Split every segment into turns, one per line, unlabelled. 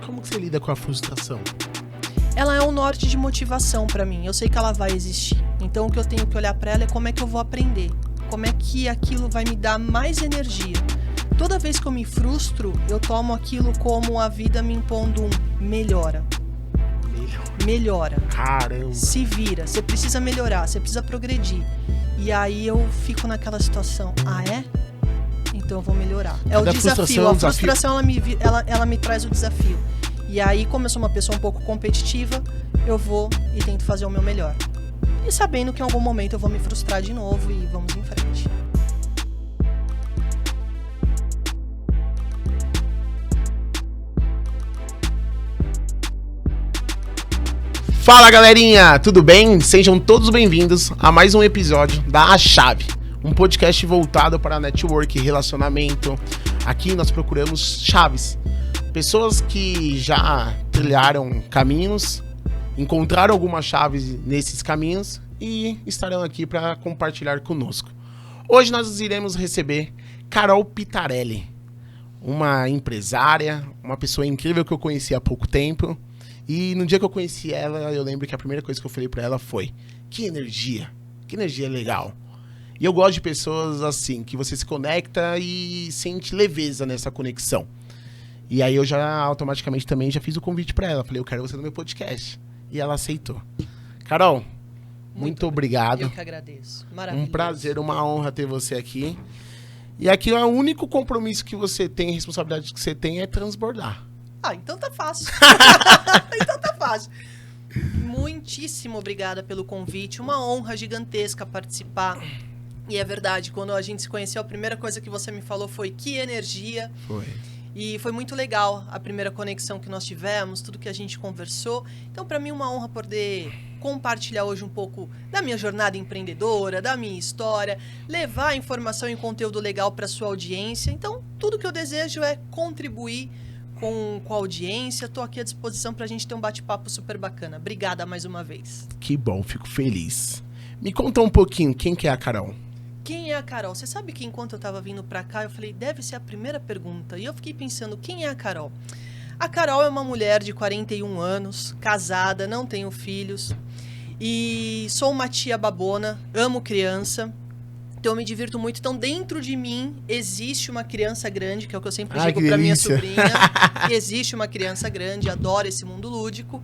Como que você lida com a frustração?
Ela é um norte de motivação pra mim. Eu sei que ela vai existir. Então o que eu tenho que olhar pra ela é como é que eu vou aprender. Como é que aquilo vai me dar mais energia. Toda vez que eu me frustro, eu tomo aquilo como a vida me impondo melhora. Melhora.
Caramba.
Se vira. Você precisa melhorar, você precisa progredir. E aí eu fico naquela situação. Ah, é? Então eu vou melhorar. É o desafio. A frustração ela me traz o desafio. E aí, como eu sou uma pessoa um pouco competitiva, eu vou e tento fazer o meu melhor. E sabendo que em algum momento eu vou me frustrar de novo e vamos em frente.
Fala galerinha, tudo bem? Sejam todos bem-vindos a mais um episódio da A Chave, um podcast voltado para network e relacionamento. Aqui nós procuramos chaves, pessoas que já trilharam caminhos, encontraram algumas chaves nesses caminhos e estarão aqui para compartilhar conosco. Hoje nós iremos receber Carol Pitarelli, uma empresária, uma pessoa incrível que eu conheci há pouco tempo. E no dia que eu conheci ela, eu lembro que a primeira coisa que eu falei pra ela foi: que energia legal. E eu gosto de pessoas assim, que você se conecta e sente leveza nessa conexão. E aí eu já automaticamente também já fiz o convite pra ela. Falei, eu quero você no meu podcast. E ela aceitou. Carol, muito obrigado.
Eu que agradeço. Maravilhoso.
Um prazer, uma honra ter você aqui. E aqui o único compromisso que você tem, responsabilidade que você tem é transbordar.
Ah, então tá fácil. Então tá fácil. Muitíssimo obrigada pelo convite. Uma honra gigantesca participar. E é verdade, quando a gente se conheceu, a primeira coisa que você me falou foi que energia.
Foi.
E foi muito legal a primeira conexão que nós tivemos, tudo que a gente conversou. Então, para mim, uma honra poder compartilhar hoje um pouco da minha jornada empreendedora, da minha história, levar informação e conteúdo legal para sua audiência. Então, tudo que eu desejo é contribuir com a audiência. Estou aqui à disposição para a gente ter um bate-papo super bacana. Obrigada mais uma vez.
Que bom, fico feliz. Me conta um pouquinho, quem que é a Carol?
Quem é a Carol? Você sabe que enquanto eu estava vindo para cá, eu falei, deve ser a primeira pergunta. E eu fiquei pensando, quem é a Carol? A Carol é uma mulher de 41 anos, casada, não tenho filhos. E sou uma tia babona, amo criança. Então eu me divirto muito. Então dentro de mim existe uma criança grande, que é o que eu sempre digo para minha sobrinha. Existe uma criança grande, adoro esse mundo lúdico.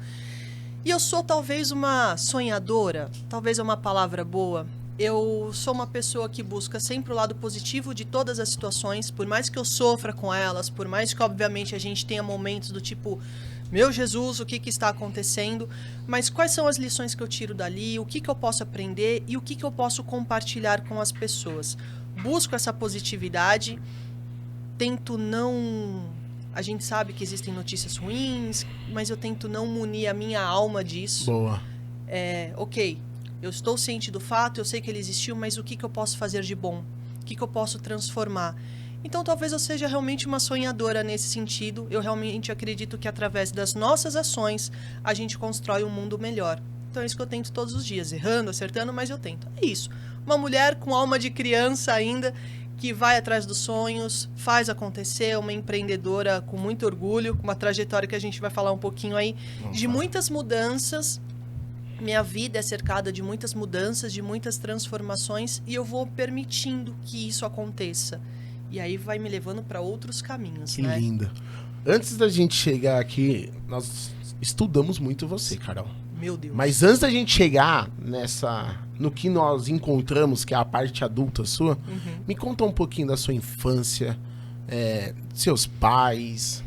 E eu sou talvez uma sonhadora, talvez é uma palavra boa. Eu sou uma pessoa que busca sempre o lado positivo de todas as situações, por mais que eu sofra com elas, por mais que obviamente a gente tenha momentos do tipo, meu Jesus, o que está acontecendo? Mas quais são as lições que eu tiro dali? O que eu posso aprender? E o que eu posso compartilhar com as pessoas? Busco essa positividade, tento não... A gente sabe que existem notícias ruins, mas eu tento não munir a minha alma disso.
Boa.
Ok, eu estou ciente do fato, eu sei que ele existiu, mas o que eu posso fazer de bom? O que eu posso transformar? Então, talvez eu seja realmente uma sonhadora nesse sentido. Eu realmente acredito que através das nossas ações, a gente constrói um mundo melhor. Então, é isso que eu tento todos os dias. Errando, acertando, mas eu tento. É isso. Uma mulher com alma de criança ainda, que vai atrás dos sonhos, faz acontecer. Uma empreendedora com muito orgulho, com uma trajetória que a gente vai falar um pouquinho aí, de muitas mudanças. Minha vida é cercada de muitas mudanças, de muitas transformações, e eu vou permitindo que isso aconteça. E aí vai me levando para outros caminhos,
que
né?
Que linda. Antes da gente chegar aqui, nós estudamos muito você, Carol.
Meu Deus.
Mas antes da gente chegar no que nós encontramos, que é a parte adulta sua, me conta um pouquinho da sua infância, seus pais.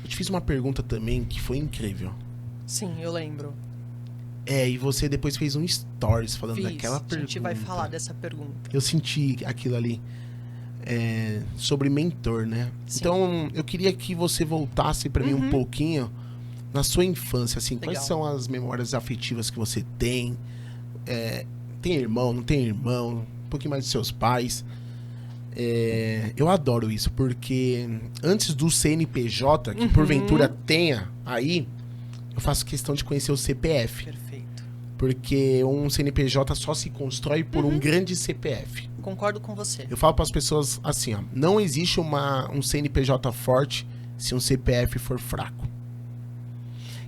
Eu te fiz uma pergunta também que foi incrível.
Sim, eu lembro.
E você depois fez um stories falando daquela pergunta.
A gente vai falar dessa pergunta.
Eu senti aquilo ali. Sobre mentor, né? Sim. Então, eu queria que você voltasse para mim um pouquinho na sua infância, assim.
Legal.
Quais são as memórias afetivas que você tem? Tem irmão, não tem irmão? Um pouquinho mais de seus pais. Eu adoro isso, porque antes do CNPJ, que porventura tenha aí, eu faço questão de conhecer o CPF.
Perfeito.
Porque um CNPJ só se constrói por um grande CPF.
Concordo com você.
Eu falo para as pessoas assim, ó, não existe um CNPJ forte se um CPF for fraco.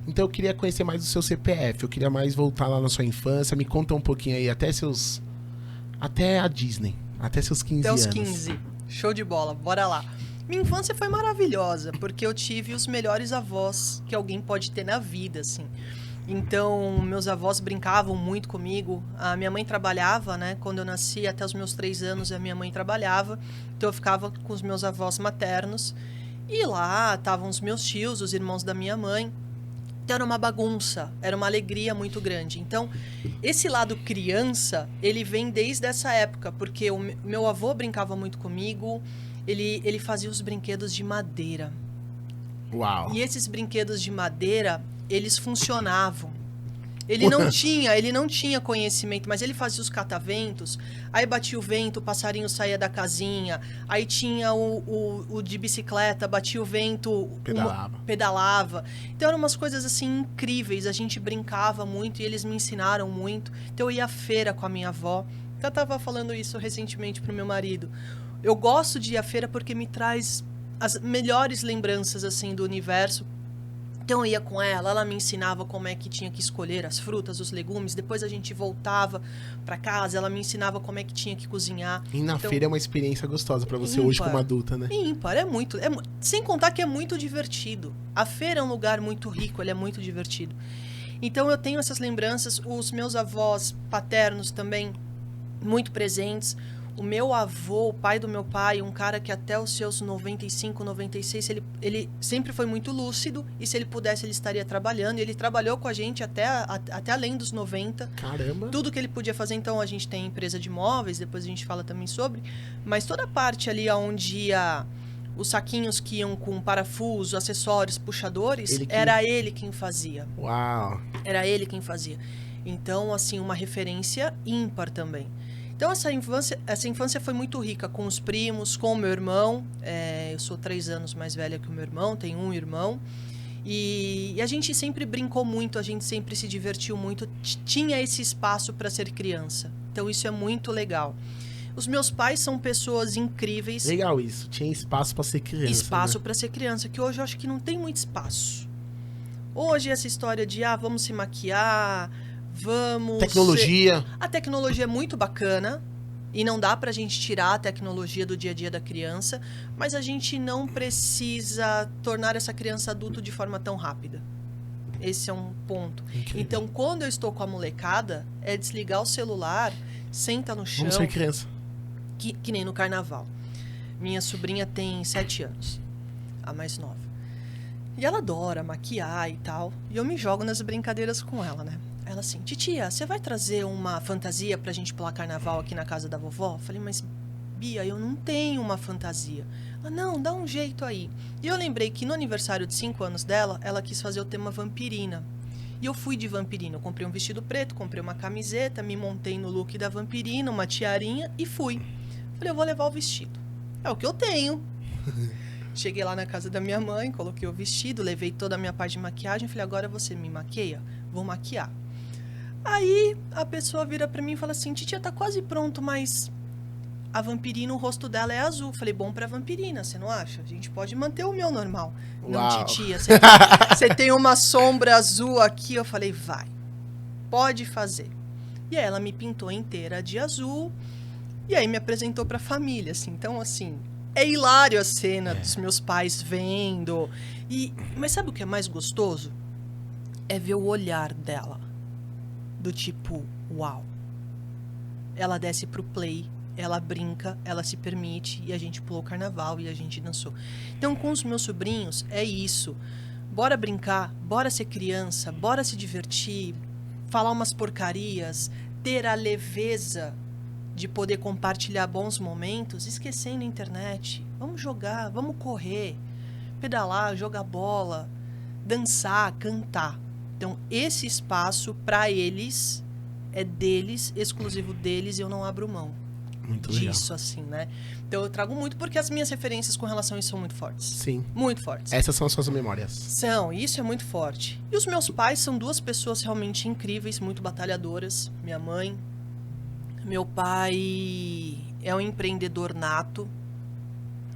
Então eu queria conhecer mais o seu CPF, eu queria mais voltar lá na sua infância, me conta um pouquinho aí, até a Disney, até seus 15 anos.
Até os 15. Show de bola, bora lá. Minha infância foi maravilhosa, porque eu tive os melhores avós que alguém pode ter na vida, assim. Então, meus avós brincavam muito comigo. A minha mãe trabalhava, né? Quando eu nasci, até os meus 3 anos, a minha mãe trabalhava. Então, eu ficava com os meus avós maternos. E lá estavam os meus tios, os irmãos da minha mãe. Então, era uma bagunça, era uma alegria muito grande. Então, esse lado criança, ele vem desde essa época, porque o meu avô brincava muito comigo. Ele fazia os brinquedos de madeira.
Uau!
E esses brinquedos de madeira, eles funcionavam. Ele não tinha conhecimento, mas ele fazia os cataventos, aí batia o vento, o passarinho saía da casinha, aí tinha o de bicicleta, batia o vento, pedalava. Então eram umas coisas assim incríveis, a gente brincava muito e eles me ensinaram muito. Então eu ia à feira com a minha avó. Eu estava falando isso recentemente pro meu marido. Eu gosto de ir à feira porque me traz as melhores lembranças assim do universo. Então eu ia com ela me ensinava como é que tinha que escolher as frutas, os legumes. Depois a gente voltava para casa, ela me ensinava como é que tinha que cozinhar.
E na feira é uma experiência gostosa para você hoje como adulta, né?
Ímpar, sem contar que é muito divertido. A feira é um lugar muito rico, ele é muito divertido. Então eu tenho essas lembranças, os meus avós paternos também muito presentes. O meu avô, o pai do meu pai, um cara que até os seus 95, 96, ele sempre foi muito lúcido. E se ele pudesse, ele estaria trabalhando. E ele trabalhou com a gente até além dos 90.
Caramba!
Tudo que ele podia fazer. Então, a gente tem empresa de móveis, depois a gente fala também sobre. Mas toda a parte ali onde ia os saquinhos que iam com parafuso, acessórios, puxadores, era ele quem fazia.
Uau!
Era ele quem fazia. Então, assim, uma referência ímpar também. Então, essa infância foi muito rica com os primos, com o meu irmão. Eu sou 3 anos mais velha que o meu irmão, tenho um irmão. E a gente sempre brincou muito, a gente sempre se divertiu muito. Tinha esse espaço para ser criança. Então, isso é muito legal. Os meus pais são pessoas incríveis.
Legal isso, tinha espaço para ser criança.
Espaço,
né?
Para ser criança, que hoje eu acho que não tem muito espaço. Hoje essa história de, vamos se maquiar...
Tecnologia.
A tecnologia é muito bacana e não dá pra gente tirar a tecnologia do dia a dia da criança, mas a gente não precisa tornar essa criança adulto de forma tão rápida. Esse é um ponto.
Incrível.
Então, quando eu estou com a molecada, é desligar o celular, senta no chão.
Vamos ser criança.
Que nem no carnaval. Minha sobrinha tem 7 anos, a mais nova. E ela adora maquiar e tal. E eu me jogo nas brincadeiras com ela, né? Ela assim, titia, você vai trazer uma fantasia pra gente pular carnaval aqui na casa da vovó? Eu falei, mas Bia, eu não tenho uma fantasia. Ela, não, dá um jeito aí. E eu lembrei que no aniversário de 5 anos dela, ela quis fazer o tema vampirina. E eu fui de vampirina. Eu comprei um vestido preto, comprei uma camiseta, me montei no look da vampirina, uma tiarinha e fui. Falei, eu vou levar o vestido. É o que eu tenho. Cheguei lá na casa da minha mãe, coloquei o vestido, levei toda a minha parte de maquiagem. Falei, agora você me maqueia? Vou maquiar. Aí a pessoa vira pra mim e fala assim, titia, tá quase pronto, mas a vampirina, o rosto dela é azul. Falei, bom pra vampirina, você não acha? A gente pode manter o meu normal.
Uau.
Não, titia, você tem uma sombra azul aqui. Eu falei, vai, pode fazer. E aí ela me pintou inteira de azul e aí me apresentou pra família, assim. Então, assim, é hilário a cena dos meus pais vendo. Mas sabe o que é mais gostoso? É ver o olhar dela. Do tipo, uau. Ela desce pro play, ela brinca, ela se permite, e a gente pulou o carnaval e a gente dançou. Então, com os meus sobrinhos, é isso. Bora brincar, bora ser criança, bora se divertir, falar umas porcarias, ter a leveza de poder compartilhar bons momentos, esquecendo a internet. Vamos jogar, vamos correr, pedalar, jogar bola, dançar, cantar. Então, esse espaço, para eles, é deles, exclusivo deles, e eu não abro mão
muito
disso, legal. Assim, né? Então, eu trago muito porque as minhas referências com relação a isso são muito fortes.
Sim.
Muito fortes.
Essas são as suas memórias.
São, isso é muito forte. E os meus pais são 2 pessoas realmente incríveis, muito batalhadoras. Minha mãe. Meu pai é um empreendedor nato.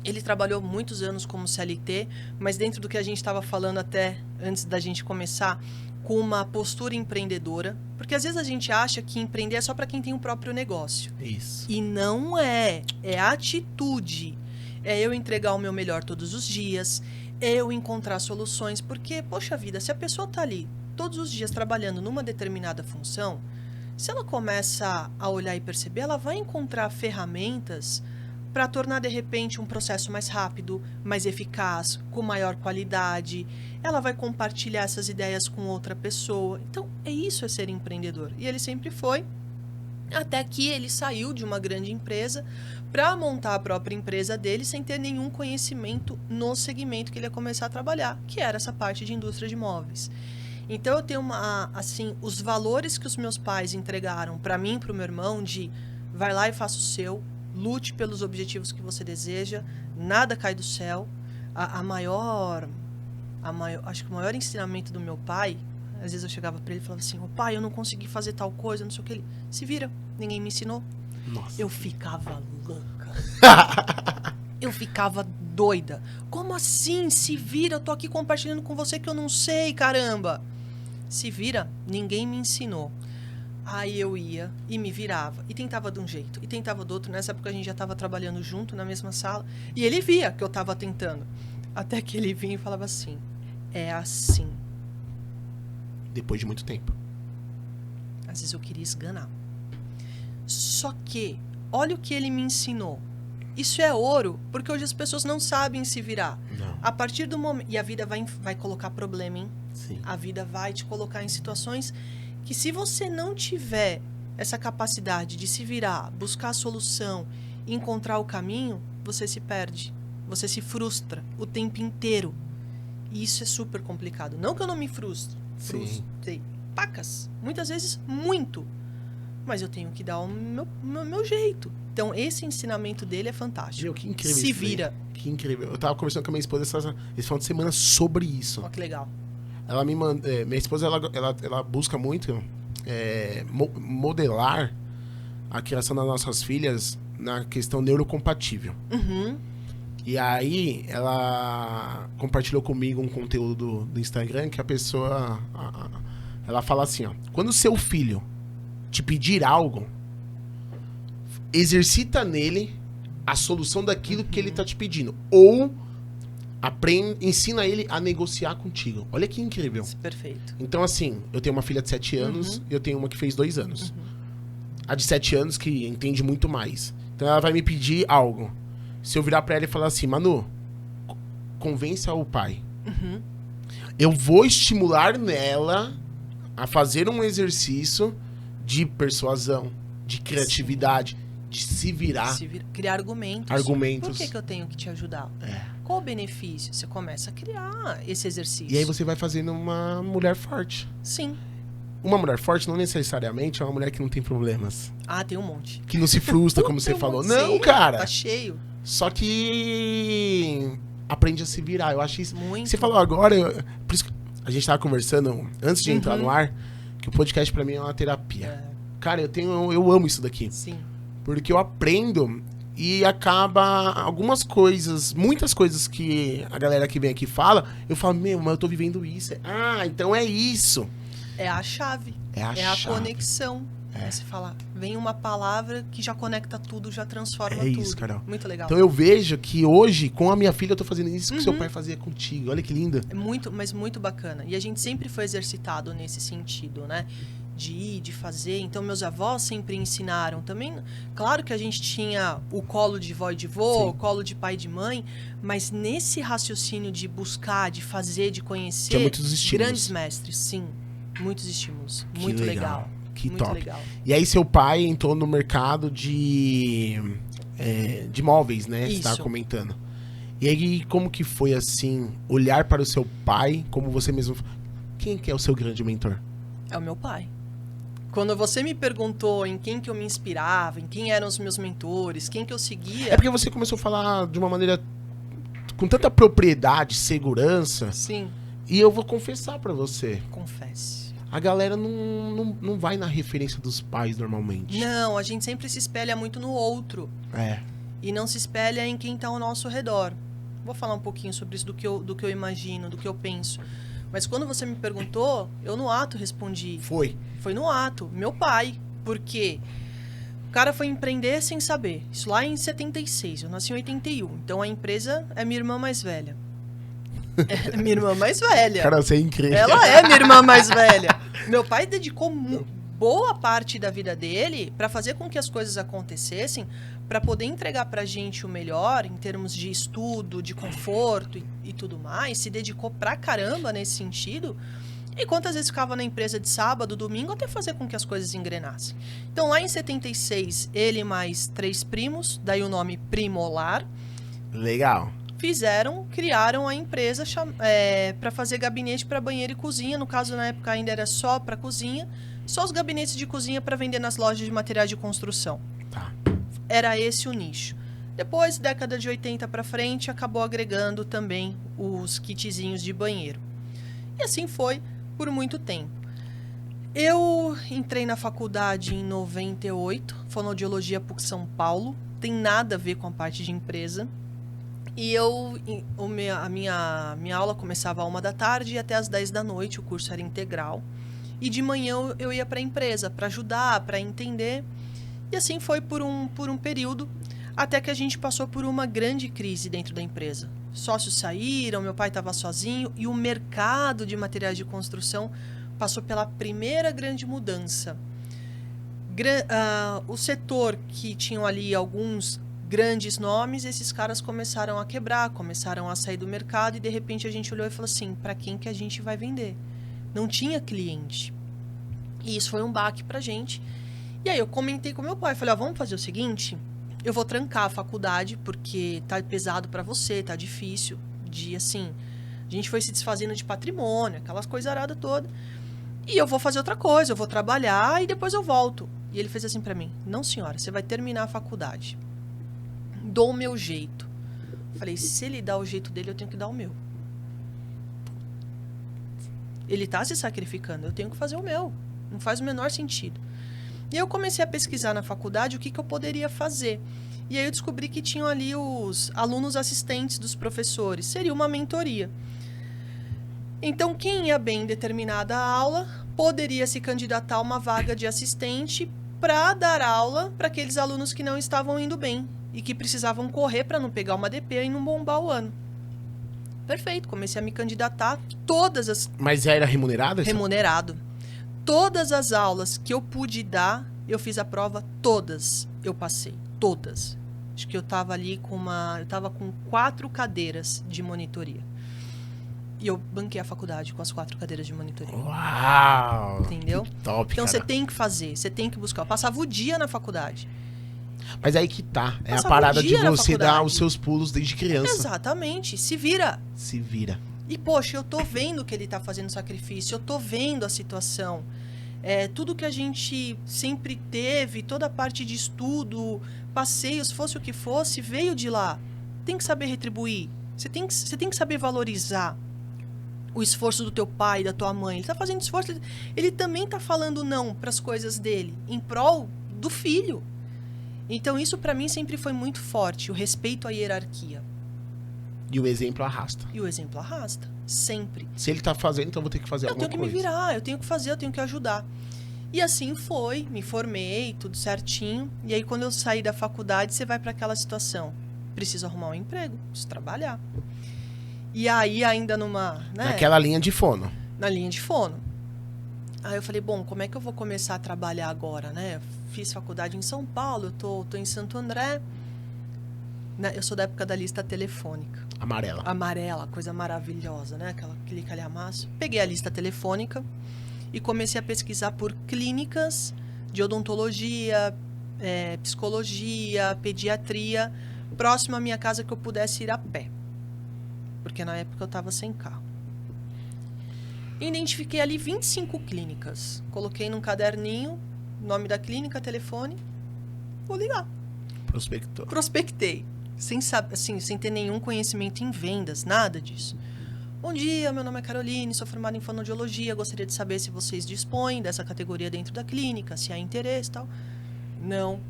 Ele trabalhou muitos anos como CLT, mas dentro do que a gente estava falando até antes da gente começar, com uma postura empreendedora, porque às vezes a gente acha que empreender é só para quem tem o próprio negócio.
Isso.
E não é. É atitude. É eu entregar o meu melhor todos os dias, é eu encontrar soluções, porque, poxa vida, se a pessoa está ali todos os dias trabalhando numa determinada função, se ela começa a olhar e perceber, ela vai encontrar ferramentas para tornar, de repente, um processo mais rápido, mais eficaz, com maior qualidade. Ela vai compartilhar essas ideias com outra pessoa. Então, isso é ser empreendedor. E ele sempre foi, até que ele saiu de uma grande empresa para montar a própria empresa dele sem ter nenhum conhecimento no segmento que ele ia começar a trabalhar, que era essa parte de indústria de móveis. Então, eu tenho os valores que os meus pais entregaram para mim e para o meu irmão de vai lá e faça o seu, lute pelos objetivos que você deseja, nada cai do céu. Acho que o maior ensinamento do meu pai, às vezes eu chegava para ele e falava assim, pai, eu não consegui fazer tal coisa, não sei o que. Ele, se vira, ninguém me ensinou.
Nossa.
Eu ficava louca. Eu ficava doida. Como assim? Se vira, eu tô aqui compartilhando com você que eu não sei, caramba. Se vira, ninguém me ensinou. Aí eu ia e me virava. E tentava de um jeito, e tentava do outro. Nessa época a gente já estava trabalhando junto na mesma sala. E ele via que eu estava tentando. Até que ele vinha e falava assim, é assim.
Depois de muito tempo.
Às vezes eu queria esganar. Só que, olha o que ele me ensinou. Isso é ouro, porque hoje as pessoas não sabem se virar.
Não.
A partir do momento... E a vida vai colocar problema, hein?
Sim.
A vida vai te colocar em situações que, se você não tiver essa capacidade de se virar, buscar a solução, encontrar o caminho, você se perde. Você se frustra o tempo inteiro. E isso é super complicado. Não que eu não me frustre. Frustrei. Pacas. Muitas vezes, muito. Mas eu tenho que dar o meu jeito. Então, esse ensinamento dele é fantástico.
Meu, que incrível.
Se vira.
Que incrível. Eu tava conversando com a minha esposa esse final de semana sobre isso.
Ó, que legal.
Ela me manda... minha esposa, ela busca muito modelar a criação das nossas filhas na questão neurocompatível.
Uhum.
E aí, ela compartilhou comigo um conteúdo do Instagram que a pessoa... ela fala assim, ó. Quando seu filho te pedir algo, exercita nele a solução daquilo que ele tá te pedindo. Ou ensina ele a negociar contigo. Olha que incrível.
Perfeito.
Então, assim, eu tenho uma filha de 7 anos e eu tenho uma que fez 2 anos. A de 7 anos que entende muito mais. Então, ela vai me pedir algo. Se eu virar pra ela e falar assim, Manu, convença o pai. Eu vou estimular nela a fazer um exercício de persuasão, de criatividade, de se virar.
Criar argumentos.
Argumentos.
Por que eu tenho que te ajudar?
É.
Qual o benefício? Você começa a criar esse exercício.
E aí você vai fazendo uma mulher forte.
Sim.
Uma mulher forte não necessariamente é uma mulher que não tem problemas.
Ah, tem um monte.
Que não se frustra, como você falou. Não,
Sim,
cara.
Tá cheio.
Só que aprende a se virar. Eu acho isso.
Muito.
Você falou agora, por isso que a gente tava conversando antes de entrar no ar, que o podcast pra mim é uma terapia.
É.
Cara, eu amo isso daqui.
Sim.
Porque eu aprendo e acaba algumas coisas, muitas coisas que a galera que vem aqui fala, eu falo, mas eu tô vivendo isso. Então é isso.
É a chave.
É a
a
chave.
Conexão. É. Você fala, vem uma palavra que já conecta tudo, já transforma tudo.
É isso, Carol.
Muito legal.
Então eu vejo que hoje, com a minha filha, eu tô fazendo isso que seu pai fazia contigo. Olha que linda.
É muito, mas muito bacana. E a gente sempre foi exercitado nesse sentido, né? De ir, de fazer. Então, meus avós sempre ensinaram também. Claro que a gente tinha o colo de vó e de vô,
Sim.
o colo de pai e de mãe, mas nesse raciocínio de buscar, de fazer, de conhecer,
Tinha muitos estímulos.
grandes mestres, sim. Muitos estímulos.
Que
Muito legal.
Que
muito
top.
legal.
E aí seu pai entrou no mercado de móveis, né? Você
Isso.
tava comentando. E aí, como que foi, assim, olhar para o seu pai, como você mesmo... Quem que é o seu grande mentor?
É o meu pai. Quando você me perguntou em quem que eu me inspirava, em quem eram os meus mentores, quem que eu seguia...
É porque você começou a falar de uma maneira com tanta propriedade, segurança,
Sim,
e eu vou confessar pra você,
confesse.
a galera não vai na referência dos pais normalmente.
Não, a gente sempre se espelha muito no outro.
É.
e não se espelha em quem está ao nosso redor. Vou falar um pouquinho sobre isso, do que eu imagino, do que eu penso. Mas quando você me perguntou, eu no ato respondi.
Foi
no ato. Meu pai. Por quê? O cara foi empreender sem saber. Isso lá em 76. Eu nasci em 81. Então a empresa é minha irmã mais velha. É minha irmã mais velha.
Cara, você é incrível.
Ela é minha irmã mais velha. Meu pai dedicou boa parte da vida dele para fazer com que as coisas acontecessem, para poder entregar pra gente o melhor em termos de estudo, de conforto e tudo mais. Se dedicou pra caramba nesse sentido. E quantas vezes ficava na empresa de sábado, domingo, até fazer com que as coisas engrenassem. Então, lá em 76, ele mais 3 primos, daí o nome Primolar.
Legal.
Criaram a empresa para fazer gabinete para banheiro e cozinha. No caso, na época, ainda era só para cozinha. Só os gabinetes de cozinha para vender nas lojas de materiais de construção.
Tá.
Era esse o nicho. Depois, década de 80 para frente, acabou agregando também os kitzinhos de banheiro. E assim foi por muito tempo. Eu entrei na faculdade em 98, fonoaudiologia PUC São Paulo. Tem nada a ver com a parte de empresa. E a minha aula começava às 1h e até às 10 da noite, o curso era integral. E de manhã eu ia para a empresa para ajudar, para entender. E assim foi por um período, até que a gente passou por uma grande crise dentro da empresa. Sócios saíram, meu pai estava sozinho e o mercado de materiais de construção passou pela primeira grande mudança. O setor que tinham ali alguns grandes nomes, esses caras começaram a quebrar, começaram a sair do mercado e de repente a gente olhou e falou assim, para quem que a gente vai vender? Não tinha cliente. E isso foi um baque pra gente. E aí eu comentei com meu pai, falei, vamos fazer o seguinte, eu vou trancar a faculdade, porque tá pesado pra você, tá difícil, a gente foi se desfazendo de patrimônio, aquelas coisaradas todas, e eu vou fazer outra coisa, eu vou trabalhar e depois eu volto. E ele fez assim pra mim, não senhora, você vai terminar a faculdade. Dou o meu jeito. Falei, se ele dá o jeito dele, eu tenho que dar o meu. Ele tá se sacrificando, eu tenho que fazer o meu. Não faz o menor sentido. E eu comecei a pesquisar na faculdade o que eu poderia fazer. E aí eu descobri que tinham ali os alunos assistentes dos professores. Seria uma mentoria. Então, quem ia bem em determinada aula poderia se candidatar a uma vaga de assistente para dar aula para aqueles alunos que não estavam indo bem e que precisavam correr para não pegar uma DP e não bombar o ano. Perfeito, comecei a me candidatar todas as...
Mas era remunerado?
Remunerado. Todas as aulas que eu pude dar, eu fiz a prova todas. Eu passei, todas. Acho que eu tava ali eu tava com 4 cadeiras de monitoria. E eu banquei a faculdade com as 4 cadeiras de monitoria.
Uau!
Entendeu?
Que top,
então
cara.
você tem que fazer, você tem que buscar. Eu passava o dia na faculdade.
Mas aí que tá. É a
Passava
parada
o
de
dia na
você dar
faculdade.
os seus pulos desde criança.
Exatamente. Se vira.
Se vira.
E, poxa, eu tô vendo que ele tá fazendo sacrifício, eu tô vendo a situação. Tudo que a gente sempre teve, toda a parte de estudo, passeios, fosse o que fosse, veio de lá. Tem que saber retribuir. Você tem que saber valorizar o esforço do teu pai, da tua mãe. Ele tá fazendo esforço, ele também tá falando não pras coisas dele, em prol do filho. Então, isso pra mim sempre foi muito forte, o respeito à hierarquia.
E o exemplo arrasta.
E o exemplo arrasta, sempre.
Se ele tá fazendo, então eu vou ter que fazer alguma coisa.
Eu tenho que me virar, eu tenho que fazer, eu tenho que ajudar. E assim foi, me formei, tudo certinho. E aí, quando eu saí da faculdade, você vai para aquela situação. Preciso arrumar um emprego, preciso trabalhar. E aí, ainda
naquela linha de fono.
Na linha de fono. Aí eu falei, bom, como é que eu vou começar a trabalhar agora, né? Fiz faculdade em São Paulo, eu tô em Santo André. Eu sou da época da lista telefônica.
Amarela.
Amarela, coisa maravilhosa, né? Aquele calhamaço. Peguei a lista telefônica e comecei a pesquisar por clínicas de odontologia, psicologia, pediatria, próximo à minha casa que eu pudesse ir a pé. Porque na época eu estava sem carro. Identifiquei ali 25 clínicas. Coloquei num caderninho, nome da clínica, telefone. Vou ligar. Prospectei. Sem ter nenhum conhecimento em vendas, nada disso. Bom dia, meu nome é Caroline, sou formada em fonoaudiologia, gostaria de saber se vocês dispõem dessa categoria dentro da clínica, se há interesse e tal. Não.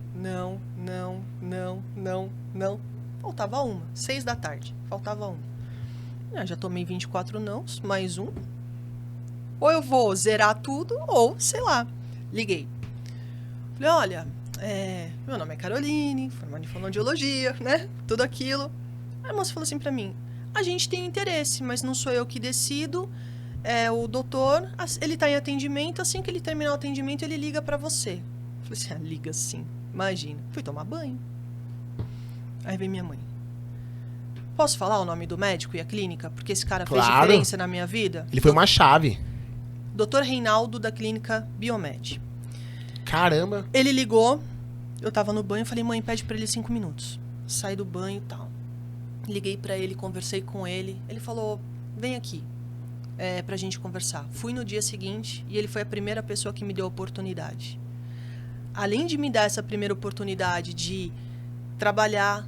Faltava uma. 6 da tarde. Faltava uma. Já tomei 24 nãos, mais um. Ou eu vou zerar tudo, ou, sei lá. Liguei. Falei, olha, meu nome é Caroline, formada em fonoaudiologia, né? Tudo aquilo. Aí a moça falou assim pra mim, a gente tem interesse, mas não sou eu que decido. O doutor, ele tá em atendimento, assim que ele terminar o atendimento, ele liga pra você. Falei assim, liga sim, imagina. Fui tomar banho. Aí veio minha mãe. Posso falar o nome do médico e a clínica? Porque esse cara fez diferença na minha vida.
Ele foi uma chave.
Dr. Reinaldo, da clínica Biomed.
Caramba.
Ele ligou, eu tava no banho, falei, mãe, pede pra ele 5 minutos. Saí do banho e tal. Liguei pra ele, conversei com ele. Ele falou, vem aqui, pra gente conversar. Fui no dia seguinte e ele foi a primeira pessoa que me deu a oportunidade. Além de me dar essa primeira oportunidade de trabalhar,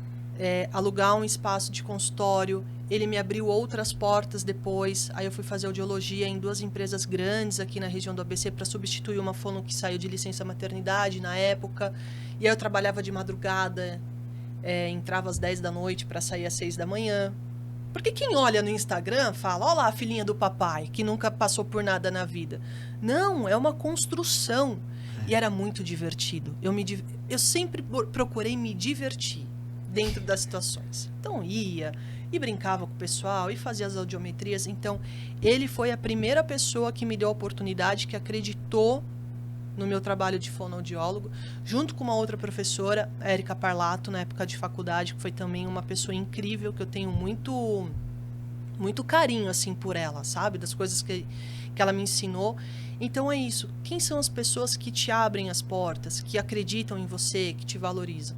alugar um espaço de consultório, ele me abriu outras portas depois. Aí eu fui fazer audiologia em 2 empresas grandes aqui na região do ABC para substituir uma fono que saiu de licença maternidade na época. E aí eu trabalhava de madrugada, entrava às 10 da noite para sair às 6 da manhã. Porque quem olha no Instagram fala, ó lá a filhinha do papai, que nunca passou por nada na vida. Não, é uma construção. E era muito divertido. Eu sempre procurei me divertir dentro das situações. Então ia e brincava com o pessoal e fazia as audiometrias. Então ele foi a primeira pessoa que me deu a oportunidade, que acreditou no meu trabalho de fonoaudiólogo, junto com uma outra professora, a Érica Parlato, na época de faculdade, que foi também uma pessoa incrível, que eu tenho muito carinho assim por ela, sabe? Das coisas que ela me ensinou. Então é isso. Quem são as pessoas que te abrem as portas, que acreditam em você, que te valorizam?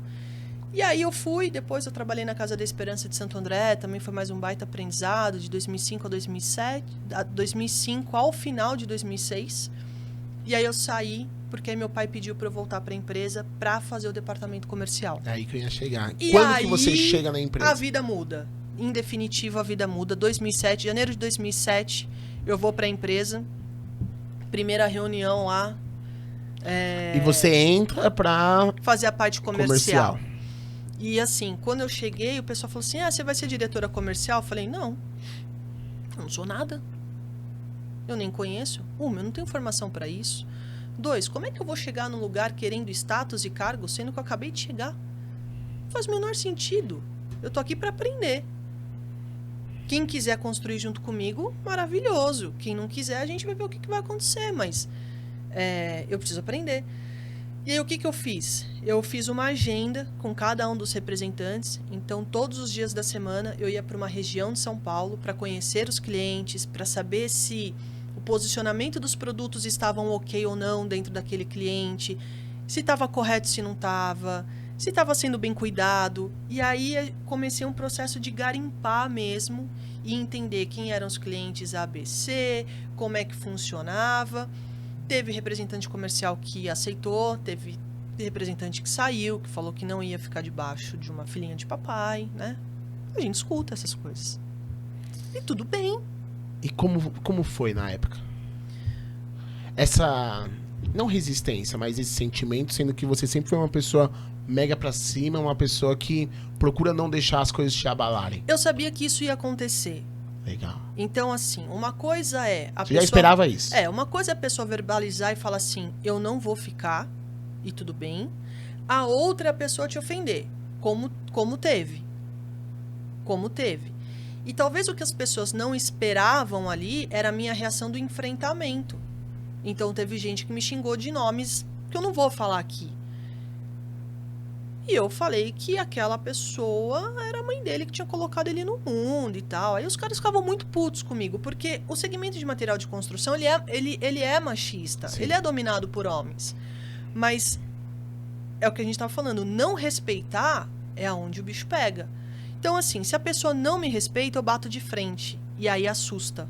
E aí eu fui, depois eu trabalhei na Casa da Esperança de Santo André, também foi mais um baita aprendizado, de 2005 a 2007, 2005 ao final de 2006. E aí eu saí, porque meu pai pediu para eu voltar para a empresa para fazer o departamento comercial.
É aí que eu ia chegar.
E
quando
aí,
que você chega na empresa?
A vida muda. Em definitivo, a vida muda. 2007, janeiro de 2007, eu vou para a empresa. Primeira reunião lá.
E você entra para
fazer a parte comercial. E assim, quando eu cheguei, o pessoal falou assim, você vai ser diretora comercial? Eu falei, não, eu não sou nada. Eu nem conheço. Eu não tenho formação para isso. 2, como é que eu vou chegar num lugar querendo status e cargo, sendo que eu acabei de chegar? Não faz o menor sentido. Eu tô aqui para aprender. Quem quiser construir junto comigo, maravilhoso. Quem não quiser, a gente vai ver o que vai acontecer, mas eu preciso aprender. E aí, o que eu fiz? Eu fiz uma agenda com cada um dos representantes. Então, todos os dias da semana, eu ia para uma região de São Paulo para conhecer os clientes, para saber se o posicionamento dos produtos estavam ok ou não dentro daquele cliente, se estava correto, se não estava, se estava sendo bem cuidado. E aí, comecei um processo de garimpar mesmo e entender quem eram os clientes ABC, como é que funcionava. Teve representante comercial que aceitou, teve representante que saiu, que falou que não ia ficar debaixo de uma filhinha de papai, né? A gente escuta essas coisas. E tudo bem.
E como foi na época? Essa, não resistência, mas esse sentimento, sendo que você sempre foi uma pessoa mega pra cima, uma pessoa que procura não deixar as coisas te abalarem.
Eu sabia que isso ia acontecer.
Legal.
Então, assim, uma coisa é...
Você já esperava isso?
Uma coisa é a pessoa verbalizar e falar assim, eu não vou ficar, e tudo bem. A outra é a pessoa te ofender, como teve. Como teve. E talvez o que as pessoas não esperavam ali era a minha reação do enfrentamento. Então, teve gente que me xingou de nomes que eu não vou falar aqui. E eu falei que aquela pessoa era a mãe dele que tinha colocado ele no mundo e tal. Aí os caras ficavam muito putos comigo, porque o segmento de material de construção, ele é machista. Sim. Ele é dominado por homens. Mas é o que a gente estava falando, não respeitar é aonde o bicho pega. Então, assim, se a pessoa não me respeita, eu bato de frente. E aí assusta.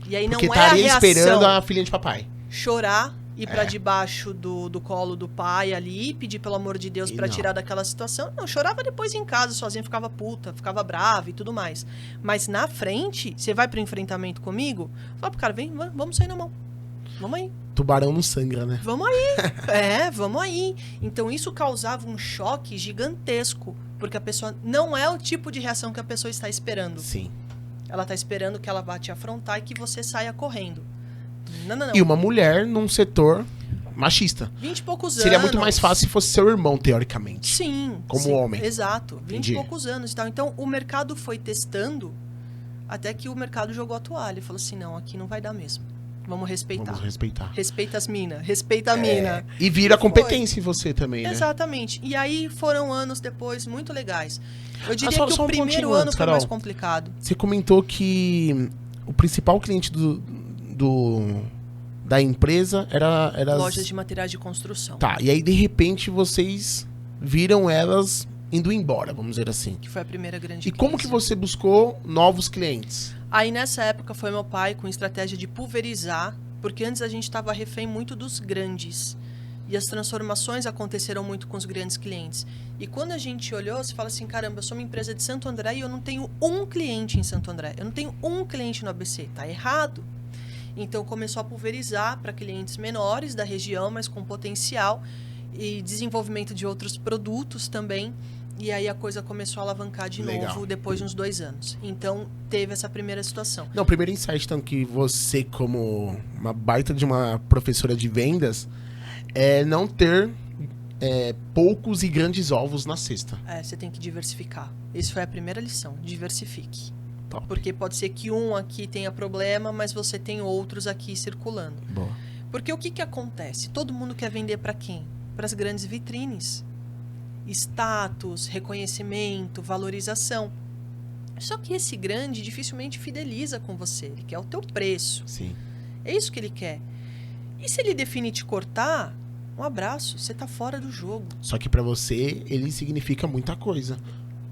E aí
porque
não é a reação.
Esperando a filhinha de papai.
Chorar. Ir pra debaixo do colo do pai ali, pedir pelo amor de Deus pra tirar daquela situação. Não, chorava depois em casa, sozinha, ficava puta, ficava brava e tudo mais. Mas na frente, você vai pro enfrentamento comigo, fala pro cara, vem, vamos sair na mão. Vamos aí.
tubarão não sangra, né?
Vamos aí. Vamos aí. Então isso causava um choque gigantesco, porque a pessoa não é o tipo de reação que a pessoa está esperando.
Sim.
Ela está esperando que ela vá te afrontar e que você saia correndo. Não.
E uma mulher num setor machista.
20 e poucos anos.
Seria muito mais fácil se fosse seu irmão, teoricamente.
Sim.
Como
sim,
homem.
Exato. 20
Entendi.
e poucos anos e tal. Então, o mercado foi testando até que o mercado jogou a toalha. E falou assim, não, aqui não vai dar mesmo. Vamos respeitar.
Vamos respeitar.
Respeita as minas. Respeita a mina.
E vira competência em você também, né?
Exatamente. E aí foram anos depois muito legais. Eu diria
só
que
um
o primeiro
pontinho
ano
antes,
foi
Carol.
mais complicado.
Você comentou que o principal cliente da empresa era as...
Lojas de materiais de construção.
Tá, e aí de repente vocês viram elas indo embora, vamos dizer assim.
Que foi a primeira grande
E como
crise.
que você buscou novos clientes?
Aí nessa época foi meu pai com estratégia de pulverizar, porque antes a gente estava refém muito dos grandes. E as transformações aconteceram muito com os grandes clientes. E quando a gente olhou, você fala assim, caramba, eu sou uma empresa de Santo André e eu não tenho um cliente em Santo André. Eu não tenho um cliente no ABC. Tá errado. Então começou a pulverizar para clientes menores da região, mas com potencial e desenvolvimento de outros produtos também. E aí a coisa começou a alavancar de
Legal.
novo depois de uns 2 anos. Então teve essa primeira situação.
Não, o primeiro insight, então, que você, como uma baita de uma professora de vendas, é não ter poucos e grandes ovos na cesta.
Você tem que diversificar. Isso foi a primeira lição. Diversifique.
Top.
Porque pode ser que um aqui tenha problema, mas você tem outros aqui circulando.
Boa.
Porque o que acontece? Todo mundo quer vender para quem? Para as grandes vitrines. Status, reconhecimento, valorização. Só que esse grande dificilmente fideliza com você. Ele quer o teu preço.
Sim.
É isso que ele quer. E se ele definir te cortar, um abraço, você tá fora do jogo.
Só que pra você, ele significa muita coisa.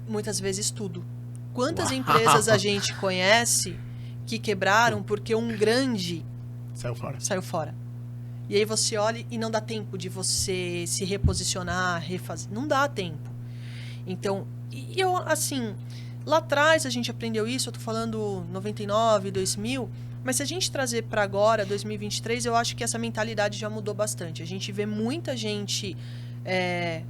Muitas vezes tudo. Quantas
Uau.
empresas a gente conhece que quebraram porque um grande
Saiu fora.
saiu fora? E aí você olha e não dá tempo de você se reposicionar, refazer. Não dá tempo. Então, e eu, assim, lá atrás a gente aprendeu isso, eu tô falando 99, 2000, mas se a gente trazer para agora, 2023, eu acho que essa mentalidade já mudou bastante. A gente vê muita gente,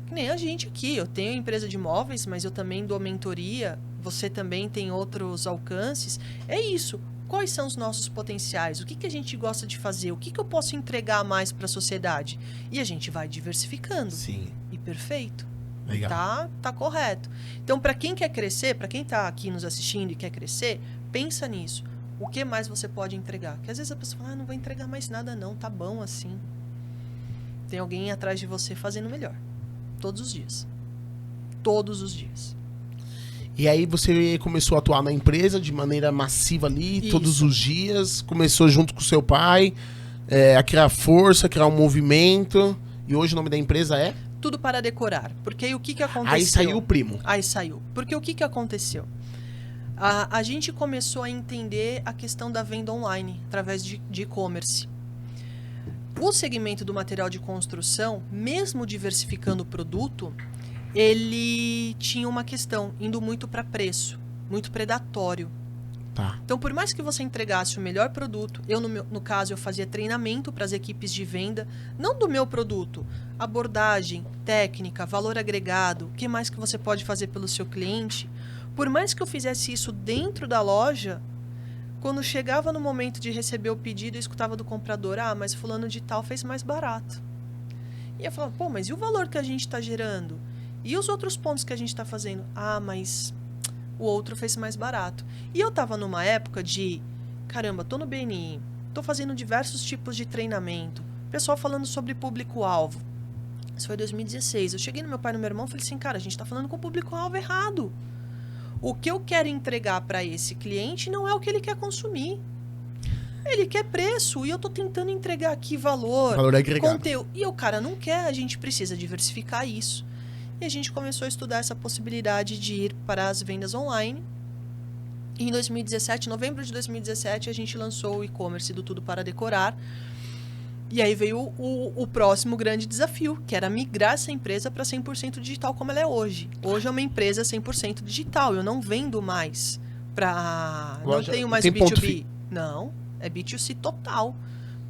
que nem a gente aqui, eu tenho empresa de imóveis, mas eu também dou mentoria, você também tem outros alcances. É isso. Quais são os nossos potenciais? O que a gente gosta de fazer? O que eu posso entregar mais para a sociedade? E a gente vai diversificando.
Sim.
E perfeito.
Legal.
Tá correto. Então, para quem quer crescer, para quem está aqui nos assistindo e quer crescer, pensa nisso. O que mais você pode entregar? Porque às vezes a pessoa fala, não vou entregar mais nada não, tá bom assim. Tem alguém atrás de você fazendo melhor. Todos os dias. Todos os dias.
E aí você começou a atuar na empresa de maneira massiva ali,
Isso.
todos os dias. Começou junto com seu pai a criar força, criar um movimento. E hoje o nome da empresa é?
Tudo para decorar. Porque aí o que aconteceu?
Aí saiu o primo.
Aí saiu. Porque o que aconteceu? A gente começou a entender a questão da venda online, através de e-commerce. O segmento do material de construção, mesmo diversificando o produto, ele tinha uma questão, indo muito para preço, muito predatório.
Tá.
Então, por mais que você entregasse o melhor produto, eu, no caso, eu fazia treinamento para as equipes de venda, não do meu produto, abordagem, técnica, valor agregado, o que mais que você pode fazer pelo seu cliente. Por mais que eu fizesse isso dentro da loja, quando chegava no momento de receber o pedido, eu escutava do comprador, mas fulano de tal fez mais barato. E eu falava, pô, mas e o valor que a gente está gerando? E os outros pontos que a gente está fazendo? Mas o outro fez mais barato. E eu estava numa época de, caramba, tô no BNI, tô fazendo diversos tipos de treinamento, pessoal falando sobre público-alvo. Isso foi 2016. Eu cheguei no meu pai e no meu irmão e falei assim, cara, a gente está falando com o público-alvo errado. O que eu quero entregar para esse cliente não é o que ele quer consumir. Ele quer preço e eu tô tentando entregar aqui valor,
agregado.
conteúdo. E o cara não quer, a gente precisa diversificar isso. E a gente começou a estudar essa possibilidade de ir para as vendas online. E em 2017, novembro de 2017, a gente lançou o e-commerce do Tudo para Decorar. E aí veio o próximo grande desafio, que era migrar essa empresa para 100% digital como ela é hoje. Hoje é uma empresa 100% digital, eu não vendo mais para... Não tenho mais B2B. Não, é B2C total.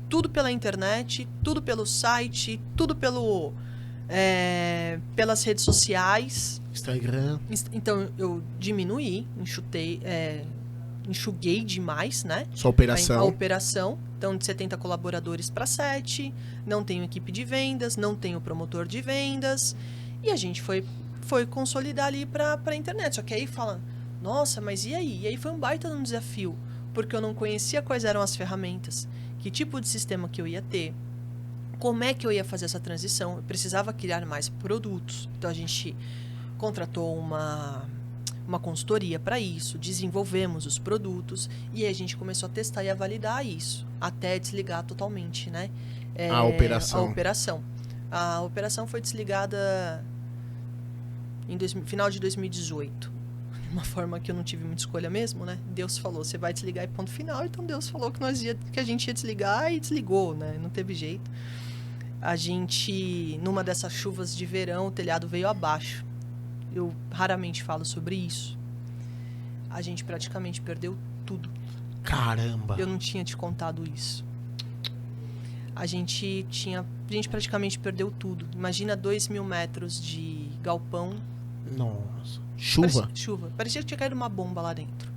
tudo pela internet, tudo pelo site, tudo pelas redes sociais.
Instagram.
Então eu diminuí, enxuguei demais, né?
Sua operação.
A operação. Então, de 70 colaboradores para 7. Não tenho equipe de vendas, não tenho promotor de vendas. E a gente foi consolidar ali para a internet. Só que aí fala, nossa, mas e aí? E aí foi um baita de um desafio, porque eu não conhecia quais eram as ferramentas, que tipo de sistema que eu ia ter, como é que eu ia fazer essa transição. Eu precisava criar mais produtos. Então, a gente contratou uma consultoria para isso, desenvolvemos os produtos e aí a gente começou a testar e a validar isso, até desligar totalmente, né?
A operação.
A operação foi desligada em final de 2018. De uma forma que eu não tive muita escolha mesmo, né? Deus falou, você vai desligar e ponto final. Então Deus falou que a gente ia desligar e desligou, né? Não teve jeito. A gente, numa dessas chuvas de verão, o telhado veio abaixo. Eu raramente falo sobre isso. A gente praticamente perdeu tudo.
Caramba!
Eu não tinha te contado isso. A gente praticamente perdeu tudo. Imagina 2.000 metros de galpão.
Nossa. Chuva?
Chuva. Parecia que tinha caído uma bomba lá dentro.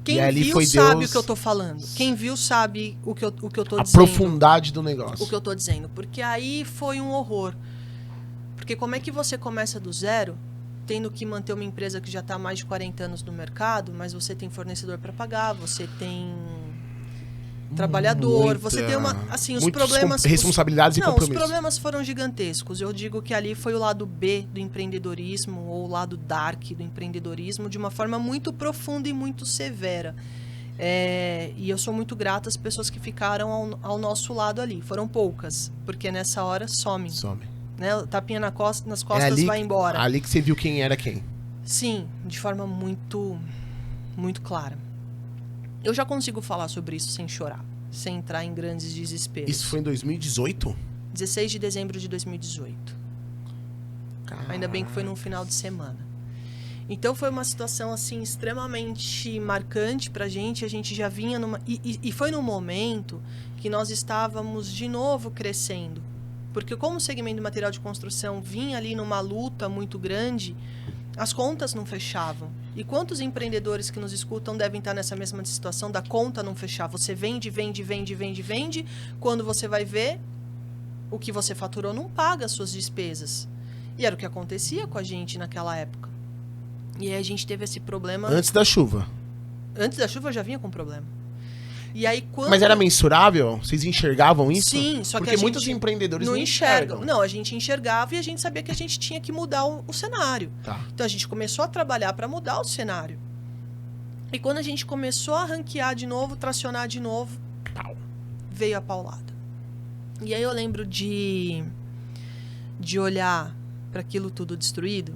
Quem
viu
foi sabe
Deus...
o que eu tô falando. Quem viu sabe o que eu tô dizendo.
A profundidade do negócio.
O que eu tô dizendo. Porque aí foi um horror. Porque como é que você começa do zero, tendo que manter uma empresa que já está há mais de 40 anos no mercado, mas você tem fornecedor para pagar, você tem trabalhador, você tem os problemas...
Responsabilidades e compromissos.
Os problemas foram gigantescos. Eu digo que ali foi o lado B do empreendedorismo, ou o lado dark do empreendedorismo, de uma forma muito profunda e muito severa. E eu sou muito grata às pessoas que ficaram ao nosso lado ali. Foram poucas, porque nessa hora some. Né? O tapinha nas costas vai embora.
Ali que você viu quem era quem.
Sim, de forma muito, muito clara. Eu já consigo falar sobre isso sem chorar, sem entrar em grandes desesperos.
Isso foi em 2018?
16 de dezembro de 2018. Caraca. Ainda bem que foi num final de semana. Então foi uma situação assim extremamente marcante pra gente. A gente já vinha numa... E foi num momento que nós estávamos de novo crescendo. Porque como o segmento de material de construção vinha ali numa luta muito grande, as contas não fechavam. E quantos empreendedores que nos escutam devem estar nessa mesma situação da conta não fechar? Você vende. Quando você vai ver, o que você faturou não paga as suas despesas. E era o que acontecia com a gente naquela época. E aí a gente teve esse problema...
Antes da chuva.
Antes da chuva eu já vinha com problema. E aí,
Mas era mensurável? Vocês enxergavam isso?
Sim, só que
porque muitos empreendedores não enxergam.
Não, a gente enxergava e a gente sabia que a gente tinha que mudar o cenário.
Tá.
Então a gente começou a trabalhar para mudar o cenário. E quando a gente começou a ranquear de novo, tracionar de novo, veio a paulada. E aí eu lembro de olhar para aquilo tudo destruído.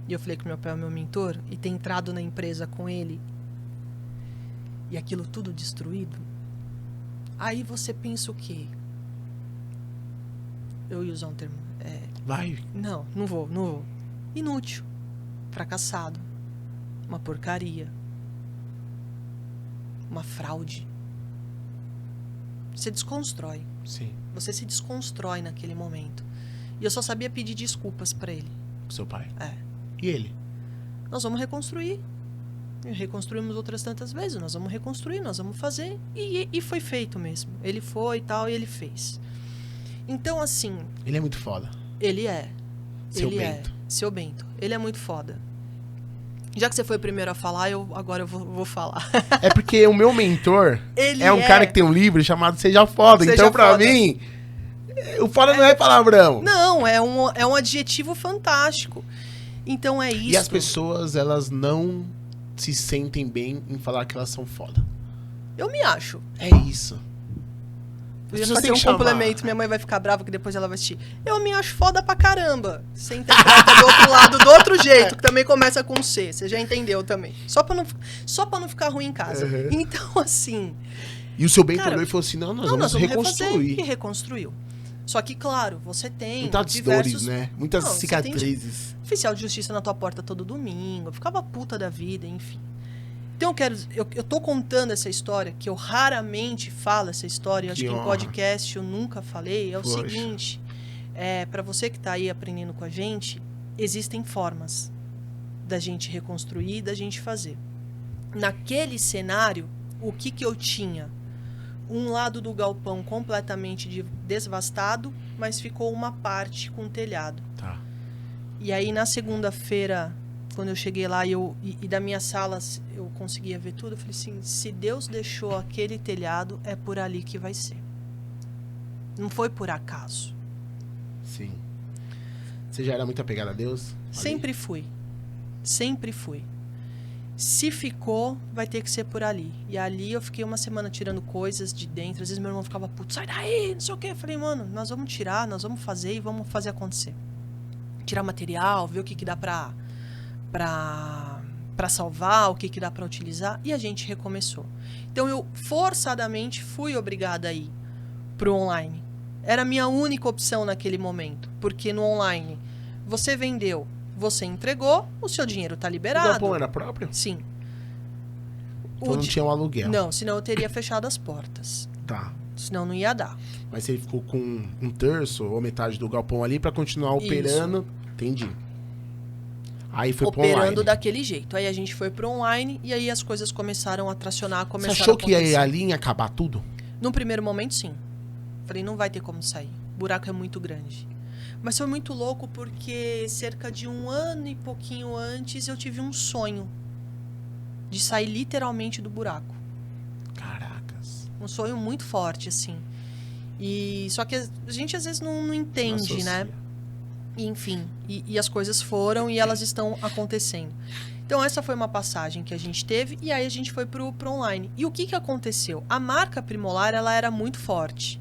E eu falei que meu pai é meu mentor e ter entrado na empresa com ele. E aquilo tudo destruído, aí você pensa o quê? Eu ia usar um termo...
Vai.
Não vou. Inútil. Fracassado. Uma porcaria. Uma fraude. Você desconstrói.
Sim.
Você se desconstrói naquele momento. E eu só sabia pedir desculpas pra ele.
Seu pai?
E
ele?
Nós vamos reconstruir. Reconstruímos outras tantas vezes, nós vamos reconstruir, nós vamos fazer, e foi feito mesmo. Ele foi e tal, e ele fez. Então, assim...
Ele é muito foda.
Ele é.
Seu Bento.
Ele é muito foda. Já que você foi o primeiro a falar, agora eu vou falar.
É porque o meu mentor é um cara que tem um livro chamado Seja Foda.
Seja
então, pra
foda.
mim, o foda não é palavrão.
Não, é um adjetivo fantástico. Então, é isso.
E as pessoas, elas não... se sentem bem em falar que elas são foda.
Eu me acho.
É isso.
Eu ia fazer um complemento, minha mãe vai ficar brava que depois ela vai assistir. Eu me acho foda pra caramba. Você interpreta do outro lado, do outro jeito, que também começa com C. Você já entendeu também. Só pra não ficar ruim em casa.
Uhum.
Então, assim...
E o seu Bento olhou e falou assim, nós vamos reconstruir.
E reconstruiu. Só que, claro, você tem
muitas dores, né? Muitas cicatrizes.
Oficial de justiça na tua porta todo domingo. Ficava puta da vida, enfim. Então eu tô contando essa história, que eu raramente falo essa história, eu acho que em podcast eu nunca falei, é o seguinte, para você que tá aí aprendendo com a gente, existem formas da gente reconstruir, da gente fazer. Naquele cenário, o que eu tinha? Um lado do galpão completamente devastado, mas ficou uma parte com telhado.
Tá.
E aí, na segunda-feira, quando eu cheguei lá e da minha sala eu conseguia ver tudo, eu falei assim, se Deus deixou aquele telhado, é por ali que vai ser. Não foi por acaso.
Sim. Você já era muito apegada a Deus?
Sempre fui. Sempre fui. Se ficou, vai ter que ser por ali. E ali eu fiquei uma semana tirando coisas de dentro. Às vezes meu irmão ficava, puto, sai daí, não sei o quê. Eu falei, mano, nós vamos tirar, nós vamos fazer e vamos fazer acontecer. Tirar material, ver o que dá pra salvar, o que dá pra utilizar. E a gente recomeçou. Então eu forçadamente fui obrigada a ir pro online. Era a minha única opção naquele momento. Porque no online, você vendeu, você entregou, o seu dinheiro tá liberado.
O galpão era próprio?
Sim.
Então não tinha um aluguel.
Não, senão eu teria fechado as portas.
Tá.
Senão não ia dar.
Mas você ficou com um terço ou metade do galpão ali pra continuar operando. Isso. Entendi. Aí foi pro online.
Operando daquele jeito. Aí a gente foi pro online e aí as coisas começaram a tracionar,
Você achou que ali ia acabar tudo?
Num primeiro momento, sim. Falei, não vai ter como sair. O buraco é muito grande. Mas foi muito louco porque cerca de 1 ano e pouquinho antes eu tive um sonho de sair literalmente do buraco.
Caracas.
Um sonho muito forte, assim. E só que a gente às vezes não entende, né? Enfim, e as coisas foram e elas estão acontecendo. Então essa foi uma passagem que a gente teve e aí a gente foi pro online. E o que aconteceu? A marca Primolar, ela era muito forte.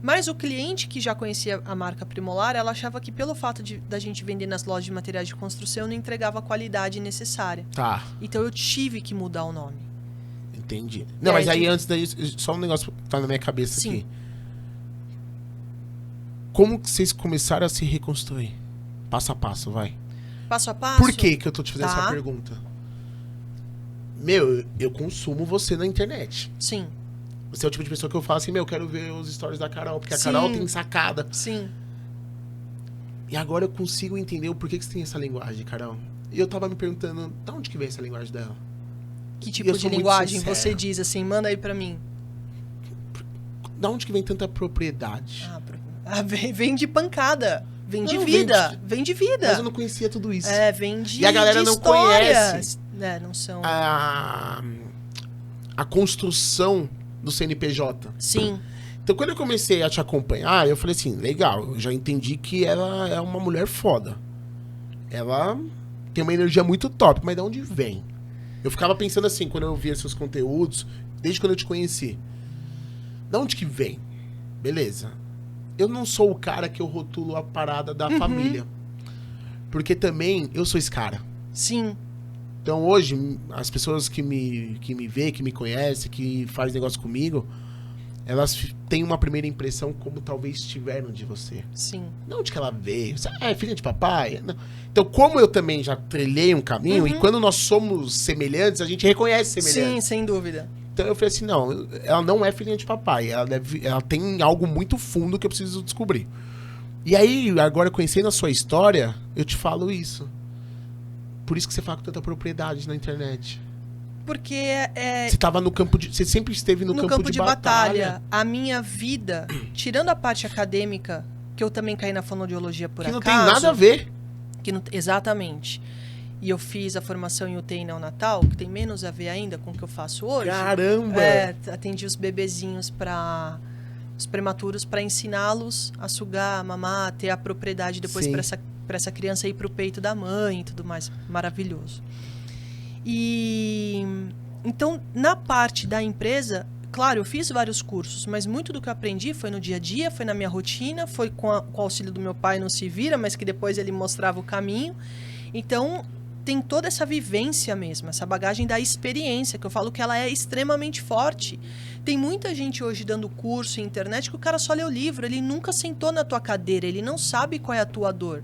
Mas o cliente que já conhecia a marca Primolar, ela achava que pelo fato da gente vender nas lojas de materiais de construção, eu não entregava a qualidade necessária.
Tá.
Então eu tive que mudar o nome.
Entendi. Não, mas aí antes disso, só um negócio que tá na minha cabeça aqui. Como que vocês começaram a se reconstruir? Passo a passo, vai.
Passo a passo?
Por que eu tô te fazendo essa pergunta? Meu, eu consumo você na internet.
Sim.
Você é o tipo de pessoa que eu falo assim, meu, eu quero ver os stories da Carol, porque a Carol tem sacada.
Sim.
E agora eu consigo entender o porquê que você tem essa linguagem, Carol. E eu tava me perguntando, de onde que vem essa linguagem dela?
Que tipo de linguagem você diz assim? Manda aí pra mim.
Da onde que vem tanta propriedade?
Vem de pancada. Vem de vida. Vem de vida.
Mas eu não conhecia tudo isso.
Vem de
E a galera não conhece.
Não são...
A construção do CNPJ.
Sim.
Então, quando eu comecei a te acompanhar, eu falei assim, legal, eu já entendi que ela é uma mulher foda. Ela tem uma energia muito top, mas de onde vem? Eu ficava pensando assim, quando eu via seus conteúdos, desde quando eu te conheci. De onde que vem? Beleza. Eu não sou o cara que eu rotulo a parada da família. Porque também eu sou esse cara.
Sim.
Então hoje, as pessoas que me veem, que me conhecem, que fazem negócio comigo, elas têm uma primeira impressão como talvez tiveram de você.
Sim.
De onde que ela veio? Você é filha de papai? Não. Então, como eu também já trilhei um caminho, e quando nós somos semelhantes, a gente reconhece semelhantes.
Sim, sem dúvida.
Então eu falei assim, não, ela não é filhinha de papai, ela tem algo muito fundo que eu preciso descobrir. E aí, agora conhecendo a sua história, eu te falo isso. Por isso que você fala com tanta propriedade na internet.
Porque
você tava no campo de... Você sempre esteve no campo de batalha.
A minha vida, tirando a parte acadêmica, que eu também caí na fonoaudiologia por acaso...
Que não tem nada a ver.
Exatamente. E eu fiz a formação em UTI neonatal, que tem menos a ver ainda com o que eu faço hoje.
Caramba!
Atendi os bebezinhos os prematuros para ensiná-los a sugar, a mamar, ter a propriedade depois para essa criança ir para o peito da mãe e tudo mais. Maravilhoso. E então, na parte da empresa, claro, eu fiz vários cursos, mas muito do que eu aprendi foi no dia a dia, foi na minha rotina, foi com o auxílio do meu pai no Se Vira, mas que depois ele mostrava o caminho. Então, tem toda essa vivência mesmo, essa bagagem da experiência, que eu falo que ela é extremamente forte. Tem muita gente hoje dando curso em internet que o cara só lê o livro, ele nunca sentou na tua cadeira, ele não sabe qual é a tua dor.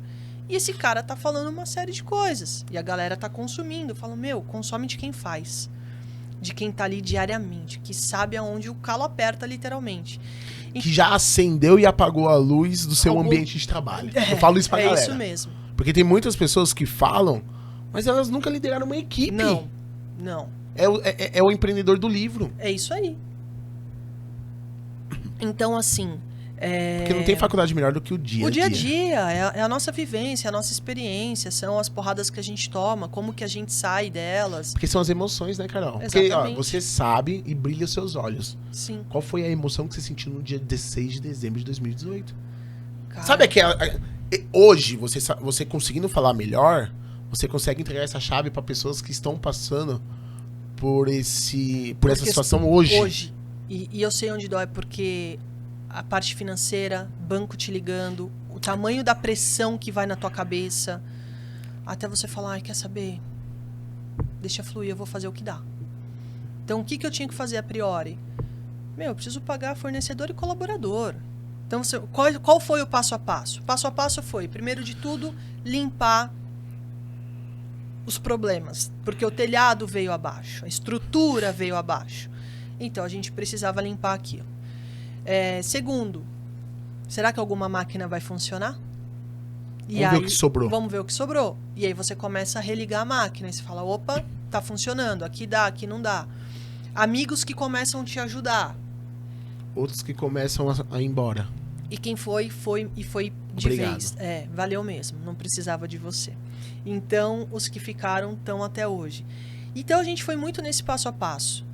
E esse cara tá falando uma série de coisas, e a galera tá consumindo. Eu falo, consome de quem faz. de quem tá ali diariamente, que sabe aonde o calo aperta, literalmente.
Que já acendeu e apagou a luz do seu ambiente de trabalho. Eu falo isso pra galera.
É isso mesmo.
Porque tem muitas pessoas que falam, mas elas nunca lideraram uma equipe.
Não.
É o empreendedor do livro.
É isso aí. Então, assim...
Porque não tem faculdade melhor do que o dia a dia.
O dia a dia, é a nossa vivência, a nossa experiência, são as porradas que a gente toma, como que a gente sai delas.
Porque são as emoções, né, Carol?
Exatamente.
Porque você sabe e brilha os seus olhos.
Sim.
Qual foi a emoção que você sentiu no dia 16 de dezembro de 2018?
Cara,
Sabe aquela... Hoje, você conseguindo falar melhor, você consegue entregar essa chave para pessoas que estão passando por essa situação hoje.
E eu sei onde dói, porque a parte financeira, banco te ligando, o tamanho da pressão que vai na tua cabeça, até você falar, ai, quer saber? Deixa fluir, eu vou fazer o que dá. Então, o que eu tinha que fazer a priori? Eu preciso pagar fornecedor e colaborador. Então, qual foi o passo a passo? O passo a passo foi, primeiro de tudo, limpar os problemas. Porque o telhado veio abaixo, a estrutura veio abaixo. Então, a gente precisava limpar aquilo. Segundo, será que alguma máquina vai funcionar?
Vamos ver o que sobrou.
Vamos ver o que sobrou. E aí você começa a religar a máquina. E você fala, opa, tá funcionando. Aqui dá, aqui não dá. Amigos que começam a te ajudar.
Outros que começam a ir embora.
E quem foi de
Obrigado.
vez. Valeu mesmo. Não precisava de você. Então, os que ficaram estão até hoje. Então, a gente foi muito nesse passo a passo.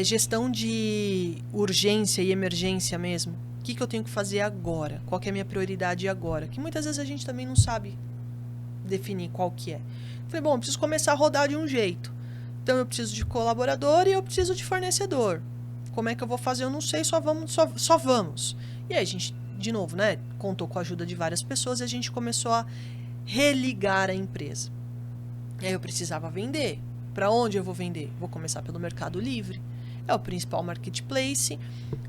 Gestão de urgência e emergência mesmo. O que eu tenho que fazer agora? Qual que é a minha prioridade agora? Que muitas vezes a gente também não sabe definir qual que é. Falei, bom, eu preciso começar a rodar de um jeito. Então, eu preciso de colaborador e eu preciso de fornecedor. Como é que eu vou fazer? Eu não sei, só vamos. E aí, a gente, de novo, né, contou com a ajuda de várias pessoas e a gente começou a religar a empresa. E aí, eu precisava vender. Para onde eu vou vender? Vou começar pelo Mercado Livre. É o principal marketplace.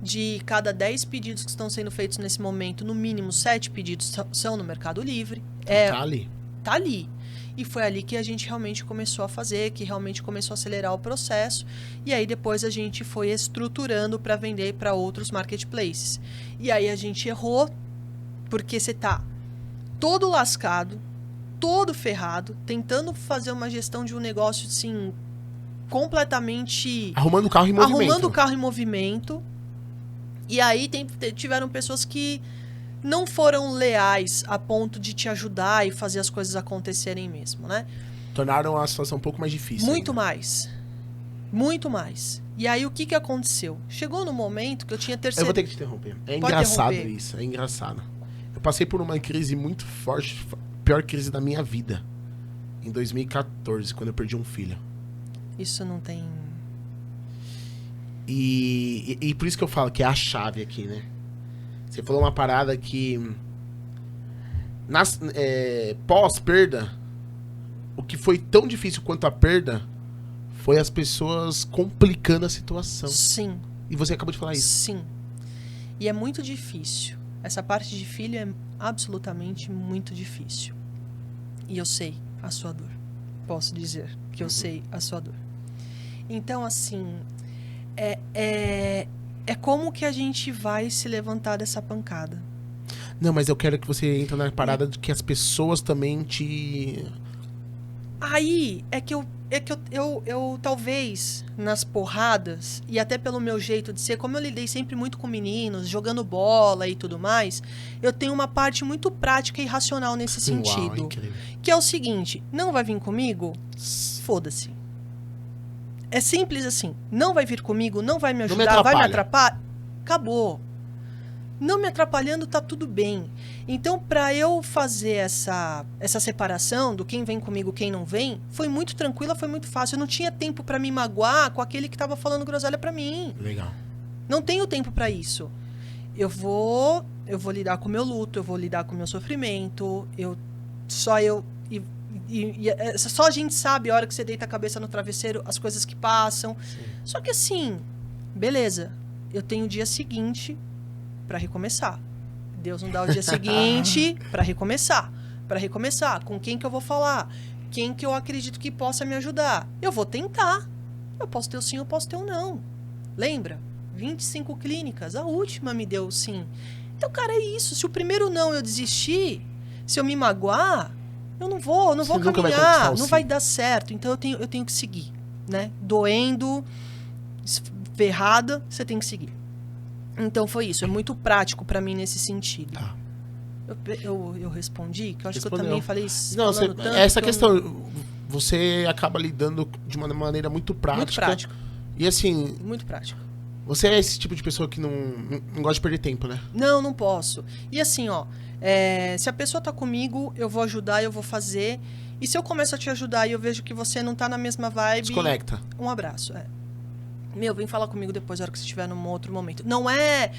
De cada 10 pedidos que estão sendo feitos nesse momento, no mínimo 7 pedidos são no Mercado Livre.
Tá ali.
Tá ali. E foi ali que a gente realmente começou a fazer, que realmente começou a acelerar o processo. E aí depois a gente foi estruturando para vender para outros marketplaces. E aí a gente errou, porque você tá todo lascado, todo ferrado, tentando fazer uma gestão de um negócio assim, completamente...
Arrumando o carro em
movimento. E aí tiveram pessoas que não foram leais a ponto de te ajudar e fazer as coisas acontecerem mesmo, né?
Tornaram a situação um pouco mais difícil.
Muito mais. E aí o que aconteceu? Chegou no momento que eu tinha terceiro...
Eu vou ter que te interromper. É engraçado isso, é engraçado. Eu passei por uma crise muito forte, pior crise da minha vida, em 2014, quando eu perdi um filho.
Isso não tem...
E por isso que eu falo que é a chave aqui, né? Você falou uma parada que pós-perda, o que foi tão difícil quanto a perda foi as pessoas complicando a situação.
Sim.
E você acabou de falar isso.
Sim. E é muito difícil. Essa parte de filho é absolutamente muito difícil. E eu sei a sua dor. Posso dizer que eu sei a sua dor. Então, assim, é como que a gente vai se levantar dessa pancada.
Não, mas eu quero que você entre na parada de que as pessoas também te...
Aí é que eu talvez nas porradas, e até pelo meu jeito de ser, como eu lidei sempre muito com meninos, jogando bola e tudo mais, eu tenho uma parte muito prática e racional nesse sentido.
Incrível.
Que é o seguinte, não vai vir comigo? Foda-se. É simples assim. Não vai vir comigo, não vai me ajudar, vai me atrapalhar? Acabou. Não me atrapalhando, tá tudo bem. Então, para eu fazer essa separação do quem vem comigo, quem não vem, foi muito tranquila, foi muito fácil. Eu não tinha tempo para me magoar com aquele que tava falando groselha para mim.
Legal.
Não tenho tempo para isso. Eu vou lidar com o meu luto, eu vou lidar com o meu sofrimento. Só a gente sabe a hora que você deita a cabeça no travesseiro, as coisas que passam. Sim. Só que assim, beleza, eu tenho o dia seguinte para recomeçar. Deus não dá o dia seguinte para recomeçar. Para recomeçar, com quem que eu vou falar? Quem que eu acredito que possa me ajudar? Eu vou tentar. Eu posso ter o sim, eu posso ter o não. Lembra? 25 clínicas, a última me deu o sim. Então, cara, é isso. Se o primeiro não eu desistir, se eu me magoar, eu não vou caminhar, não vai dar certo. Então eu tenho que seguir, né? Doendo, ferrada, você tem que seguir. Então foi isso, é muito prático pra mim nesse sentido.
Tá.
Eu respondi, que eu acho
Respondeu.
que eu também falei isso.
Não, essa questão, você acaba lidando de uma maneira muito prática.
Muito prático.
E assim...
Muito prático.
Você é esse tipo de pessoa que não gosta de perder tempo, né?
Não posso. E assim, ó, se a pessoa tá comigo, eu vou ajudar, eu vou fazer. E se eu começo a te ajudar e eu vejo que você não tá na mesma vibe...
Desconecta.
Um abraço, vem falar comigo depois, na hora que você estiver num outro momento. Não é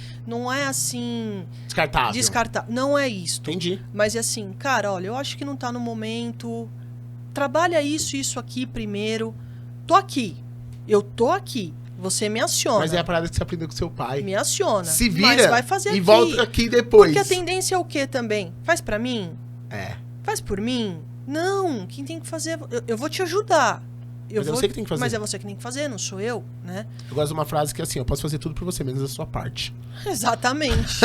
assim...
Descartável.
Não é isto.
Entendi.
Mas é assim, cara, olha, eu acho que não tá no momento. Trabalha isso aqui primeiro. Tô aqui. Eu tô aqui. Você me aciona.
Mas é a parada que você aprendeu com seu pai.
Me aciona.
Se vira
mas vai fazer
e
aqui.
volta aqui depois.
Porque a tendência é o quê também? Faz pra mim? Faz por mim? Não. Quem tem que fazer... Eu vou te ajudar.
Mas é você que tem que fazer.
Mas é você que tem que fazer, não sou eu, né?
Eu gosto de uma frase que é assim, eu posso fazer tudo por você, menos a sua parte.
Exatamente.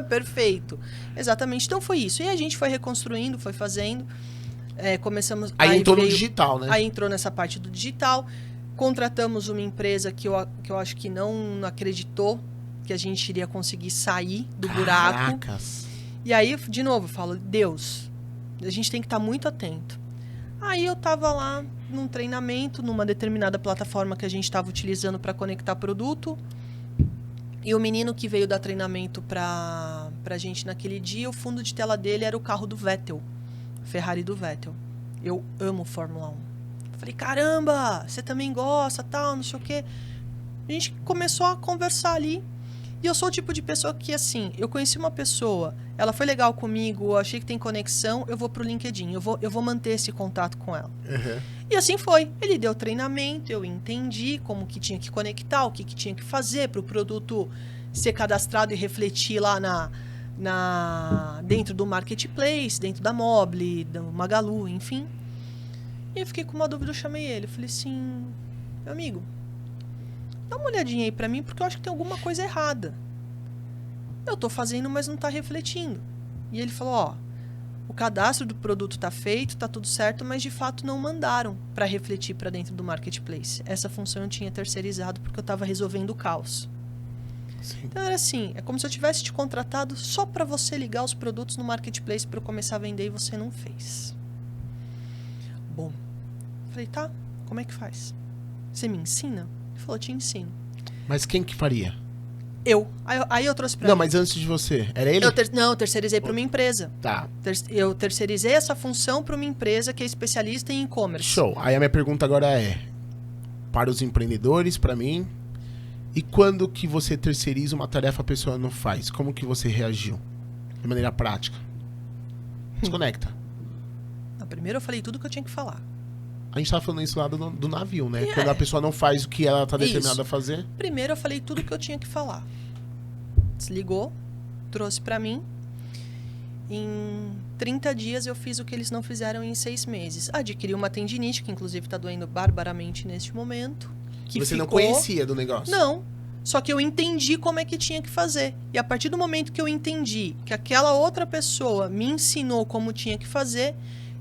Perfeito. Exatamente. Então foi isso. E a gente foi reconstruindo, foi fazendo. Começamos...
Aí entrou no digital, né?
Aí entrou nessa parte do digital. Contratamos uma empresa que eu acho que não acreditou que a gente iria conseguir sair do buraco.
Caracas.
E aí, de novo, eu falo, Deus, a gente tem que estar muito atento. Aí eu tava lá num treinamento, numa determinada plataforma que a gente estava utilizando para conectar produto. E o menino que veio dar treinamento pra gente naquele dia, o fundo de tela dele era o carro do Vettel, Ferrari do Vettel. Eu amo Fórmula 1. Falei, caramba, você também gosta, tal, não sei o quê. A gente começou a conversar ali. E eu sou o tipo de pessoa que, assim, eu conheci uma pessoa, ela foi legal comigo, eu achei que tem conexão, eu vou pro LinkedIn, eu vou manter esse contato com ela.
Uhum.
E assim foi. Ele deu treinamento, eu entendi como que tinha que conectar, o que tinha que fazer para o produto ser cadastrado e refletir lá dentro do Marketplace, dentro da Mobile, do Magalu, enfim. E eu fiquei com uma dúvida, eu chamei ele. Eu falei assim, meu amigo, dá uma olhadinha aí pra mim, porque eu acho que tem alguma coisa errada. Eu tô fazendo, mas não tá refletindo. E ele falou, ó, o cadastro do produto tá feito, tá tudo certo, mas de fato não mandaram pra refletir pra dentro do Marketplace. Essa função eu tinha terceirizado porque eu tava resolvendo o caos.
Sim.
Então era assim, é como se eu tivesse te contratado só pra você ligar os produtos no Marketplace pra eu começar a vender e você não fez. Bom, falei, tá, como é que faz? Você me ensina? Ele falou, te ensino.
Mas quem que faria?
Eu. Aí eu trouxe pra
Não,
mim.
mas antes de você, era ele?
Eu terceirizei pra uma empresa.
Tá.
Eu terceirizei essa função pra uma empresa que é especialista em e-commerce.
Show. Aí a minha pergunta agora é, para os empreendedores, pra mim, e quando que você terceiriza uma tarefa a pessoa não faz? Como que você reagiu? De maneira prática. Desconecta.
Primeiro eu falei tudo que eu tinha que falar.
A gente tava falando isso lá do navio, né? Quando a pessoa não faz o que ela tá determinada a fazer.
Primeiro eu falei tudo que eu tinha que falar. Desligou, trouxe pra mim. Em 30 dias eu fiz o que eles não fizeram em 6 meses. Adquiri uma tendinite, que inclusive tá doendo barbaramente neste momento. Que
você não conhecia do negócio?
Não. Só que eu entendi como é que tinha que fazer. E a partir do momento que eu entendi que aquela outra pessoa me ensinou como tinha que fazer,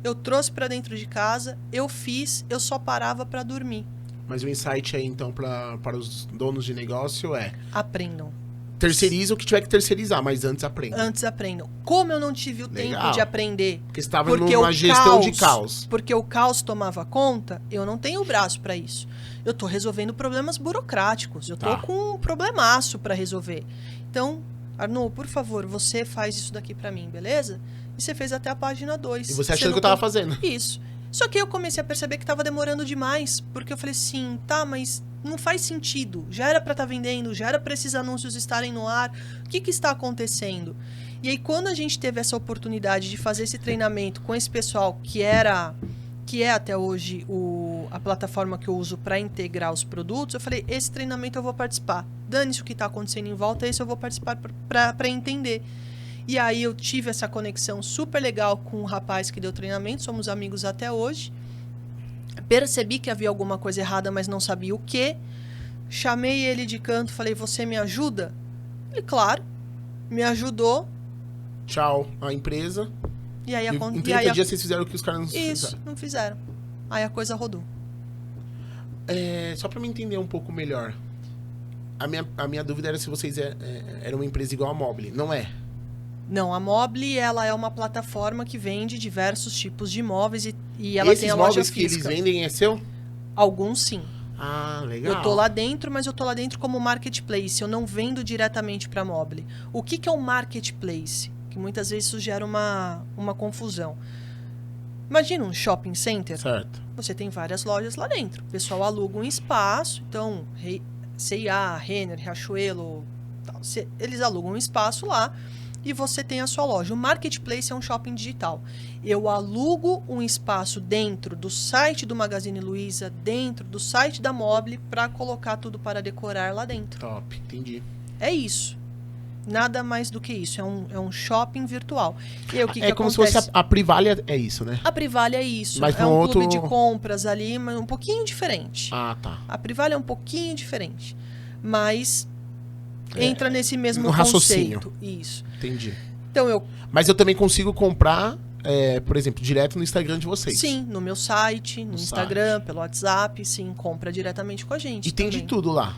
eu trouxe pra dentro de casa, eu fiz, eu só parava pra dormir.
Mas o insight aí, então, para os donos de negócio é...
Aprendam.
Terceiriza o que tiver que terceirizar, mas antes aprendam.
Antes aprendam. Como eu não tive o tempo de aprender...
Porque estava numa gestão de caos.
Porque o caos tomava conta, eu não tenho o braço pra isso. Eu tô resolvendo problemas burocráticos. Eu tô com um problemaço pra resolver. Então, Arnaud, por favor, você faz isso daqui pra mim, beleza? E você fez até a página 2.
E você achando que eu tava fazendo.
Isso. Só que eu comecei a perceber que tava demorando demais. Porque eu falei assim, tá, mas não faz sentido. Já era pra estar vendendo, já era pra esses anúncios estarem no ar. O que está acontecendo? E aí, quando a gente teve essa oportunidade de fazer esse treinamento com esse pessoal que é até hoje a plataforma que eu uso para integrar os produtos, eu falei, esse treinamento eu vou participar. Dane-se o que está acontecendo em volta, esse eu vou participar para entender. E aí eu tive essa conexão super legal com o rapaz que deu treinamento, somos amigos até hoje. Percebi que havia alguma coisa errada, mas não sabia o quê. Chamei ele de canto, falei, você me ajuda? Ele, claro, me ajudou.
Tchau, a empresa.
E aí,
Em 30 dias vocês fizeram o que os caras não fizeram.
Isso, não fizeram. Aí a coisa rodou.
Só pra me entender um pouco melhor. A minha dúvida era se vocês eram uma empresa igual a Mobile. Não é?
Não, a Mobile, ela é uma plataforma que vende diversos tipos de imóveis e ela
Esses
tem a loja
móveis que
física.
eles vendem é seu?
Alguns sim.
Ah, legal.
Eu tô lá dentro, mas eu tô lá dentro como marketplace. Eu não vendo diretamente para Mobile. O que é um marketplace? Que muitas vezes isso gera uma confusão. Imagina um shopping center.
Certo.
Você tem várias lojas lá dentro. O pessoal aluga um espaço. Então, C&A, Renner, Riachuelo, tal, eles alugam um espaço lá e você tem a sua loja. O marketplace é um shopping digital. Eu alugo um espaço dentro do site do Magazine Luiza, dentro do site da Mobile, para colocar tudo para decorar lá dentro.
Top, entendi.
É isso. Nada mais do que isso. É um shopping virtual. E aí, o que
como
acontece?
se fosse a Privalia, é isso, né?
A Privalia é isso.
Mas
é um
outro...
clube de compras ali, mas um pouquinho diferente.
Ah, tá.
A Privalia é um pouquinho diferente. Mas entra nesse mesmo
um raciocínio.
conceito. Isso.
Entendi.
Então
Mas eu também consigo comprar, por exemplo, direto no Instagram de vocês.
Sim, no meu site, no Instagram, pelo WhatsApp, sim, compra diretamente com a gente.
E tem de tudo lá.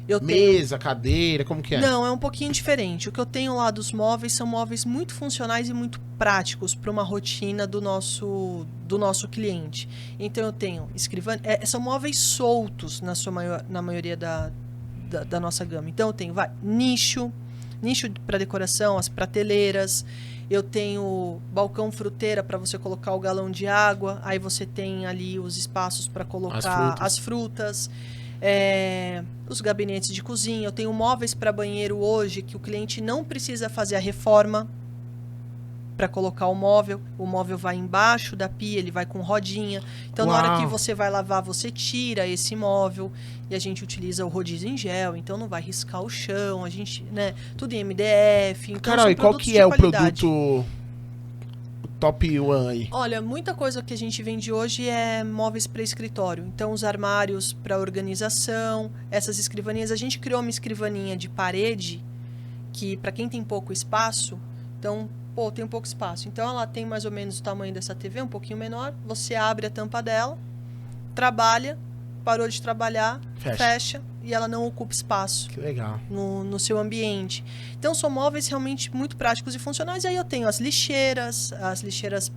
Eu
Mesa, cadeira, como que é?
Não, é um pouquinho diferente. O que eu tenho lá dos móveis são móveis muito funcionais e muito práticos para uma rotina do nosso cliente. Então eu tenho escrivania, são móveis soltos na maioria da nossa gama. Então eu tenho nicho para decoração, as prateleiras. Eu tenho balcão fruteira para você colocar o galão de água. Aí você tem ali os espaços para colocar as frutas. Os gabinetes de cozinha. Eu tenho móveis para banheiro hoje que o cliente não precisa fazer a reforma para colocar o móvel vai embaixo da pia, ele vai com rodinha. Então,
Uau.
Na hora que você vai lavar, você tira esse móvel e a gente utiliza o rodízio em gel, então não vai riscar o chão, a gente, né, tudo em MDF. Então,
Carol, e qual que é o produto top one aí?
Olha, muita coisa que a gente vende hoje é móveis para escritório. Então, os armários para organização, essas escrivaninhas. A gente criou uma escrivaninha de parede que, para quem tem pouco espaço, então, tem pouco espaço. Então, ela tem mais ou menos o tamanho dessa TV, um pouquinho menor. Você abre a tampa dela, trabalha, parou de trabalhar, fecha e ela não ocupa espaço.
Que legal.
No seu ambiente. Então, são móveis realmente muito práticos e funcionais. E aí eu tenho as lixeiras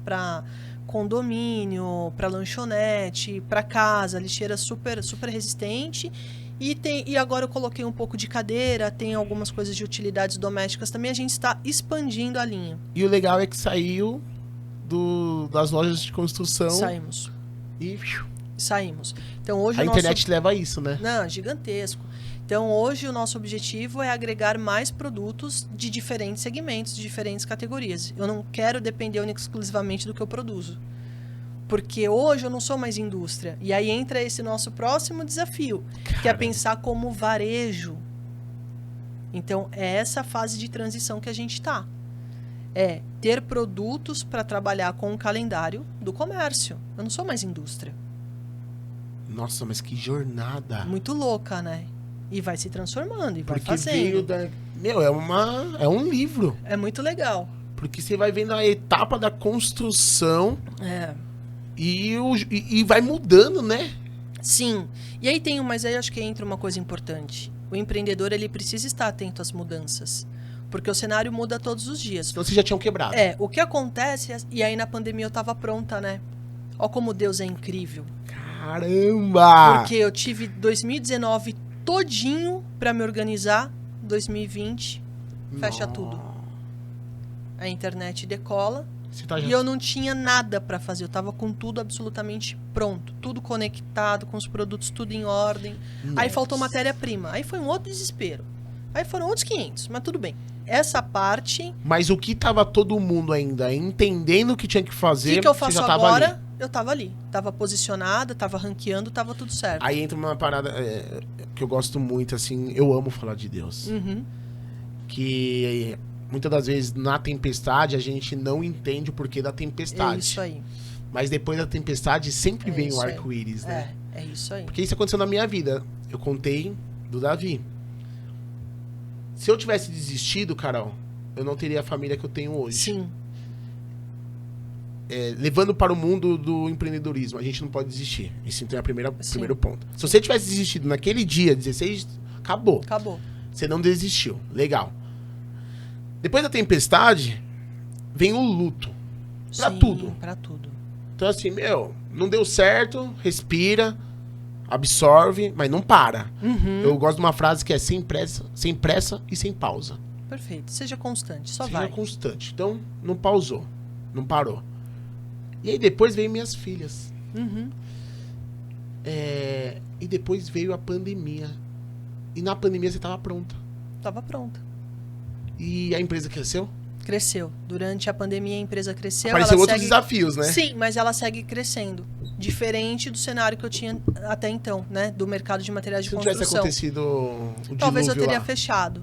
para condomínio, para lanchonete, para casa, lixeira super, super resistente. E agora eu coloquei um pouco de cadeira, tem algumas coisas de utilidades domésticas também. A gente está expandindo a linha.
E o legal é que saiu das lojas de construção.
Saímos. Saímos. Então, hoje
a internet leva a isso, né?
Não, gigantesco. Então, hoje o nosso objetivo é agregar mais produtos de diferentes segmentos, de diferentes categorias. Eu não quero depender única e exclusivamente do que eu produzo. Porque hoje eu não sou mais indústria. E aí entra esse nosso próximo desafio, que é pensar como varejo. Então, é essa fase de transição que a gente está. É ter produtos para trabalhar com o calendário do comércio. Eu não sou mais indústria.
Nossa, mas que jornada.
Muito louca, né? E vai se transformando e vai
Porque
fazendo.
Meu, é um livro.
É muito legal.
Porque você vai vendo a etapa da construção e vai mudando, né?
Sim. E aí mas aí acho que entra uma coisa importante. O empreendedor, ele precisa estar atento às mudanças. Porque o cenário muda todos os dias.
Então vocês já tinham quebrado.
O que acontece, e aí na pandemia eu tava pronta, né? Ó como Deus é incrível.
Caramba!
Porque eu tive 2019 todinho pra me organizar, 2020 fecha tudo. A internet decola e eu não tinha nada pra fazer. Eu tava com tudo absolutamente pronto, tudo conectado, com os produtos tudo em ordem. Nossa. Aí faltou matéria-prima. Aí foi um outro desespero. Aí foram outros 500, mas tudo bem. Essa parte...
Mas o que tava todo mundo ainda entendendo o que tinha que fazer,
o que eu faço agora?
Ali.
Eu tava ali. Tava posicionada, tava ranqueando, tava tudo certo.
Aí entra uma parada que eu gosto muito, assim, eu amo falar de Deus.
Uhum.
Que muitas das vezes na tempestade a gente não entende o porquê da tempestade.
É isso aí.
Mas depois da tempestade sempre vem o
isso aí.
arco-íris, né?
É isso aí.
Porque isso aconteceu na minha vida. Eu contei do Davi. Se eu tivesse desistido, Carol, eu não teria a família que eu tenho hoje.
Sim.
Levando para o mundo do empreendedorismo, a gente não pode desistir. Esse então é o primeiro ponto. Se
Sim.
você tivesse desistido naquele dia, 16, acabou.
Acabou.
Você não desistiu. Legal. Depois da tempestade, vem o luto. Pra
Sim,
tudo.
Pra tudo.
Então assim, não deu certo, respira, absorve, mas não para.
Uhum.
Eu gosto de uma frase que é sem pressa e sem pausa.
Perfeito. Seja constante, só
Seja
vai.
constante. Então, não pausou, não parou. E aí depois veio minhas filhas.
Uhum.
E depois veio a pandemia. E na pandemia você estava pronta.
Tava pronta.
E a empresa cresceu?
Cresceu. Durante a pandemia a empresa cresceu.
Apareceu
ela
outros
segue...
desafios, né?
Sim, mas ela segue crescendo. Diferente do cenário que eu tinha até então, né? Do mercado de materiais de
Se não tivesse
construção.
acontecido o
Talvez eu
dilúvio
teria
lá.
fechado.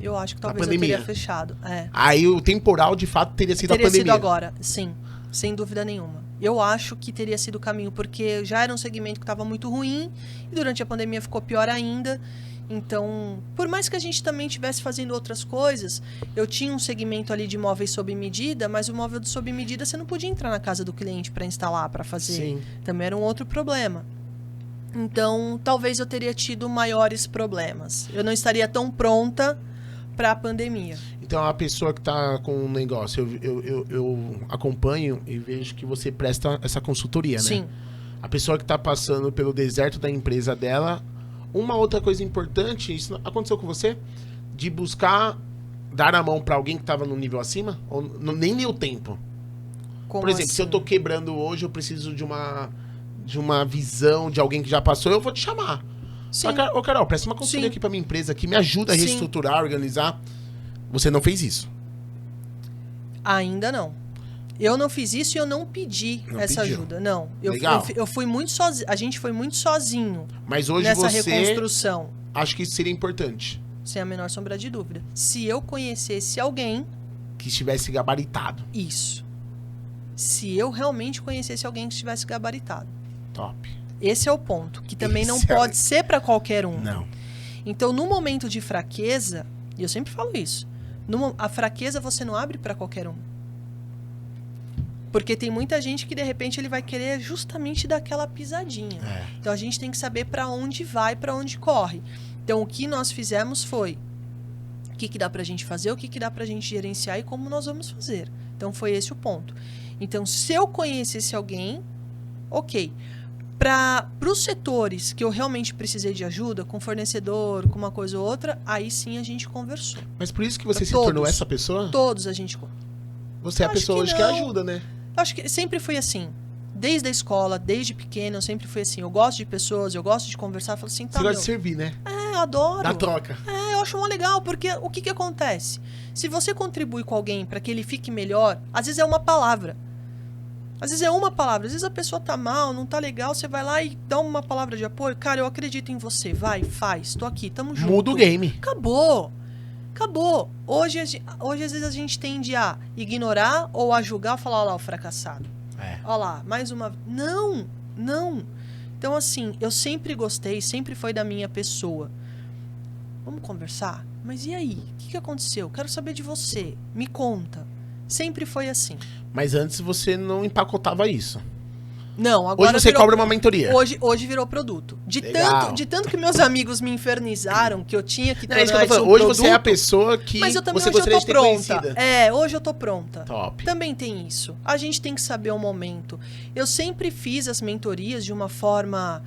Eu acho que talvez eu
pandemia.
teria fechado.
Aí o temporal, de fato, teria sido
Teria
a pandemia.
sido agora, sim. Sem dúvida nenhuma. Eu acho que teria sido o caminho, porque já era um segmento que estava muito ruim e durante a pandemia ficou pior ainda. Então, por mais que a gente também estivesse fazendo outras coisas, eu tinha um segmento ali de móveis sob medida, mas o móvel sob medida você não podia entrar na casa do cliente para instalar, para fazer.
Sim.
Também era um outro problema. Então, talvez eu teria tido maiores problemas. Eu não estaria tão pronta para a pandemia.
Então, a pessoa que está com um negócio, eu acompanho e vejo que você presta essa consultoria, né?
Sim.
A pessoa que está passando pelo deserto da empresa dela. Uma outra coisa importante, isso aconteceu com você? De buscar dar a mão para alguém que estava no nível acima? Ou nem deu tempo?
Como
Por exemplo,
assim?
se eu tô quebrando hoje, eu preciso de uma visão de alguém que já passou, eu vou te chamar.
Sim.
Ô, Carol, presta uma consultoria
Sim.
aqui pra minha empresa que me ajuda a
Sim.
reestruturar, organizar. Você não fez isso.
Ainda não. Eu não fiz isso e eu não pedi
Não
essa
pediu.
ajuda. Não.
Legal.
Eu fui muito sozinho. A gente foi muito sozinho
Mas hoje
nessa
você
reconstrução.
acha que isso seria importante.
Sem a menor sombra de dúvida. Se eu conhecesse alguém,
Que estivesse gabaritado.
isso. Se eu realmente conhecesse alguém que estivesse gabaritado.
Top.
Esse é o ponto. Que também não
Esse é-
pode ser para qualquer um.
Não.
Então, no momento de fraqueza, e eu sempre falo isso, a fraqueza você não abre para qualquer um. Porque tem muita gente que, de repente, ele vai querer justamente dar aquela pisadinha.
É.
Então, a gente tem que saber para onde vai, para onde corre. Então, o que nós fizemos foi o que dá para a gente fazer, o que dá para a gente gerenciar e como nós vamos fazer. Então, foi esse o ponto. Então, se eu conhecesse alguém, ok. Para os setores que eu realmente precisei de ajuda, com fornecedor, com uma coisa ou outra, aí sim a gente conversou.
Mas por isso que você se
Todos.
tornou essa pessoa?
Todos a gente...
Você é a
Acho
pessoa
que
hoje que
não.
ajuda, né?
Acho que sempre foi assim. Desde a escola, desde pequena, eu sempre fui assim. Eu gosto de pessoas, eu gosto de conversar. Eu falo assim, tá,
Você gosta
meu,
de servir, né?
eu adoro.
Da troca.
Eu acho mó legal, porque o que acontece? Se você contribui com alguém para que ele fique melhor, às vezes é uma palavra. Às vezes é uma palavra. Às vezes a pessoa tá mal, não tá legal, você vai lá e dá uma palavra de apoio. Cara, eu acredito em você. Vai, faz. Tô aqui, tamo junto.
Muda o game.
Acabou. Acabou. Hoje, às vezes, a gente tende a ignorar ou a julgar, falar, olha lá o fracassado.
É.
Olha lá, mais uma... Não, não. Então, assim, eu sempre gostei, sempre foi da minha pessoa. Vamos conversar? Mas e aí? O que aconteceu? Quero saber de você. Me conta. Sempre foi assim.
Mas antes você não empacotava isso.
Não, agora
Hoje você
virou...
cobra uma mentoria.
Hoje virou produto.
Legal.
De tanto que meus amigos me infernizaram, que eu tinha que
Não, é isso que
tornar
eu tô
isso
falando.
um
Hoje
produto,
você é a pessoa que
mas eu também
você
hoje eu
gostaria
tô
de ter
pronta.
conhecida.
Hoje eu tô pronta.
Top.
Também tem isso. A gente tem que saber o momento. Eu sempre fiz as mentorias de uma forma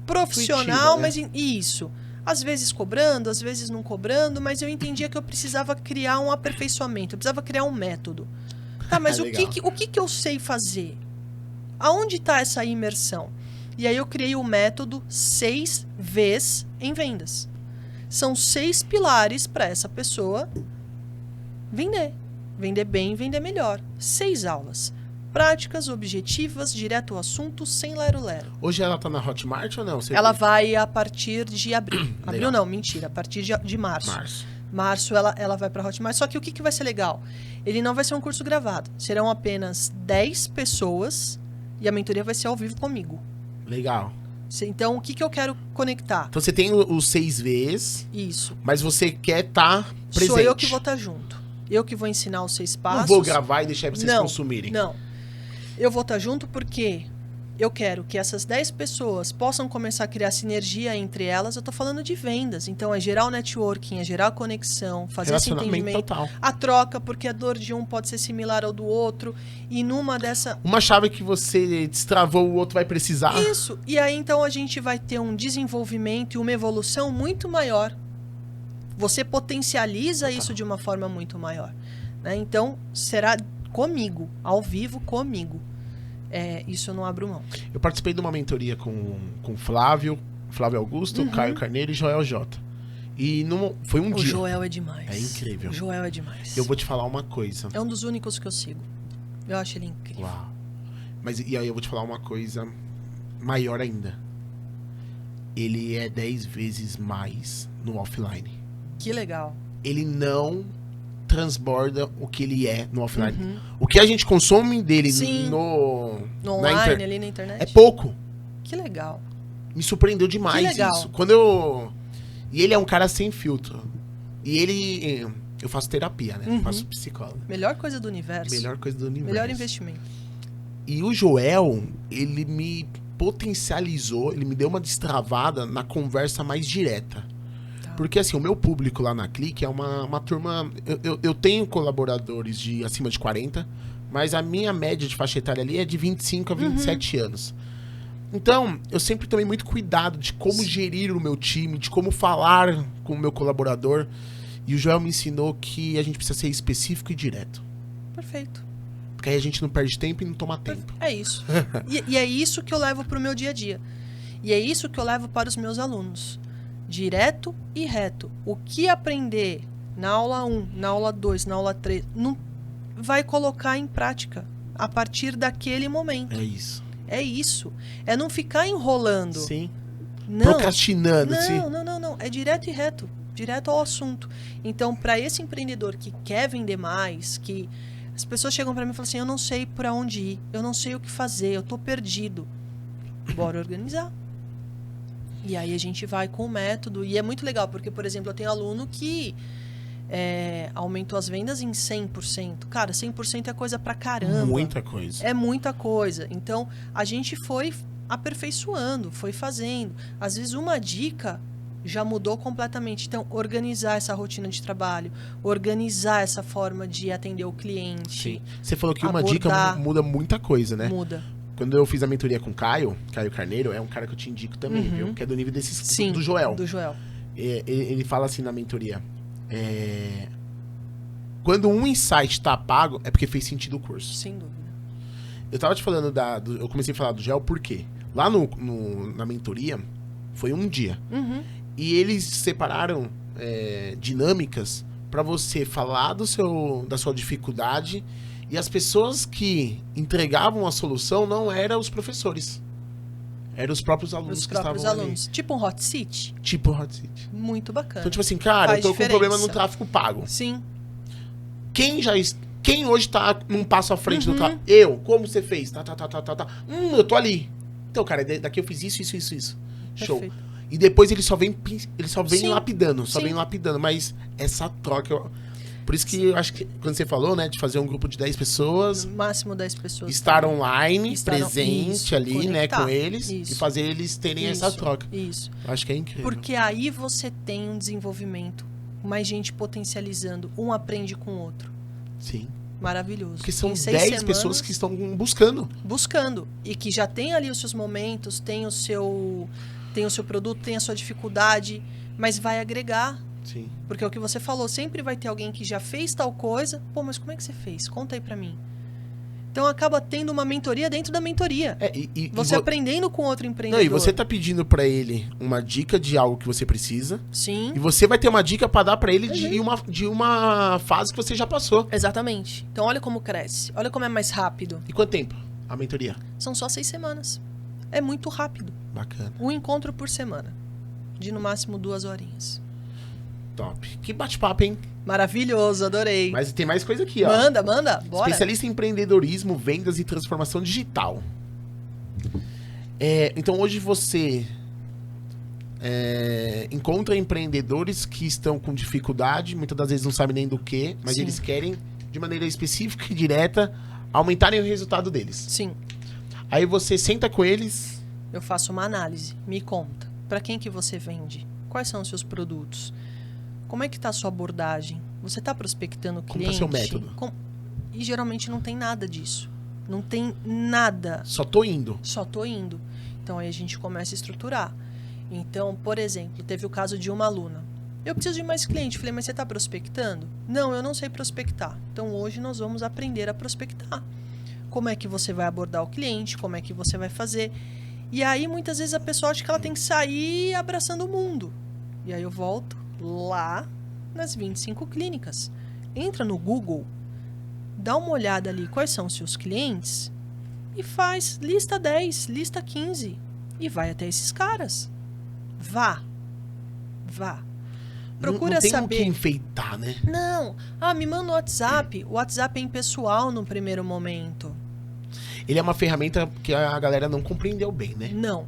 profissional,
Intuitiva, né?
mas isso. Às vezes cobrando, às vezes não cobrando, mas eu entendia que eu precisava criar um aperfeiçoamento, eu precisava criar um método. Tá, mas o
Legal.
que eu sei fazer? Aonde está essa imersão? E aí eu criei o método 6 Vs em vendas. São 6 pilares para essa pessoa vender. Vender bem, vender melhor. 6 aulas. Práticas, objetivas, direto ao assunto, sem lero-lero.
Hoje ela tá na Hotmart ou não? Você
Ela
viu?
vai a partir de abril. Abril
Legal.
não, mentira. A partir de março.
Março.
Março ela vai para Hotmart. Só que o que vai ser legal? Ele não vai ser um curso gravado. Serão apenas 10 pessoas e a mentoria vai ser ao vivo comigo.
Legal.
Então, o que eu quero conectar?
Então você tem os 6 Vs.
Isso.
Mas você quer estar presente.
Sou eu que vou estar junto. Eu que vou ensinar os 6 passos.
Não vou gravar e deixar pra vocês consumirem.
Não. Eu vou estar junto porque eu quero que essas 10 pessoas possam começar a criar sinergia entre elas. Eu tô falando de vendas. Então, é gerar o networking, é gerar a conexão, fazer esse entendimento.
Total.
A troca, porque a dor de um pode ser similar ao do outro. E numa dessa...
Uma chave que você destravou, o outro vai precisar.
Isso. E aí, então, a gente vai ter um desenvolvimento e uma evolução muito maior. Você potencializa isso de uma forma muito maior. Né? Então, será comigo, ao vivo comigo. Isso eu não abro mão.
Eu participei de uma mentoria com Flávio Augusto, Caio Carneiro e Joel J. E foi um dia.
O Joel é demais.
É incrível.
O Joel é demais.
Eu vou te falar uma coisa.
É um dos únicos que eu sigo. Eu acho ele incrível.
Uau. Mas e aí eu vou te falar uma coisa maior ainda. Ele é 10 vezes mais no offline.
Que legal.
Ele não transborda o que ele é no offline. O que a gente consome dele no
online, ali na internet.
É pouco.
Que legal.
Me surpreendeu demais
que legal.
isso. E ele é um cara sem filtro. E eu faço terapia, né? Eu faço psicólogo.
Melhor coisa do universo.
Melhor coisa do universo.
Melhor investimento.
E o Joel, ele me potencializou, ele me deu uma destravada na conversa mais direta. Porque, assim, o meu público lá na Clique é uma turma... Eu tenho colaboradores de acima de 40, mas a minha média de faixa etária ali é de 25 a 27 anos. Então, eu sempre tomei muito cuidado de como gerir o meu time, de como falar com o meu colaborador. E o Joel me ensinou que a gente precisa ser específico e direto.
Perfeito.
Porque aí a gente não perde tempo e não toma tempo.
É isso. E é isso que eu levo para o meu dia a dia. E é isso que eu levo para os meus alunos. Direto e reto. O que aprender na aula 1, na aula 2, na aula 3, não vai colocar em prática a partir daquele momento.
É isso.
É isso. É não ficar enrolando.
Sim.
Não.
Procrastinando,
não,
sim.
Não. É direto e reto. Direto ao assunto. Então, para esse empreendedor que quer vender mais, que as pessoas chegam para mim e falam assim, eu não sei para onde ir, eu não sei o que fazer, eu tô perdido. Bora organizar. E aí a gente vai com o método. E é muito legal, porque, por exemplo, eu tenho aluno que aumentou as vendas em 100%. Cara, 100% é coisa pra caramba.
Muita coisa.
É muita coisa. Então, a gente foi aperfeiçoando, foi fazendo. Às vezes, uma dica já mudou completamente. Então, organizar essa rotina de trabalho, organizar essa forma de atender o cliente.
Sim. Você falou que uma dica muda muita coisa, né?
Muda.
Quando eu fiz a mentoria com o Caio Carneiro, é um cara que eu te indico também, viu? Que é do nível do Joel.
Do Joel.
Ele fala assim na mentoria. Quando um insight tá pago, é porque fez sentido o curso.
Sem dúvida.
Eu tava te falando eu comecei a falar do Joel por quê? Lá na mentoria, foi um dia. E eles separaram dinâmicas para você falar da sua dificuldade. E as pessoas que entregavam a solução não eram os professores. Eram os próprios alunos que estavam ali.
Tipo um hot seat?
Tipo um hot seat.
Muito bacana.
Então, tipo assim, cara, eu tô com um problema no tráfego pago.
Sim.
Quem hoje tá num passo à frente do tráfego? Eu. Como você fez? Tá. Eu tô ali. Então, cara, daqui eu fiz isso. Show.
Perfeito.
E depois ele só vem
Sim.
lapidando.
Sim.
Mas essa troca... Por isso que eu acho que quando você falou, né, de fazer um grupo de 10 pessoas...
No máximo 10 pessoas.
Estar online, presente
isso,
ali,
conectar,
né, com eles.
Isso.
E fazer eles terem essa troca.
Isso.
Eu acho que é incrível.
Porque aí você tem um desenvolvimento. Mais gente potencializando. Um aprende com o outro.
Sim.
Maravilhoso.
Porque são
10
semanas, pessoas que estão buscando.
E que já tem ali os seus momentos, tem o seu produto, tem a sua dificuldade, mas vai agregar.
Sim.
Porque é o que você falou, sempre vai ter alguém que já fez tal coisa. Pô, mas como é que você fez? Conta aí pra mim. Então acaba tendo uma mentoria dentro da mentoria. Você aprendendo com outro empreendedor.
Não, e você tá pedindo pra ele uma dica de algo que você precisa.
Sim.
E você vai ter uma dica pra dar pra ele de uma fase que você já passou.
Exatamente. Então olha como cresce. Olha como é mais rápido.
E quanto tempo a mentoria?
São só 6 semanas. É muito rápido.
Bacana.
Um encontro por semana. De no máximo 2 horinhas.
Top. Que bate-papo, hein?
Maravilhoso, adorei.
Mas tem mais coisa aqui, ó.
Manda, bora.
Especialista em empreendedorismo, vendas e transformação digital. Então hoje você encontra empreendedores que estão com dificuldade, muitas das vezes não sabem nem do que, mas
Sim.
eles querem, de maneira específica e direta, aumentarem o resultado deles.
Sim.
Aí você senta com eles.
Eu faço uma análise. Me conta. Para quem que você vende? Quais são os seus produtos? Como é que está a sua abordagem? Você está prospectando o
Como
cliente?
está seu método?
E geralmente não tem nada disso. Não tem nada.
Só tô indo.
Só tô indo. Então aí a gente começa a estruturar. Então, por exemplo, teve o caso de uma aluna. Eu preciso de mais cliente. Falei, mas você está prospectando? Não, eu não sei prospectar. Então hoje nós vamos aprender a prospectar. Como é que você vai abordar o cliente? Como é que você vai fazer? E aí muitas vezes a pessoa acha que ela tem que sair abraçando o mundo. E aí eu volto lá nas 25 clínicas. Entra no Google, dá uma olhada ali quais são os seus clientes e faz lista 10, lista 15 e vai até esses caras. Vá. Procura
não tem
saber.
o que enfeitar, né?
Não. Me manda o WhatsApp. O WhatsApp é impessoal no primeiro momento.
Ele é uma ferramenta que a galera não compreendeu bem, né?
Não.